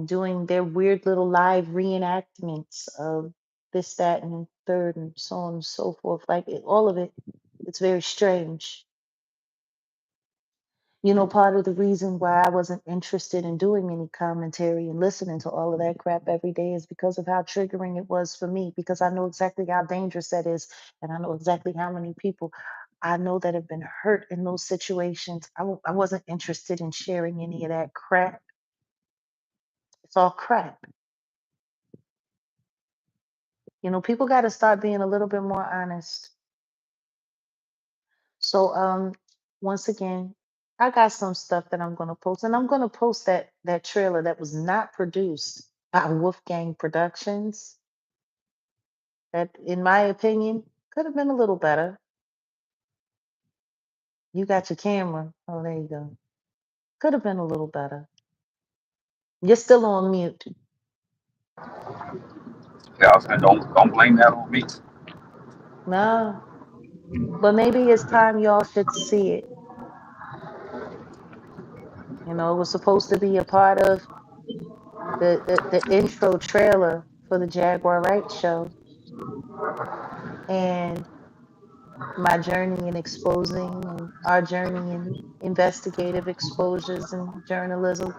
doing their weird little live reenactments of this, that, and third, and so on and so forth. Like all of it, it's very strange. Part of the reason why I wasn't interested in doing any commentary and listening to all of that crap every day is because of how triggering it was for me, because I know exactly how dangerous that is, and I know exactly how many people I know that have been hurt in those situations. I wasn't interested in sharing any of that crap. It's all crap. People got to start being a little bit more honest. So, once again, I got some stuff that I'm going to post, and I'm going to post that trailer that was not produced by Wolfgang Productions. That, in my opinion, could have been a little better. You got your camera. Oh, there you go. Could have been a little better. You're still on mute. Yeah, I was saying, don't blame that on me. No, but maybe it's time y'all should see it. It was supposed to be a part of the intro trailer for the Jaguar Wright show, and my journey in exposing and our journey in investigative exposures and journalism.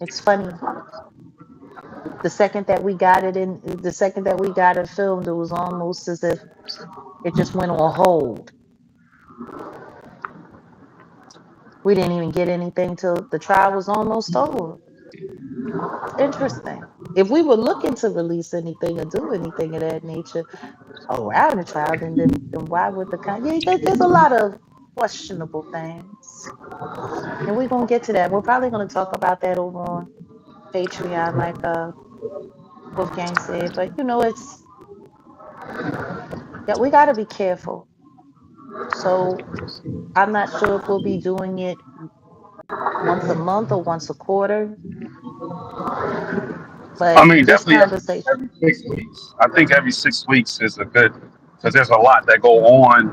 It's funny. The second that we got it filmed, it was almost as if it just went on hold. We didn't even get anything till the trial was almost over. It's interesting. If we were looking to release anything or do anything of that nature around the trial, then why would there's a lot of questionable things. And we're gonna get to that. We're probably gonna talk about that over on Patreon, like Wolfgang said. But it's yeah, we gotta be careful. So I'm not sure if we'll be doing it once a month or once a quarter, I but mean, this definitely conversation. every 6 weeks. I think every 6 weeks is a good, because there's a lot that goes on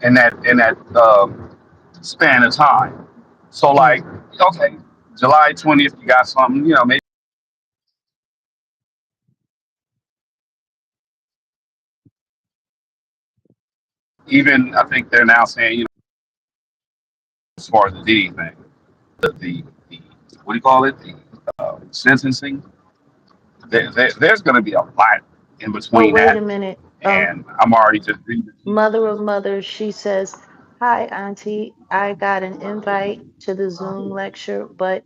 in that span of time. So Mm. like, okay, July 20th, you got something, maybe even I think they're now saying, as far as the Diddy thing, the what do you call it, the sentencing. There's going to be a lot in Oh, between wait that, a minute. and I'm already just reading the tea Mother of leaves. Mothers, she says, "Hi, Auntie. I got an invite to the Zoom lecture, but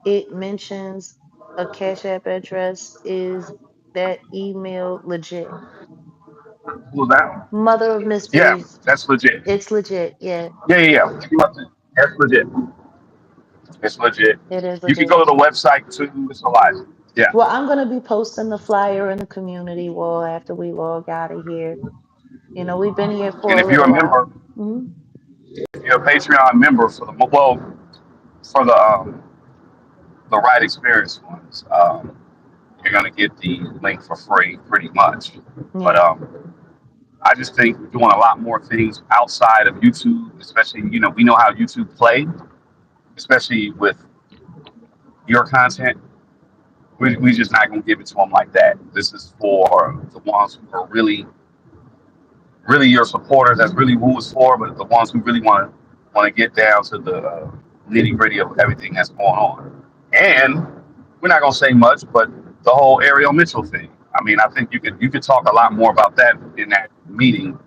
it mentions a Cash App address. Is that email legit?" Who's that? Mother of Yeah, Mysteries. that's legit. It's legit. Yeah, Yeah, yeah, yeah. That's legit. It's legit. it is You can legit. go to the website too. It's a lot. Yeah. Well, I'm going to be posting the flyer in the community wall after we log out of here. We've been here for And a if you're a little while. member, Hmm. if you're a Patreon member for the the right experience ones, you're gonna get the link for free, pretty much. But Yeah. I just think doing a lot more things outside of YouTube, especially we know how YouTube play, especially with your content. We just not gonna give it to them like that. This is for the ones who are really your supporters. That's really who it's for. But the ones who really want to get down to the nitty gritty of everything that's going on. And we're not gonna say much, but the whole Ariel Mitchell thing. I mean, I think you could talk a lot more about that in that meeting,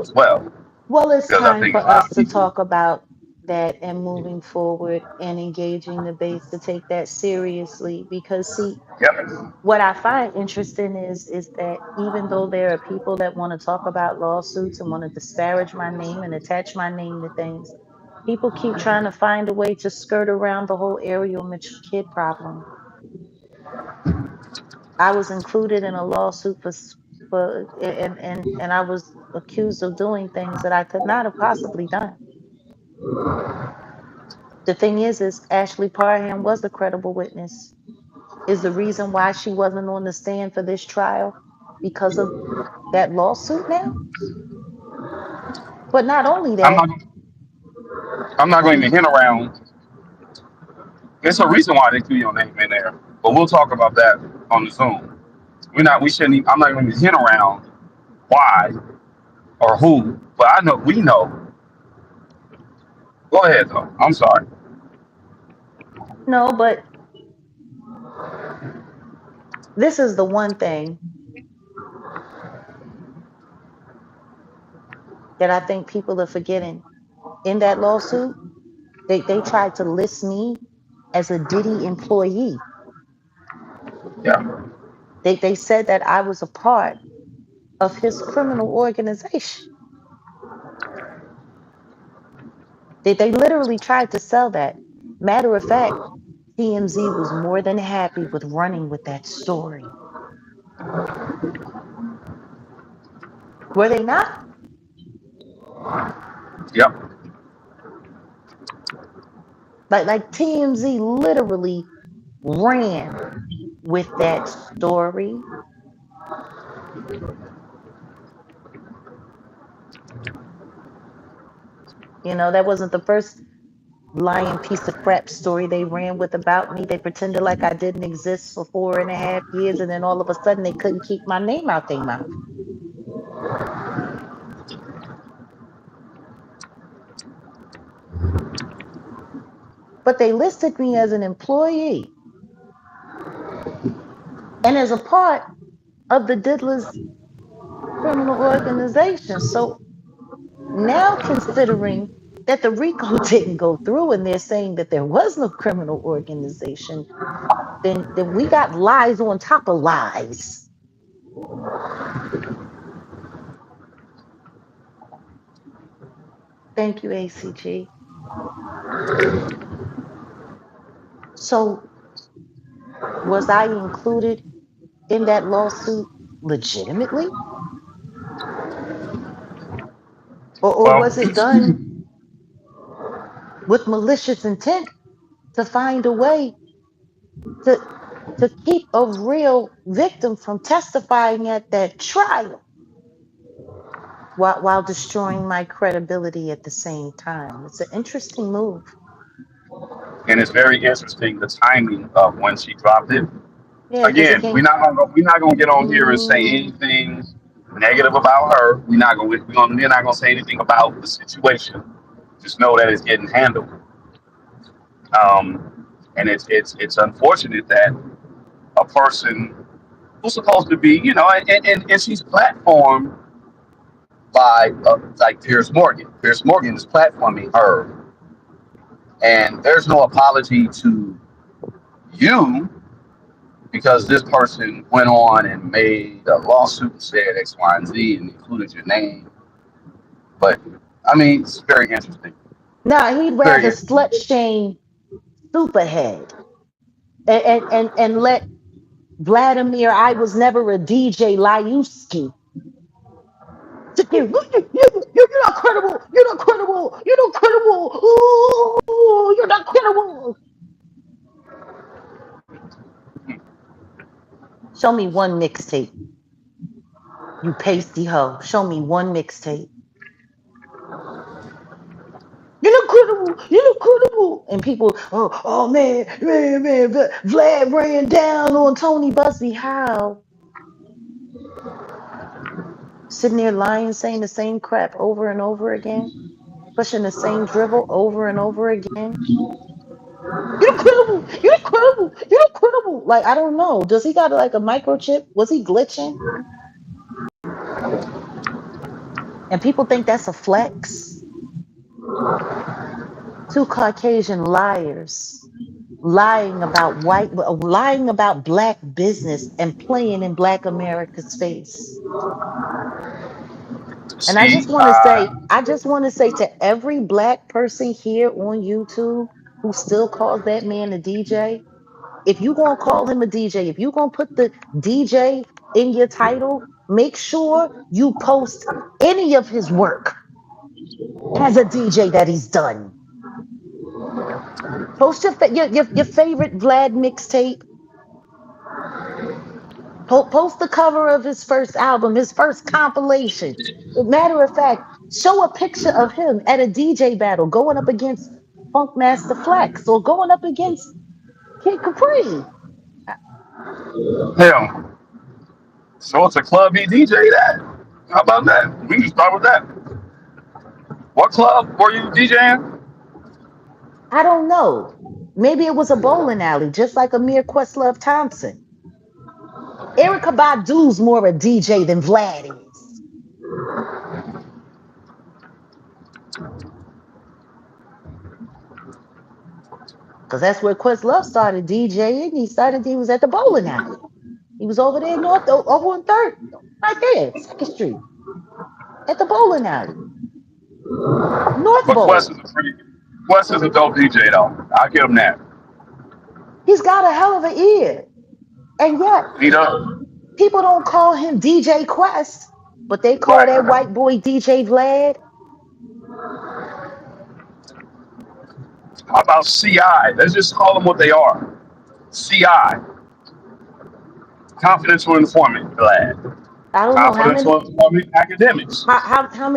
as well, Well, it's because I time think for a lot us of to people. talk about that and moving forward and engaging the base to take that seriously. Because, see, Yep. what I find interesting is that even though there are people that want to talk about lawsuits and want to disparage my name and attach my name to things, people keep trying to find a way to skirt around the whole Ariel Mitchell kid problem. I was included in a lawsuit for and I was accused of doing things that I could not have possibly done. The thing is Ashley Parham was a credible witness. Is the reason why she wasn't on the stand for this trial because of that lawsuit now? But not only I'm that, not. I'm not going to when even hint around. There's a reason why they threw your name in there, but we'll talk about that on the Zoom. We're not. We shouldn't. I'm not going to hint around why or who, but I know we know. Go ahead though. I'm sorry. no, but this is the one thing that I think people are forgetting. In that lawsuit, they tried to list me as a Diddy employee. Yeah. They said that I was a part of his criminal organization. They literally tried to sell that. Matter of fact, TMZ was more than happy with running with that story. Were they not? Yep. Like TMZ literally ran with that story. That wasn't the first lying piece of crap story they ran with about me. They pretended like I didn't exist for 4.5 years, and then all of a sudden they couldn't keep my name out their mouth. But they listed me as an employee and as a part of the Diddler's criminal organization. So now, considering that the RICO didn't go through and they're saying that there was no criminal organization, then we got lies on top of lies. Thank you, ACG. So was I included in that lawsuit legitimately? Or Well, was it done with malicious intent to find a way to, to keep a real victim from testifying at that trial while destroying my credibility at the same time? It's an interesting move. and it's very interesting the timing of when she dropped it. Yeah, because it Again, came. we're not gonna get on here and say Mm, anything negative about her. We're not gonna say anything about the situation. Just know that it's getting handled. And it's unfortunate that a person who's supposed to be, and she's platformed by like Piers Morgan. Piers Morgan is platforming her, and there's no apology to you because this person went on and made a lawsuit and said X, Y, and Z and included your name. But I mean, it's very interesting. nah, he'd Very rather interesting. slut shame Superhead and let Vladimir, I was never a DJ Liuski. You're not credible. You're not credible. You're not credible. Ooh, you're not credible. Show me one mixtape. You pasty hoe. Show me one mixtape. You look credible. You look credible. And people, oh man, Vlad ran down on Tony Busby. How? Sitting there lying, saying the same crap over and over again, pushing the same drivel over and over again. You look credible. You look credible. You look credible. Like, I don't know. Does he got like a microchip? Was he glitching? And people think that's a flex. Two Caucasian liars lying about black business and playing in black America's face. And I See, just want to say, to every black person here on YouTube who still calls that man a DJ, if you gonna call him a DJ, if you gonna put the DJ in your title, make sure you post any of his work as a DJ that he's done. Post your favorite Vlad mixtape. Post the cover of his first album, his first compilation. Matter of fact, show a picture of him at a DJ battle going up against Funkmaster Flex or going up against Kid Capri. hell, so it's a club he DJ that. How about that? We can start with that. What club were you DJing? I don't know. Maybe it was a bowling alley, just like Amir Questlove Thompson. Erica Badu's more a DJ than Vlad is. Because that's where Questlove started DJing. He was at the bowling alley. He was over there north, over on third, right there, Second Street, at the bowling alley, North But Bowl. Quest is a dope DJ though. I'll give him that. He's got a hell of an ear. And yet, He does. people don't call him DJ Quest, but they call Right. that white boy DJ Vlad. How about CI? Let's just call them what they are. CI. Confidential informant, glad. I don't know Confidential informant academics. how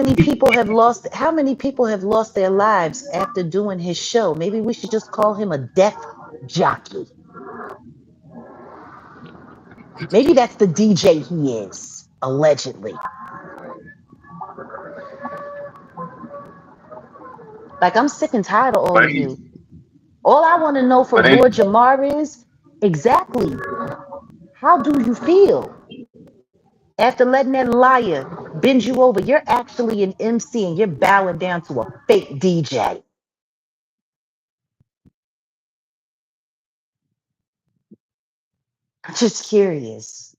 many people have lost their lives after doing his show. Maybe we should just call him a death jockey. Maybe that's the DJ he is, allegedly. Like, I'm sick and tired of all But of you. All I want to know but from in, Lord Jamar is exactly how do you feel after letting that liar bend you over? You're actually an MC and you're bowing down to a fake DJ. I'm just curious.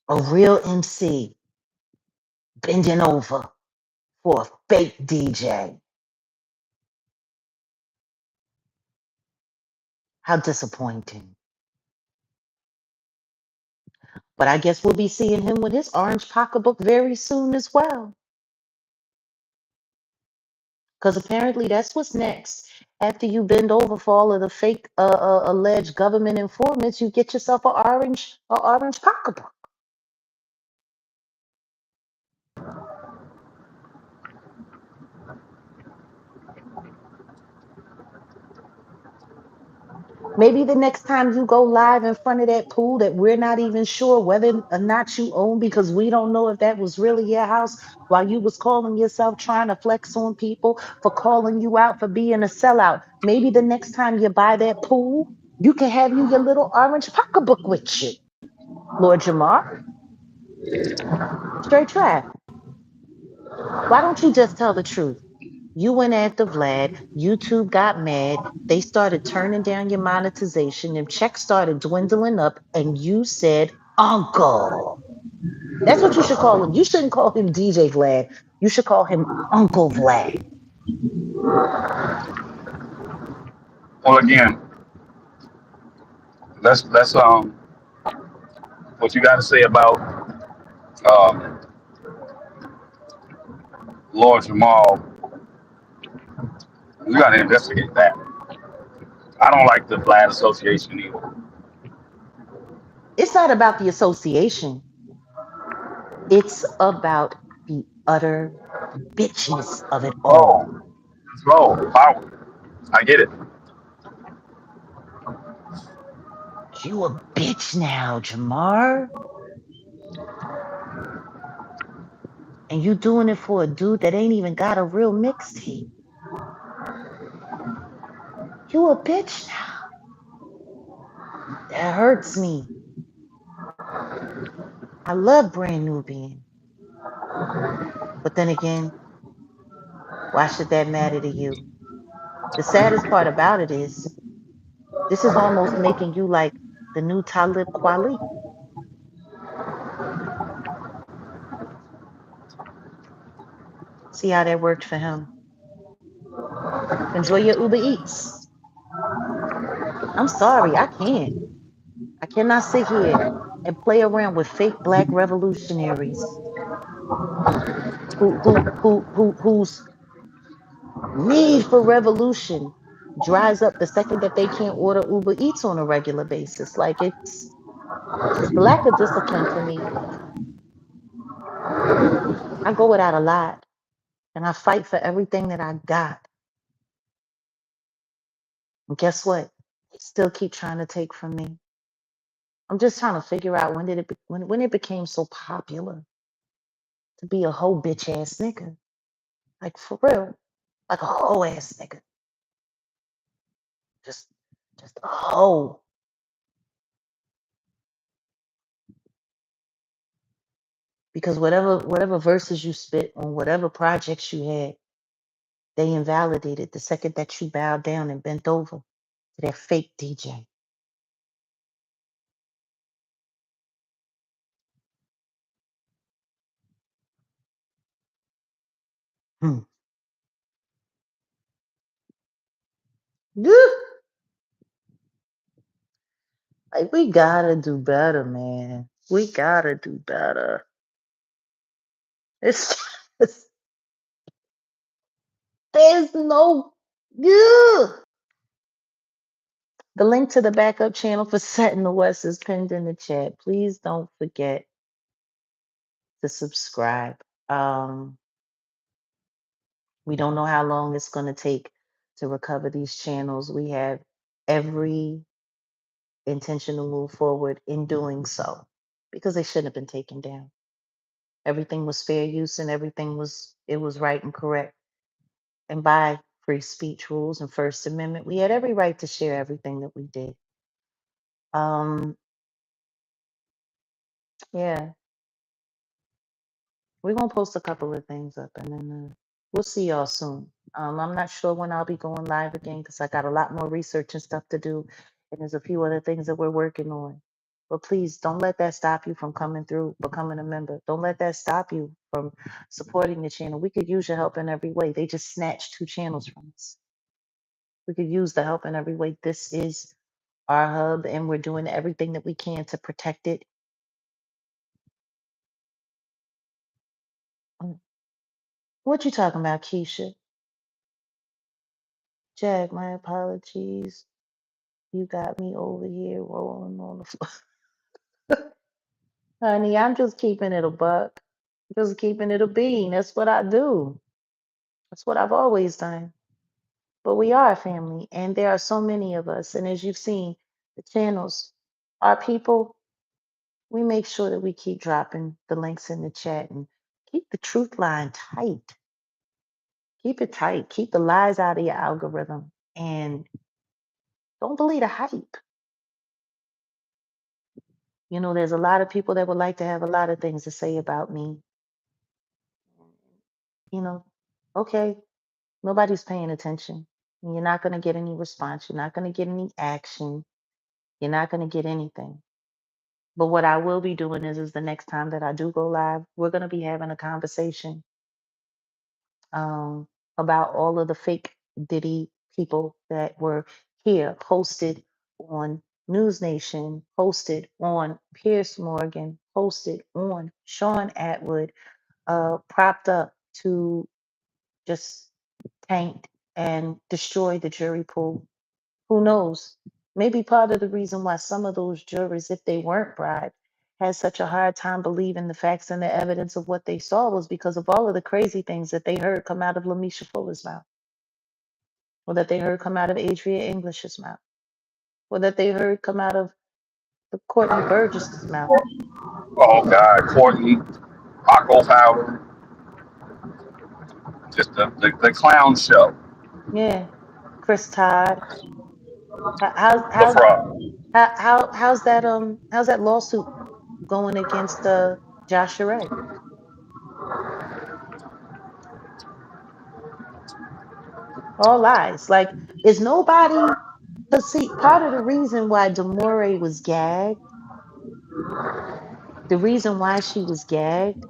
A real MC bending over for a fake DJ. How disappointing. But I guess we'll be seeing him with his orange pocketbook very soon as well. Because apparently that's what's next. After you bend over for all of the fake alleged government informants, you get yourself a orange pocketbook. Maybe the next time you go live in front of that pool that we're not even sure whether or not you own, because we don't know if that was really your house while you was calling yourself trying to flex on people for calling you out for being a sellout. Maybe the next time you buy that pool, you can have your little orange pocketbook with you. Lord Jamar, straight trap. Why don't you just tell the truth? You went after Vlad, YouTube got mad, they started turning down your monetization, and checks started dwindling up, and you said, Uncle. That's what you should call him. You shouldn't call him DJ Vlad. You should call him Uncle Vlad. well, again, let's what you got to say about um, Lord Jamal. We got to investigate that. I don't like the bad association either. It's not about the association, it's about the utter bitchness of it all. Oh, slow, power. I get it. You a bitch now, Jamar. And you doing it for a dude that ain't even got a real mixtape. You a bitch now. That hurts me. I love Brand Nubian. But then again, why should that matter to you? The saddest part about it is this is almost making you like the new Talib Kweli. See how that worked for him. Enjoy your Uber Eats. I'm sorry, I can't. I cannot sit here and play around with fake black revolutionaries whose need for revolution dries up the second that they can't order Uber Eats on a regular basis. Like it's the lack of discipline for me. I go without a lot and I fight for everything that I got. And guess what? They still keep trying to take from me. I'm just trying to figure out when it became so popular to be a whole bitch ass nigga. Like for real. Like a whole ass nigga. Just just a hoe. Because whatever verses you spit on whatever projects you had, they invalidated the second that you bowed down and bent over to that fake DJ. Hmm. Yeah. Like we gotta do better, man. We gotta do better. It's just, there's no yeah. The link to the backup channel for Set in the West is pinned in the chat. Please don't forget to subscribe. Um, we don't know how long it's going to take to recover these channels. We have every intention to move forward in doing so because they shouldn't have been taken down. Everything was fair use and everything was right and correct. And by free speech rules and First Amendment, we had every right to share everything that we did. Um, yeah, we're gonna post a couple of things up and then we'll see y'all soon. I'm not sure when I'll be going live again because I got a lot more research and stuff to do, and there's a few other things that we're working on. But please don't let that stop you from coming through, becoming a member. Don't let that stop you from supporting the channel. We could use your help in every way. They just snatched 2 channels from us. We could use the help in every way. This is our hub, and we're doing everything that we can to protect it. Mm. What you talking about, Keisha? Jack, my apologies. You got me over here rolling on the floor. Honey, I'm just keeping it a buck. Just keeping it a bean. That's what I do. That's what I've always done. But we are a family, and there are so many of us. And as you've seen, the channels, our people, we make sure that we keep dropping the links in the chat and keep the truth line tight. Keep it tight. Keep the lies out of your algorithm. And don't believe the hype. You know, there's a lot of people that would like to have a lot of things to say about me. You know, okay, nobody's paying attention. You're not going to get any response. You're not going to get any action. You're not going to get anything. But what I will be doing is the next time that I do go live, we're going to be having a conversation um, about all of the fake Diddy people that were here, posted on News Nation, posted on Pierce Morgan, posted on Sean Atwood, propped up to just taint and destroy the jury pool. Who knows? Maybe part of the reason why some of those jurors, if they weren't bribed, had such a hard time believing the facts and the evidence of what they saw was because of all of the crazy things that they heard come out of Lamisha Fuller's mouth, or that they heard come out of Adria English's mouth, or that they heard come out of the Courtney Burgess's mouth. Oh God, Courtney, Rocco Fowler, just the clown show, Yeah, Chris Todd. How's the how's fraud. how's that lawsuit going against Joshua Ray? All lies. Like, is nobody? Because see, part of the reason why Demoree was gagged, the reason why she was gagged,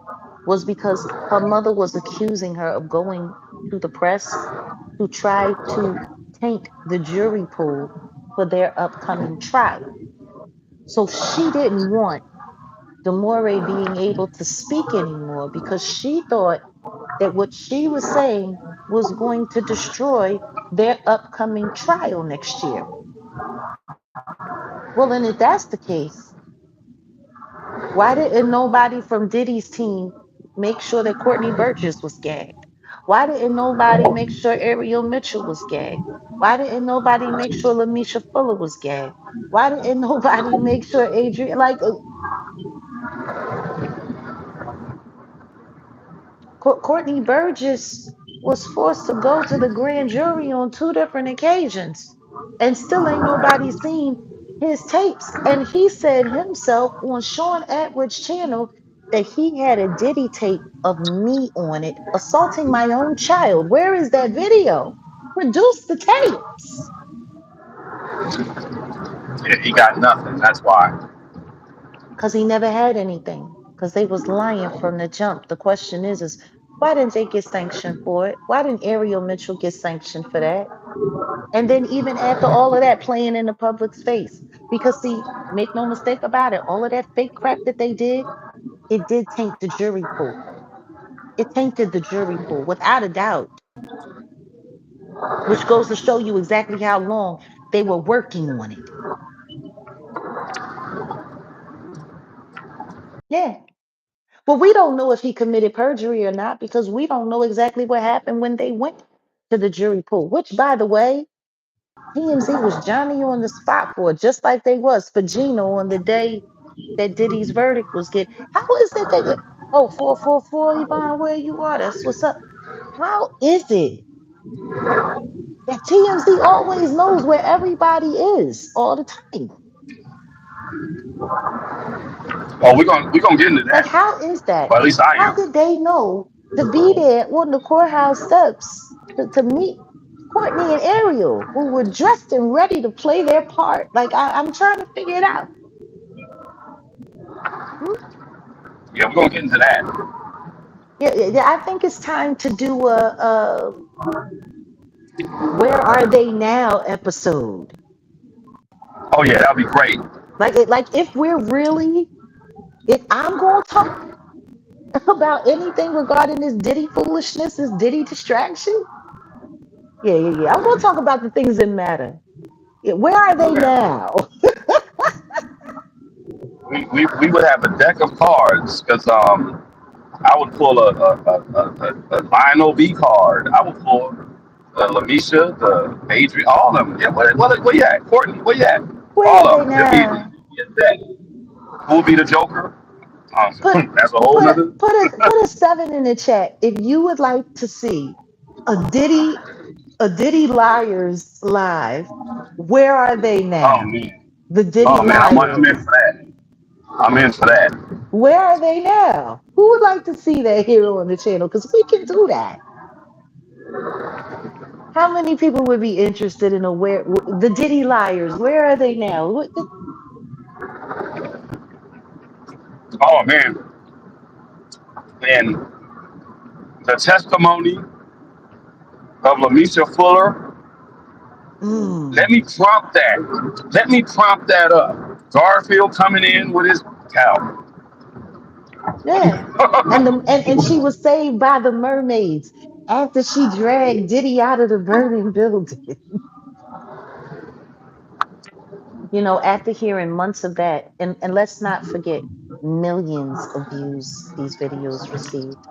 was because her mother was accusing her of going to the press to try to taint the jury pool for their upcoming trial. So she didn't want Demoree being able to speak anymore because she thought that what she was saying was going to destroy their upcoming trial next year. Well, then, if that's the case, why didn't nobody from Diddy's team make sure that Courtney Burgess was gagged? Why didn't nobody make sure Ariel Mitchell was gagged? Why didn't nobody make sure Lamisha Fuller was gagged? Why didn't nobody make sure Adrian, like, Courtney Burgess was forced to go to the grand jury on two different occasions, and still ain't nobody seen his tapes. And he said himself on Sean Atwood's channel that he had a Diddy tape of me on it assaulting my own child. Where is that video? Produce the tapes. Yeah, he got nothing. That's why. Because he never had anything. Because they was lying from the jump. The question is why didn't they get sanctioned for it? Why didn't Ariel Mitchell get sanctioned for that? And then even after all of that, playing in the public's face. Because see, make no mistake about it, all of that fake crap that they did, it did taint the jury pool. It tainted the jury pool without a doubt, which goes to show you exactly how long they were working on it. Yeah. Well, we don't know if he committed perjury or not because we don't know exactly what happened when they went to the jury pool, which, by the way, TMZ was Johnny on the spot for, just like they was for Gino on the day that Diddy's verdict was given. How is it that, oh, 444, Yvonne, where you are? That's what's up. How is it that TMZ always knows where everybody is all the time? Oh, we're gonna get into Like, that. how is that? Or at least I How did am. they know to be there on the courthouse steps to meet Courtney and Ariel, who were dressed and ready to play their part? Like, I'm trying to figure it out. Hmm? Yeah, we're gonna get into that. Yeah, yeah, yeah, I think it's time to do a "Where Are They Now" episode. Oh yeah, that'll be great. Like if we're really, if I'm going to talk about anything regarding this Diddy foolishness, this Diddy distraction, yeah, yeah, yeah, I'm going to talk about the things that matter. Yeah, where are they Okay. now? We would have a deck of cards because I would pull a Lionel B card. I would pull the Lamisha, the Adrian, all of them. Yeah, where you at? Courtney, where you at? Where All are of they them. It'd be now? a deck. Who would be the Joker? Put That's a whole put a nother. put a 7 in the chat if you would like to see a Diddy a Diddy Liars live. Where are they Oh now? man. The Diddy Oh man, I'm in Liars. for that. I'm in for that. Where are they now? Who would like to see that here on the channel? Because we can do that. How many people would be interested in a the Diddy Liars? Where are they now? Oh man. And the testimony of Lamisha Fuller. Let Mm, me prompt that. Let me prompt that up. Garfield coming in with his cow. yeah. And she was saved by the mermaids after she dragged Diddy out of the burning building. After hearing months of that, and let's not forget millions of views these videos received.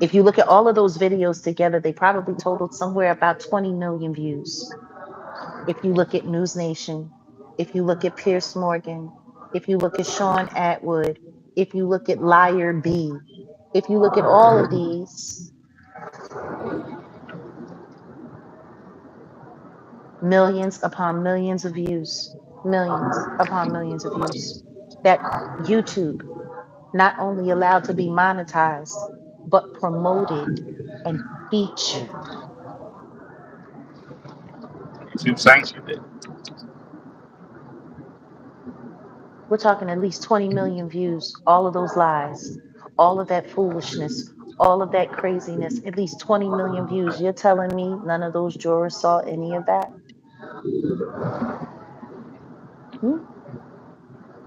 If you look at all of those videos together, they probably totaled somewhere about 20 million views. If you look at News Nation, if you look at Pierce Morgan, if you look at Sean Atwood, if you look at Liar B, if you look at all of these, millions upon millions of views, millions upon millions of views, that YouTube not only allowed to be monetized, but promoted and featured. YouTube sanctioned it. We're talking at least 20 million views, all of those lies, all of that foolishness, all of that craziness, at least 20 million views. You're telling me none of those jurors saw any of that? Hmm?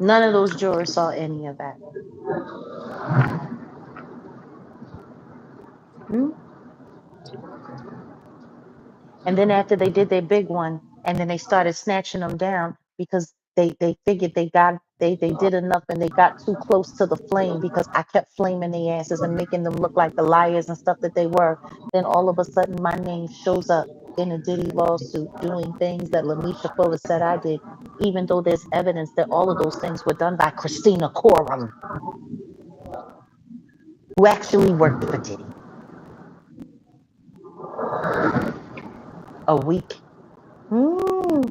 None of those jurors saw any of that. Hmm? And then after they did their big one, and then they started snatching them down because they figured they did enough and they got too close to the flame because I kept flaming their asses and making them look like the liars and stuff that they were. Then all of a sudden my name shows up in a Diddy lawsuit doing things that Lamisha Fuller said I did, even though there's evidence that all of those things were done by Christina Coram, who actually worked for Diddy. A week. Hmm.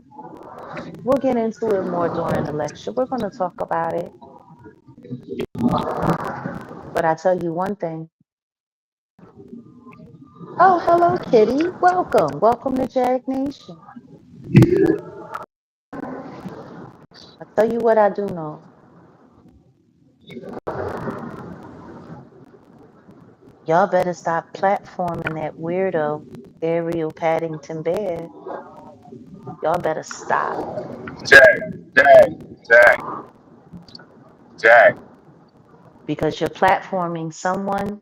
We'll get into it more during the lecture. We're going to talk about it. But I tell you one thing. Oh, hello, Kitty. Welcome. Welcome to Jag Nation. I tell you what I do know. Y'all better stop platforming that weirdo Ariel Paddington Bear. Y'all better stop. Jag, Jag. Because you're platforming someone.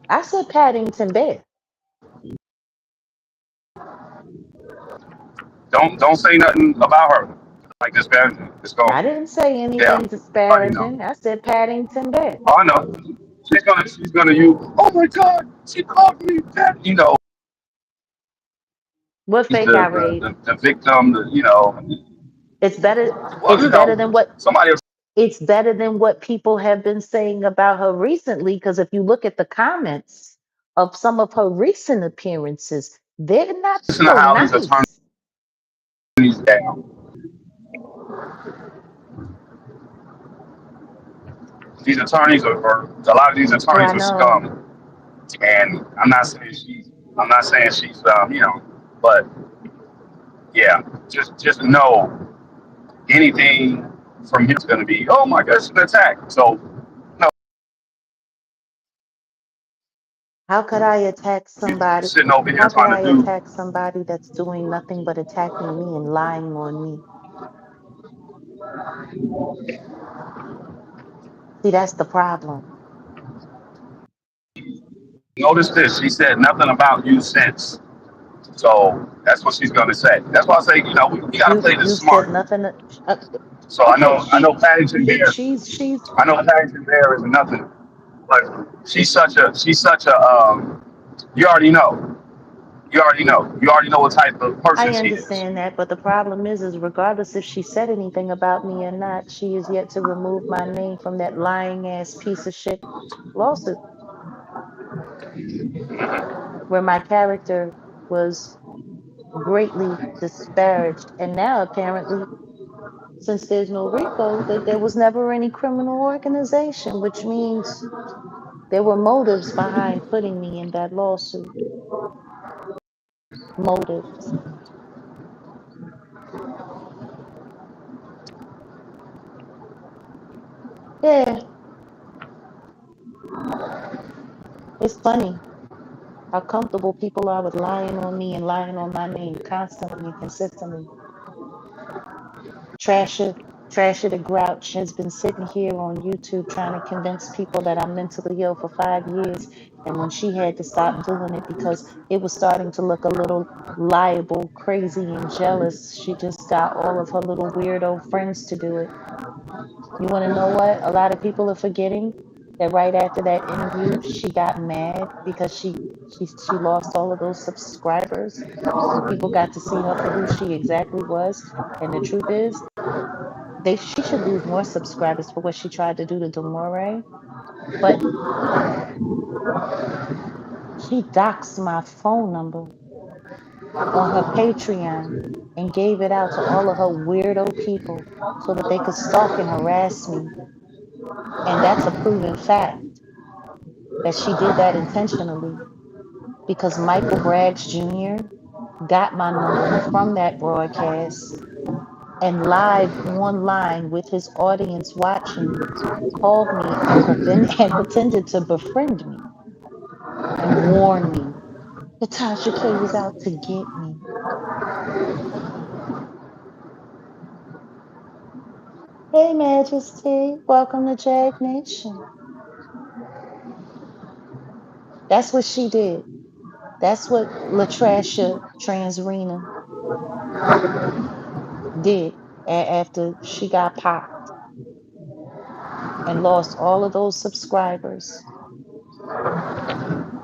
I said Paddington Bear. Don't say nothing about her. Like this bad. It's I going. didn't say Yeah, anything but you know. disparaging. I said Paddington Bear. Oh, I know. She's gonna use. Oh my God, she called me that. What He's fake outrage? the victim. It's better. Well, It's better than what somebody else. it's better than what people have been saying about her recently. Because if you look at the comments of some of her recent appearances, they're not Listen to so how these attorneys nice. down. These attorneys are a lot of these Oh, attorneys I are know. scum, and I'm not saying she's but yeah, just know anything from him is going to be, oh my God, it's an attack. So no, How could I attack you're somebody? sitting over here How could trying I to do. attack somebody that's doing nothing but attacking me and lying on me? See, that's the problem. Notice this. She said nothing about you since. So that's what she's going to say. That's why I say, we got to play this You said smart. nothing. Uh, So I okay, know I know Paddington Bear. she's I know Paddington Bear is nothing, but she's such a you already know. You already know. You already know what type of person I she is. understand that, but the problem is regardless if she said anything about me or not, she is yet to remove my name from that lying ass piece of shit lawsuit where my character was greatly disparaged. And now apparently, since there's no RICO, that there was never any criminal organization, which means there were motives behind putting me in that lawsuit. Motives. Yeah, it's funny how comfortable people are with lying on me and lying on my name constantly and consistently. Trasher, Trasher the Grouch has been sitting here on YouTube trying to convince people that I'm mentally ill for 5 years. And when she had to stop doing it because it was starting to look a little liable, crazy, and jealous, she just got all of her little weirdo friends to do it. You want to know what? A lot of people are forgetting that right after that interview, she got mad because she lost all of those subscribers. People got to see her for who she exactly was. And the truth is, she should lose more subscribers for what she tried to do to Demoree. But she doxed my phone number on her Patreon and gave it out to all of her weirdo people so that they could stalk and harass me. And that's a proven fact that she did that intentionally because Michael Braggs Jr. got my number from that broadcast and live online with his audience watching called me and and pretended to befriend me and warn me that Tasha K was out to get me. Hey, Majesty, welcome to Jag Nation. That's what she did. That's what Latrasha Transrena did after she got popped and lost all of those subscribers.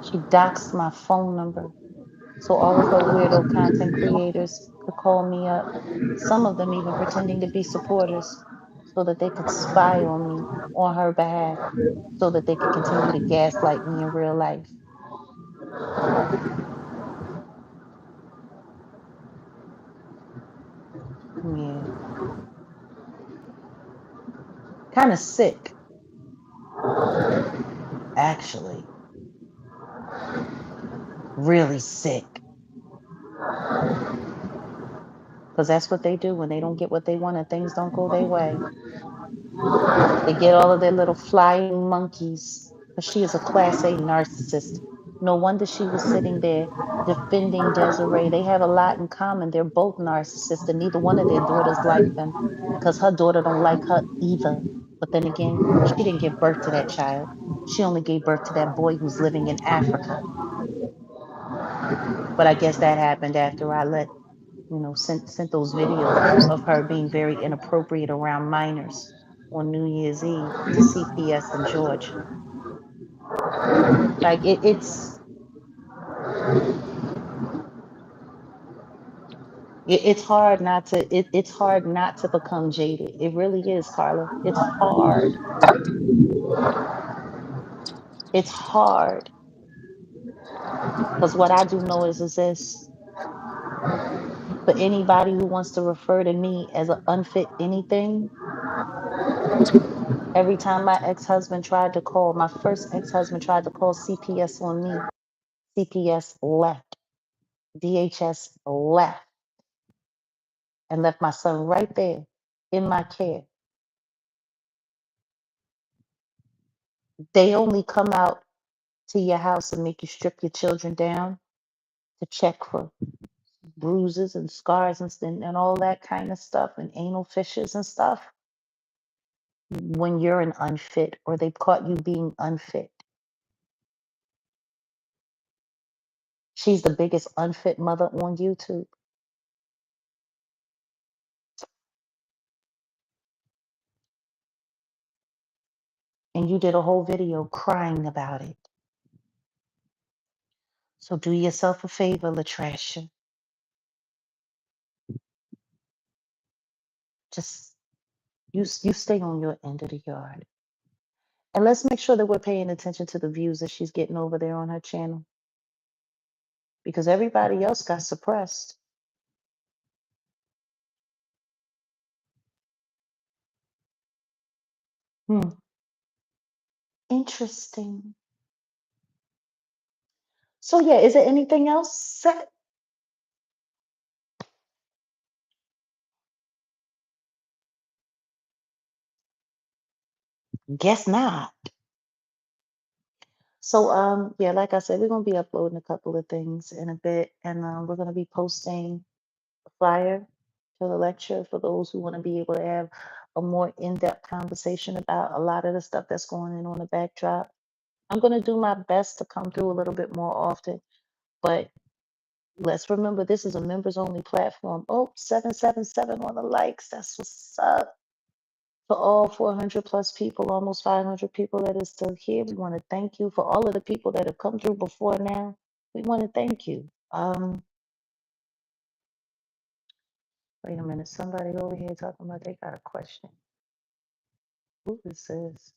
She doxed my phone number so all of her weirdo content creators could call me up, some of them even pretending to be supporters so that they could spy on me on her behalf so that they could continue to gaslight me in real life. Yeah, kind of sick, actually, really sick. Because that's what they do when they don't get what they want and things don't go their way. They get all of their little flying monkeys. But she is a class A narcissist. No wonder she was sitting there defending Desiree. They have a lot in common. They're both narcissists, and neither one of their daughters like them because her daughter don't like her either. But then again, she didn't give birth to that child. She only gave birth to that boy who's living in Africa. But I guess that happened after I sent those videos of her being very inappropriate around minors on New Year's Eve to CPS in Georgia. Like it's hard not to it's hard not to become jaded. It really is, Carla. It's hard. It's hard because what I do know is this: for anybody who wants to refer to me as an unfit anything, every time my first ex-husband tried to call CPS on me, CPS left. DHS left and left my son right there in my care. They only come out to your house and make you strip your children down to check for bruises and scars and all that kind of stuff and anal fissures and stuff when you're an unfit or they've caught you being unfit. She's the biggest unfit mother on YouTube. And you did a whole video crying about it. So do yourself a favor, Latrasha. Just you stay on your end of the yard. And let's make sure that we're paying attention to the views that she's getting over there on her channel because everybody else got suppressed. Hmm. Interesting. So yeah, is there anything else set? Guess not. So yeah, like I said, we're gonna be uploading a couple of things in a bit, and we're gonna be posting a flyer to the lecture for those who want to be able to have a more in-depth conversation about a lot of the stuff that's going on the backdrop. I'm going to do my best to come through a little bit more often, but let's remember this is a members only platform. Oh, 777 on the likes. That's what's up. For all 400 plus people, almost 500 people that is still here, we want to thank you. For all of the people that have come through before now, we want to thank you. Wait a minute, somebody over here talking about they got a question. Who is this?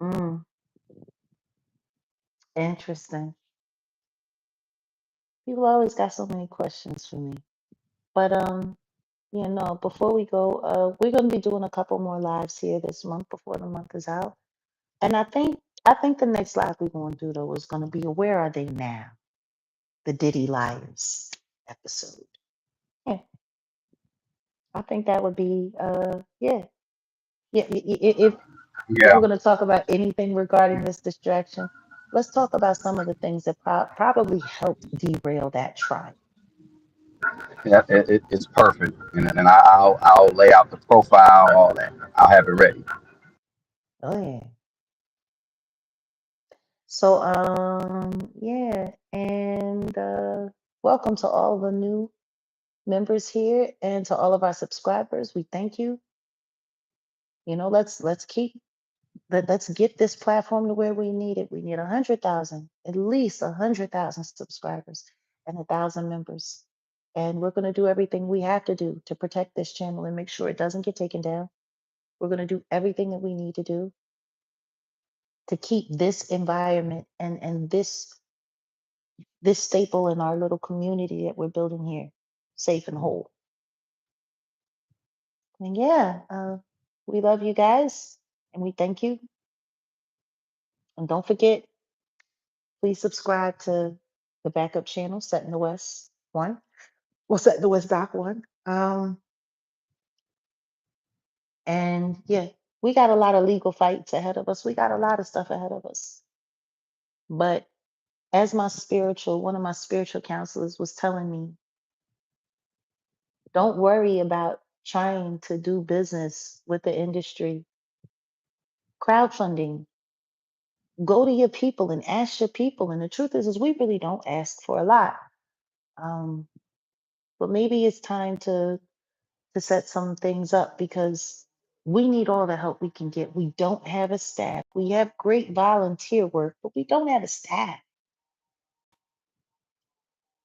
Mm, interesting. People always got so many questions for me. But before we go, we're gonna be doing a couple more lives here this month before the month is out. And I think the next live we're gonna do though is gonna be Where Are They Now? The Diddy Liars episode. Yeah, I think that would be yeah. Yeah, if we're Yeah, going to talk about anything regarding this distraction, let's talk about some of the things that probably helped derail that trial. yeah, it's perfect, and I'll lay out the profile, all that. I'll have it ready. Oh yeah. So yeah, and welcome to all the new members here and to all of our subscribers. We thank you. Let's keep let's get this platform to where we need it. We need 100,000, at least 100,000 subscribers and 1,000 members. And we're going to do everything we have to do to protect this channel and make sure it doesn't get taken down. We're going to do everything that we need to do to keep this environment and this staple in our little community that we're building here safe and whole. And yeah, we love you guys and we thank you. And don't forget, please subscribe to the backup channel, Set in the West one. Well, Set in the West Doc one. And yeah, we got a lot of legal fights ahead of us. We got a lot of stuff ahead of us. But as one of my spiritual counselors was telling me, don't worry about trying to do business with the industry. Crowdfunding, go to your people and ask your people. And the truth is we really don't ask for a lot. Um, but maybe it's time to set some things up because we need all the help we can get. We don't have a staff. We have great volunteer work, but we don't have a staff,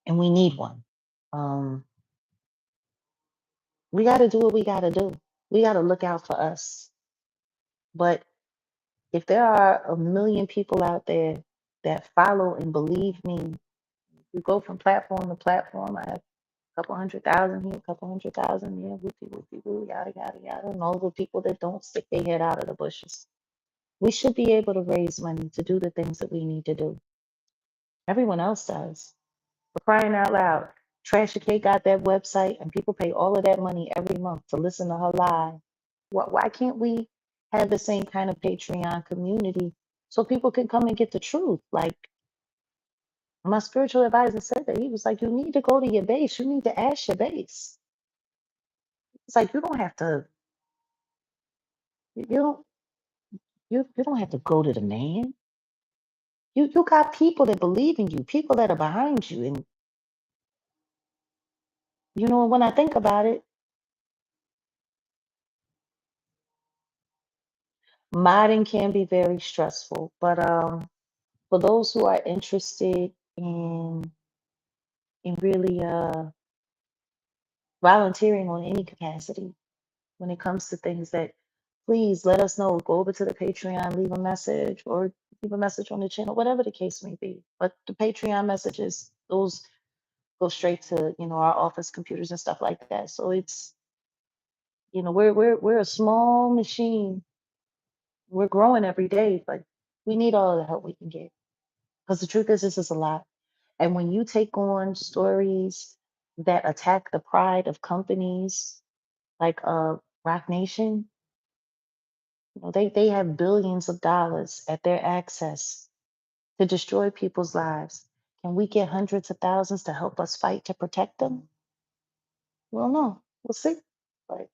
and we need one. Um, we got to do what we got to do. We got to look out for us. But if there are a million people out there that follow and believe me, we go from platform to platform. I have a couple 100,000 here, a couple 100,000 here, whoopie, whoopie, woo, yada, yada, yada, and all the people that don't stick their head out of the bushes. We should be able to raise money to do the things that we need to do. Everyone else does. For crying out loud, Tasha K got that website and people pay all of that money every month to listen to her live. Why can't we have the same kind of Patreon community so people can come and get the truth? Like my spiritual advisor said that he was like, you need to go to your base. You need to ask your base. It's like you don't have to. You don't. You don't have to go to the man. You got people that believe in you, people that are behind you, and when I think about it, modding can be very stressful. But for those who are interested in really volunteering on any capacity when it comes to things that, please let us know. Go over to the Patreon, leave a message, or leave a message on the channel, whatever the case may be. But the Patreon messages, those go straight to our office computers and stuff like that. So it's we're a small machine. We're growing every day, but we need all the help we can get. Because the truth is, this is a lot. And when you take on stories that attack the pride of companies like Rock Nation, they have billions of dollars at their access to destroy people's lives. Can we get hundreds of thousands to help us fight to protect them? Well, no, we'll see. But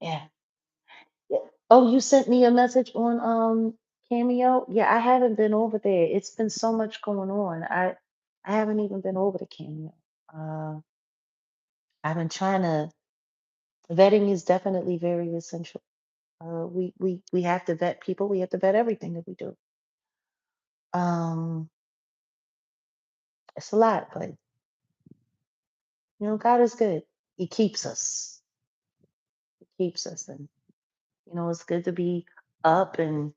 Yeah. Yeah. Oh, you sent me a message on Cameo? Yeah, I haven't been over there. It's been so much going on. I haven't even been over to Cameo. Uh, I've been trying to. Vetting is definitely very essential. We have to vet people. We have to vet everything that we do. Um, it's a lot, but God is good. He keeps us. He keeps us, and it's good to be up and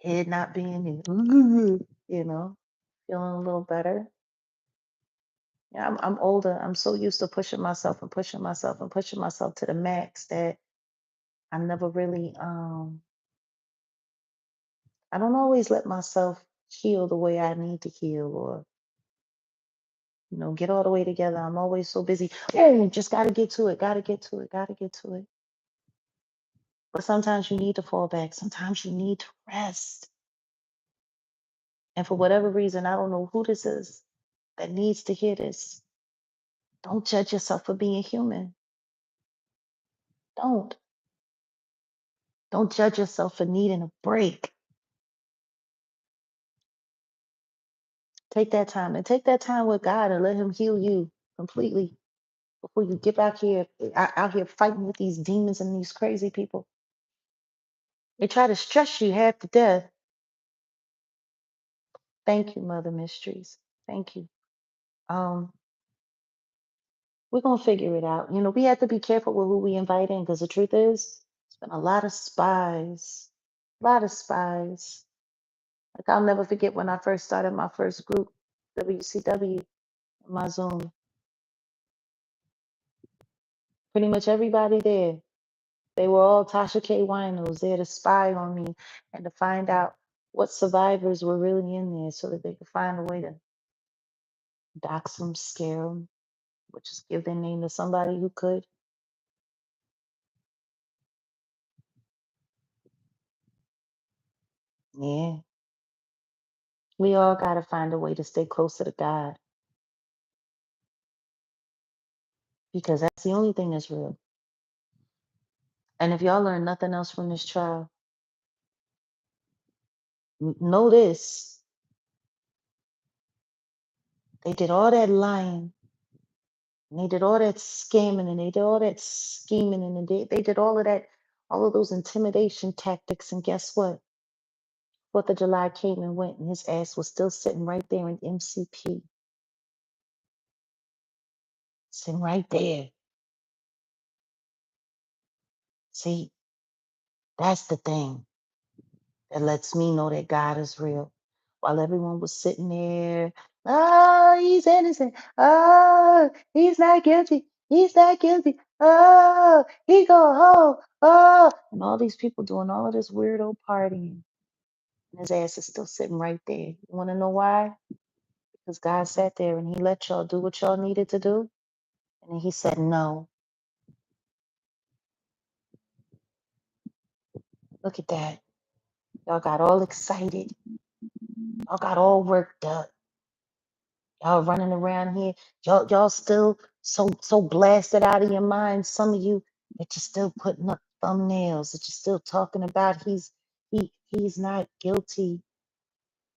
head not being, feeling a little better. Yeah, I'm older. I'm so used to pushing myself and pushing myself and pushing myself to the max that I never really I don't always let myself heal the way I need to heal or get all the way together. I'm always so busy. Oh, just gotta get to it, gotta get to it, gotta get to it. But sometimes you need to fall back. Sometimes you need to rest. And for whatever reason, I don't know who this is that needs to hear this. Don't judge yourself for being human. Don't. Don't judge yourself for needing a break. Take that time and take that time with God and let Him heal you completely before you get back here out here fighting with these demons and these crazy people. They try to stress you half to death. Thank you, Mother Mysteries. Thank you. Um, we're gonna figure it out. We have to be careful with who we invite in because the truth is, it's been a lot of spies, a lot of spies. Like I'll never forget when I first started my first group, WCW, my Zoom. Pretty much everybody there, they were all Tasha K winos there to spy on me and to find out what survivors were really in there so that they could find a way to dox them, scare them, or just give their name to somebody who could. Yeah, we all got to find a way to stay closer to God because that's the only thing that's real. And if y'all learn nothing else from this trial, know this: they did all that lying, and they did all that scamming, and they did all that scheming, and they did all of that, all of those intimidation tactics. And guess what? 4th of July came and went, and his ass was still sitting right there in MCP, sitting right there. See, that's the thing that lets me know that God is real. While everyone was sitting there, oh, he's innocent. Oh, he's not guilty. He's not guilty. Oh, he go home. Oh, and all these people doing all of this weirdo partying. And his ass is still sitting right there. You want to know why? Because God sat there and he let y'all do what y'all needed to do. And then he said, no. Look at that. Y'all got all excited. Y'all got all worked up. Y'all running around here. Y'all still so blasted out of your mind. Some of you that you're still putting up thumbnails, that you're still talking about he's not guilty.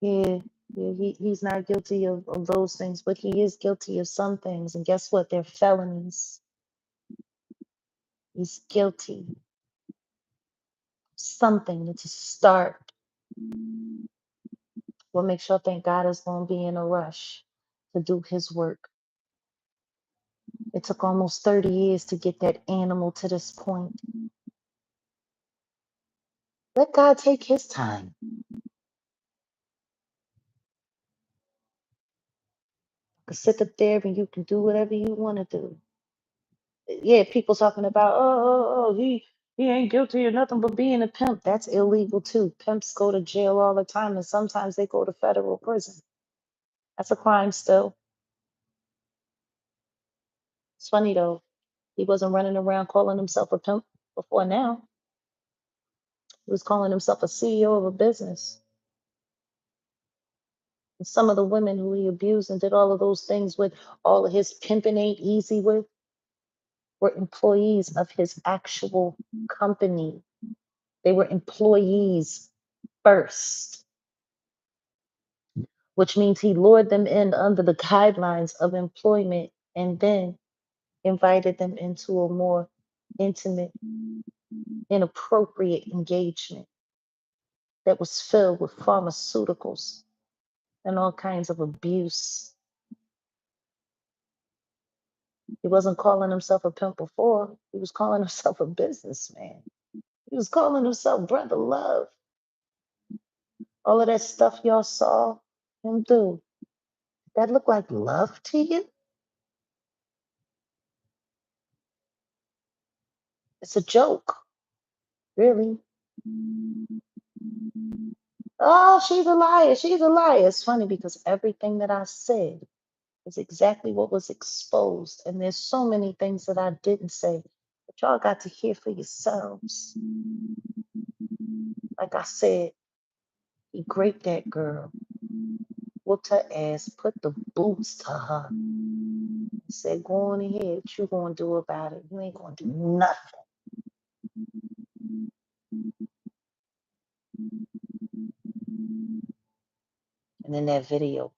Yeah, he's not guilty of those things, but he is guilty of some things. And guess what? They're felonies. He's guilty of something to start. What makes y'all think God is going to be in a rush to do his work? It took almost 30 years to get that animal to this point. Let God take his time. You can sit up there and you can do whatever you want to do. Yeah, people talking about, he ain't guilty of nothing but being a pimp. That's illegal too. Pimps go to jail all the time, and sometimes they go to federal prison. That's a crime still. It's funny though. He wasn't running around calling himself a pimp before now. He was calling himself a CEO of a business. And some of the women who he abused and did all of those things with, all of his pimping ain't easy with, were employees of his actual company. They were employees first, which means he lured them in under the guidelines of employment and then invited them into a more intimate, inappropriate engagement that was filled with pharmaceuticals and all kinds of abuse. He wasn't calling himself a pimp before, he was calling himself a businessman. He was calling himself Brother Love. All of that stuff y'all saw him do, that looked like love to you? It's a joke, really. Oh, she's a liar. She's a liar. It's funny because everything that I said is exactly what was exposed. And there's so many things that I didn't say that y'all got to hear for yourselves. Like I said, he raped that girl, whooped her ass, put the boots to her, said, go on ahead. What you gonna do about it? You ain't gonna do nothing. And then that video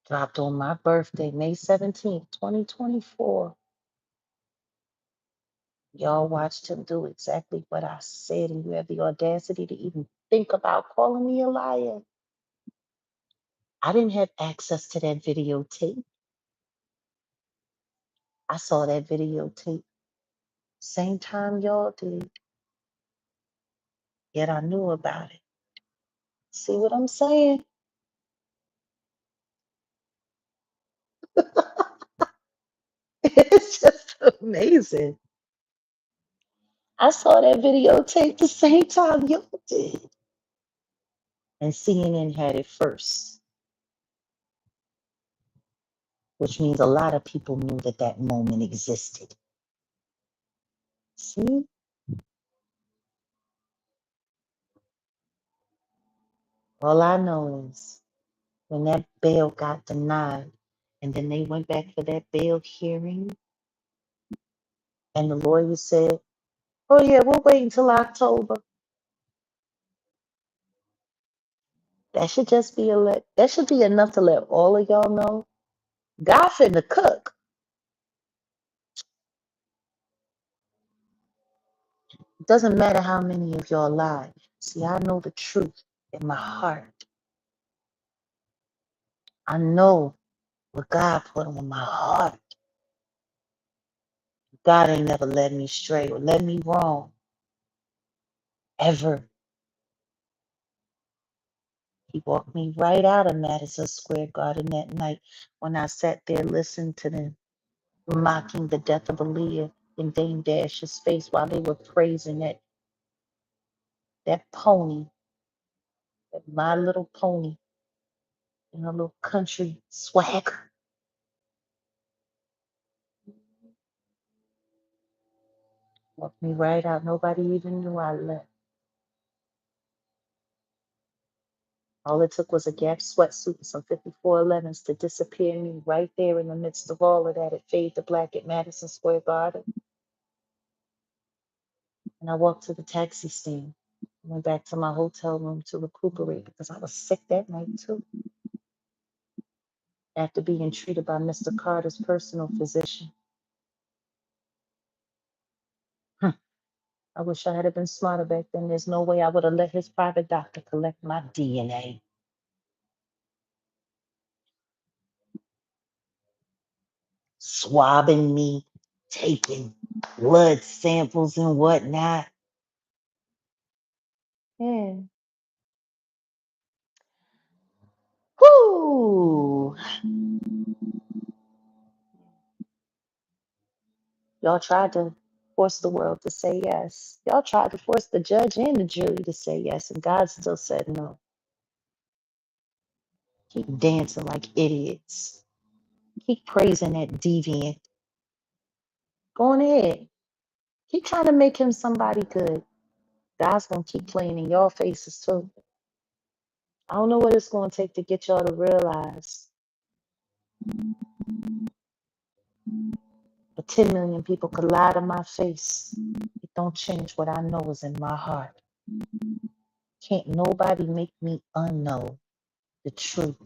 dropped on my birthday, May 17th, 2024. Y'all watched him do exactly what I said, and you have the audacity to even think about calling me a liar. I didn't have access to that videotape. I saw that videotape same time y'all did, yet I knew about it. See what I'm saying? It's just amazing. I saw that videotape the same time y'all did. And CNN had it first, which means a lot of people knew that that moment existed. See? All I know is when that bail got denied, and then they went back for that bail hearing, and the lawyer said, oh, yeah, we'll wait until October. That should just be that should be enough to let all of y'all know God finna cook. It doesn't matter how many of y'all lie. See, I know the truth in my heart. I know what God put on my heart. God ain't never led me stray or led me wrong. Ever. He walked me right out of Madison Square Garden that night when I sat there listening to them mocking the death of Aaliyah in Dame Dash's face while they were praising that pony, that My Little Pony, in a little country swag. Walked me right out. Nobody even knew I left. All it took was a Gap sweatsuit and some 5411s to disappear me right there in the midst of all of that at Fade to Black at Madison Square Garden. And I walked to the taxi stand. Went back to my hotel room to recuperate because I was sick that night too. After being treated by Mr. Carter's personal physician. I wish I had been smarter back then. There's no way I would have let his private doctor collect my DNA. Swabbing me, taking blood samples and whatnot. Yeah. Whoo! Y'all tried to force the world to say yes. Y'all tried to force the judge and the jury to say yes, and God still said no. Keep dancing like idiots. Keep praising that deviant. Go on ahead. Keep trying to make him somebody good. God's gonna keep playing in your faces too. I don't know what it's gonna take to get y'all to realize But 10 million people could lie to my face. It don't change what I know is in my heart. Can't nobody make me unknow the truth.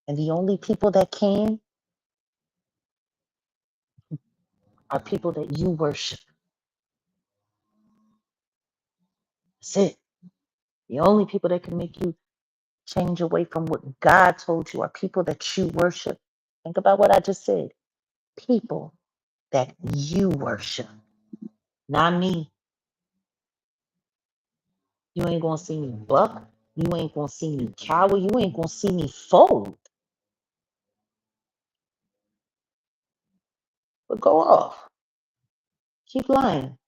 And the only people that can are people that you worship. That's it. The only people that can make you change away from what God told you are people that you worship. Think about what I just said. People that you worship, not me. You ain't gonna see me buck. You ain't gonna see me cower. You ain't gonna see me fold. But go off. Keep lying.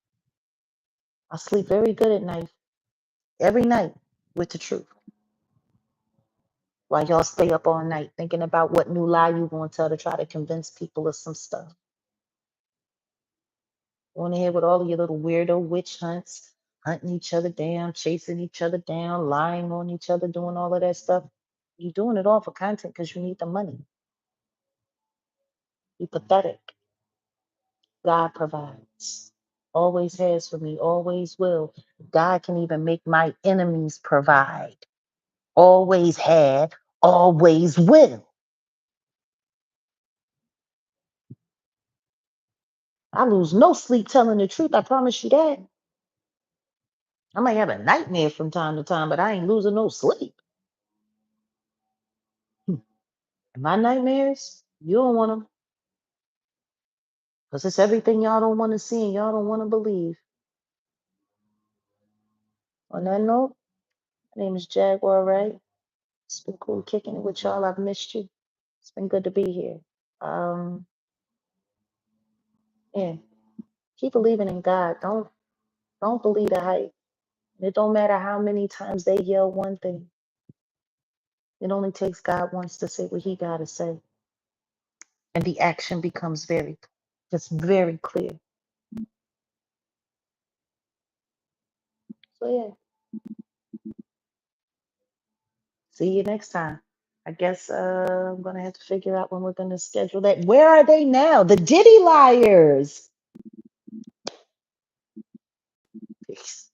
I sleep very good at night, every night, with the truth. While y'all stay up all night thinking about what new lie you gonna tell to try to convince people of some stuff. On ahead with all of your little weirdo witch hunts, hunting each other down, chasing each other down, lying on each other, doing all of that stuff. You're doing it all for content because you need the money. You're pathetic. God provides. Always has for me, always will. God can even make my enemies provide. Always had, always will. I lose no sleep telling the truth. I promise you that. I might have a nightmare from time to time, but I ain't losing no sleep. My nightmares, you don't want them because it's everything y'all don't want to see and y'all don't want to believe. On that note, my name is Jaguar Wright. It's been cool kicking it with y'all. I've missed you. It's been good to be here. Yeah, keep believing in God. Don't believe the hype. It don't matter how many times they yell one thing. It only takes God once to say what he got to say. And the action becomes just very clear. So yeah, see you next time. I guess I'm gonna have to figure out when we're gonna schedule that. Where are they now? The Diddy liars. Peace.